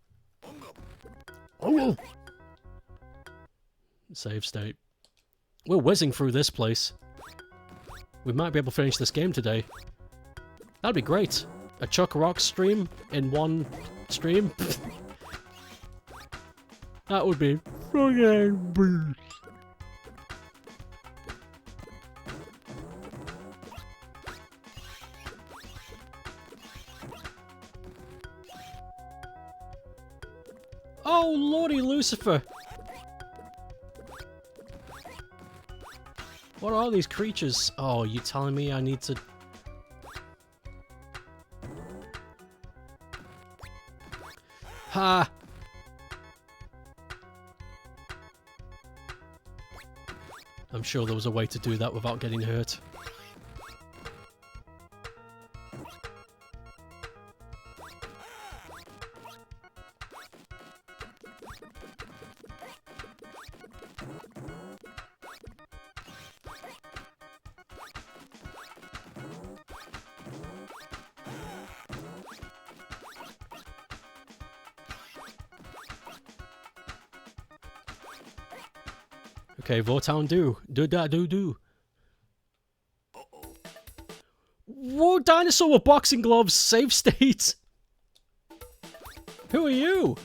Oh! Save state. We're whizzing through this place. We might be able to finish this game today. That'd be great. A Chuck Rock stream in one stream. That would be fucking. Oh, Lordy Lucifer! What are these creatures? Oh, you telling me I need to... Ha! I'm sure there was a way to do that without getting hurt. Okay, Vortown do. Do. Whoa, dinosaur with boxing gloves! Save state! Who are you?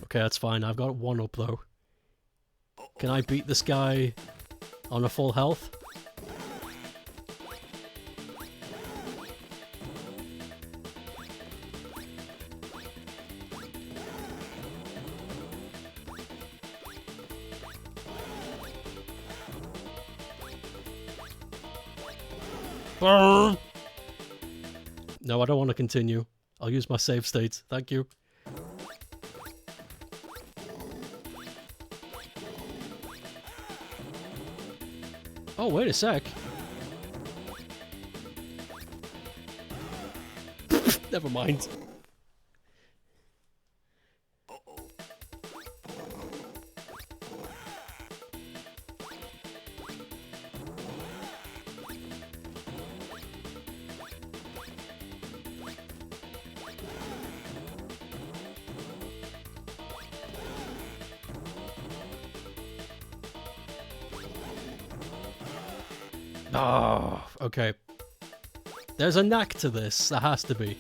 Okay, that's fine. I've got one up, though. Can I beat this guy on a full health? No, I don't want to continue. I'll use my save states. Thank you. Oh, wait a sec. Never mind. Oh, okay. There's a knack to this. There has to be.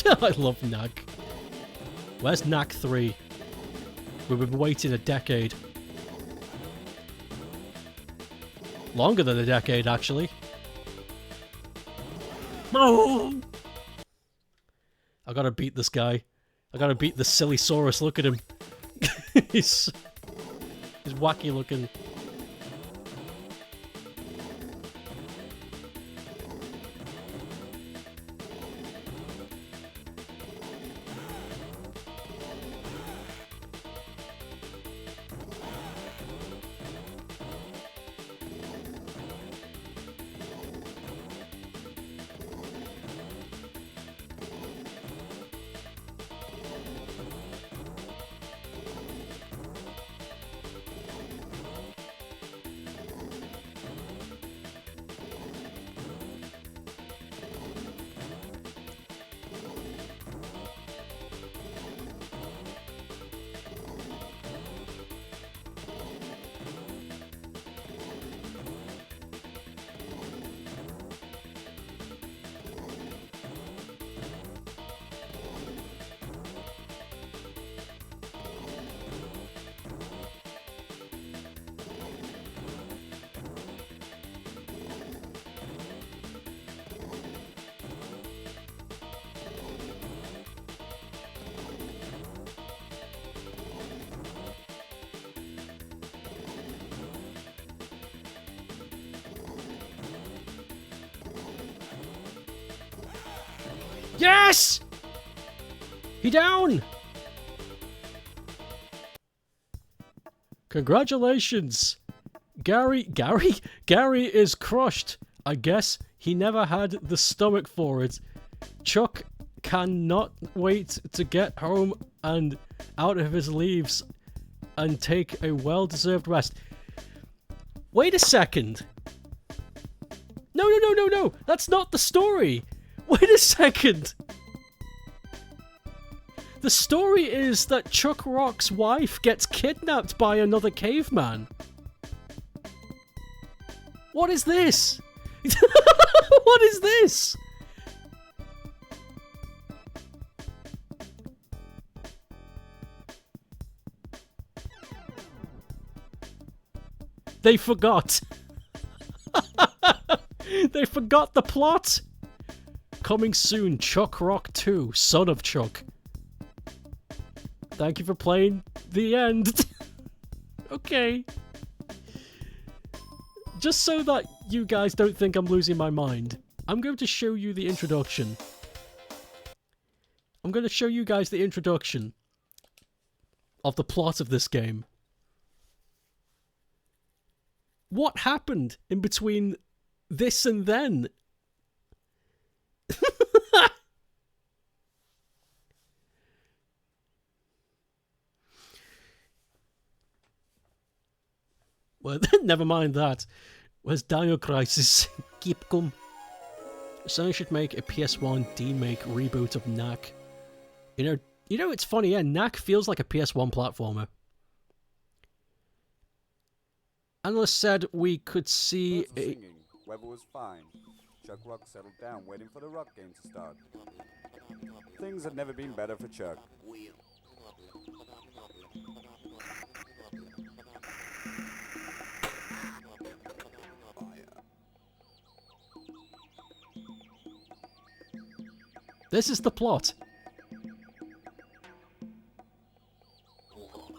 I love Knack. Where's Knack 3? We've been waiting a decade. Longer than a decade, actually. Oh! I gotta beat this guy. I gotta beat the silly Saurus. Look at him. he's wacky looking. Yes! He down! Congratulations! Gary is crushed. I guess he never had the stomach for it. Chuck cannot wait to get home and out of his leaves and take a well-deserved rest. Wait a second. No. That's not the story. Wait a second. The story is that Chuck Rock's wife gets kidnapped by another caveman. What is this? What is this? They forgot. They forgot the plot. Coming soon, Chuck Rock 2, Son of Chuck. Thank you for playing the end. Okay. Just so that you guys don't think I'm losing my mind, I'm going to show you the introduction. I'm going to show you guys the introduction of the plot of this game. What happened in between this and then? Well, never mind that. Where's Dino Crisis? Keep come. Sony should make a PS1 demake reboot of Knack. You know, it's funny, yeah, Knack feels like a PS1 platformer. Analyst said we could see Birds were singing. Weather was fine. Chuck Rock settled down, waiting for the rock game to start. Things had never been better for Chuck. This is the plot.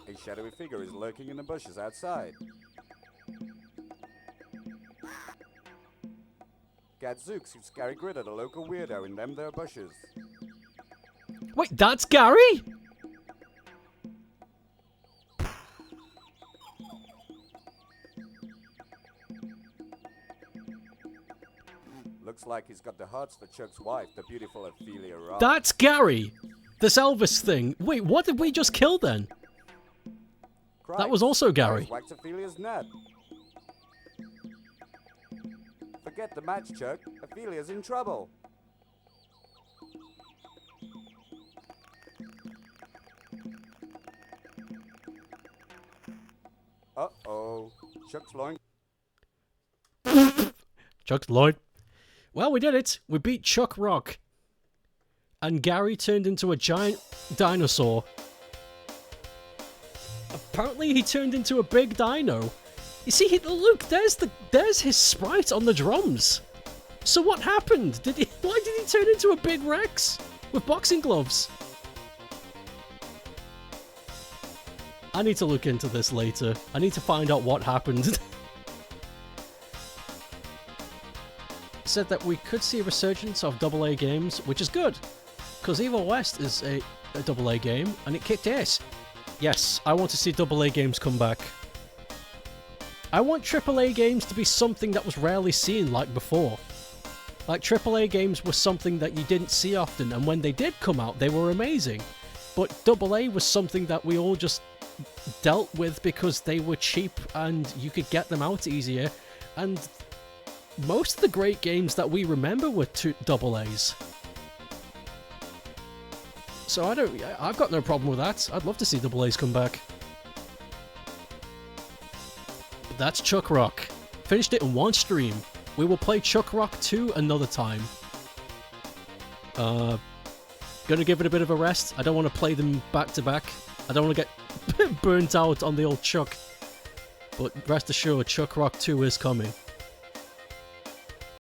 A shadowy figure is lurking in the bushes outside. Gadzooks shoots Gary Gritter, the local weirdo, in them there bushes. Wait, that's Gary? Looks like he's got the hearts for Chuck's wife, the beautiful Ophelia Rock. That's Gary! This Elvis thing. Wait, what did we just kill then? That was also Gary. Whacked Ophelia's nut. For Forget the match, Chuck. Ophelia's in trouble. Uh-oh. Chuck's loin. Chuck's Lloyd. Well, we did it. We beat Chuck Rock. And Gary turned into a giant dinosaur. Apparently he turned into a big dino. You see, look, there's his sprite on the drums. So what happened? Why did he turn into a big Rex with boxing gloves? I need to look into this later. I need to find out what happened. Said that we could see a resurgence of AA games, which is good, because Evil West is a AA game, and it kicked ass. Yes, I want to see AA games come back. I want AAA games to be something that was rarely seen like before. Like, AAA games were something that you didn't see often, and when they did come out, they were amazing. But AA was something that we all just dealt with because they were cheap and you could get them out easier, and most of the great games that we remember were AA's. So I've got no problem with that. I'd love to see AA's come back. But that's Chuck Rock. Finished it in one stream. We will play Chuck Rock 2 another time. Gonna give it a bit of a rest. I don't want to play them back to back. I don't want to get burnt out on the old Chuck. But rest assured, Chuck Rock 2 is coming.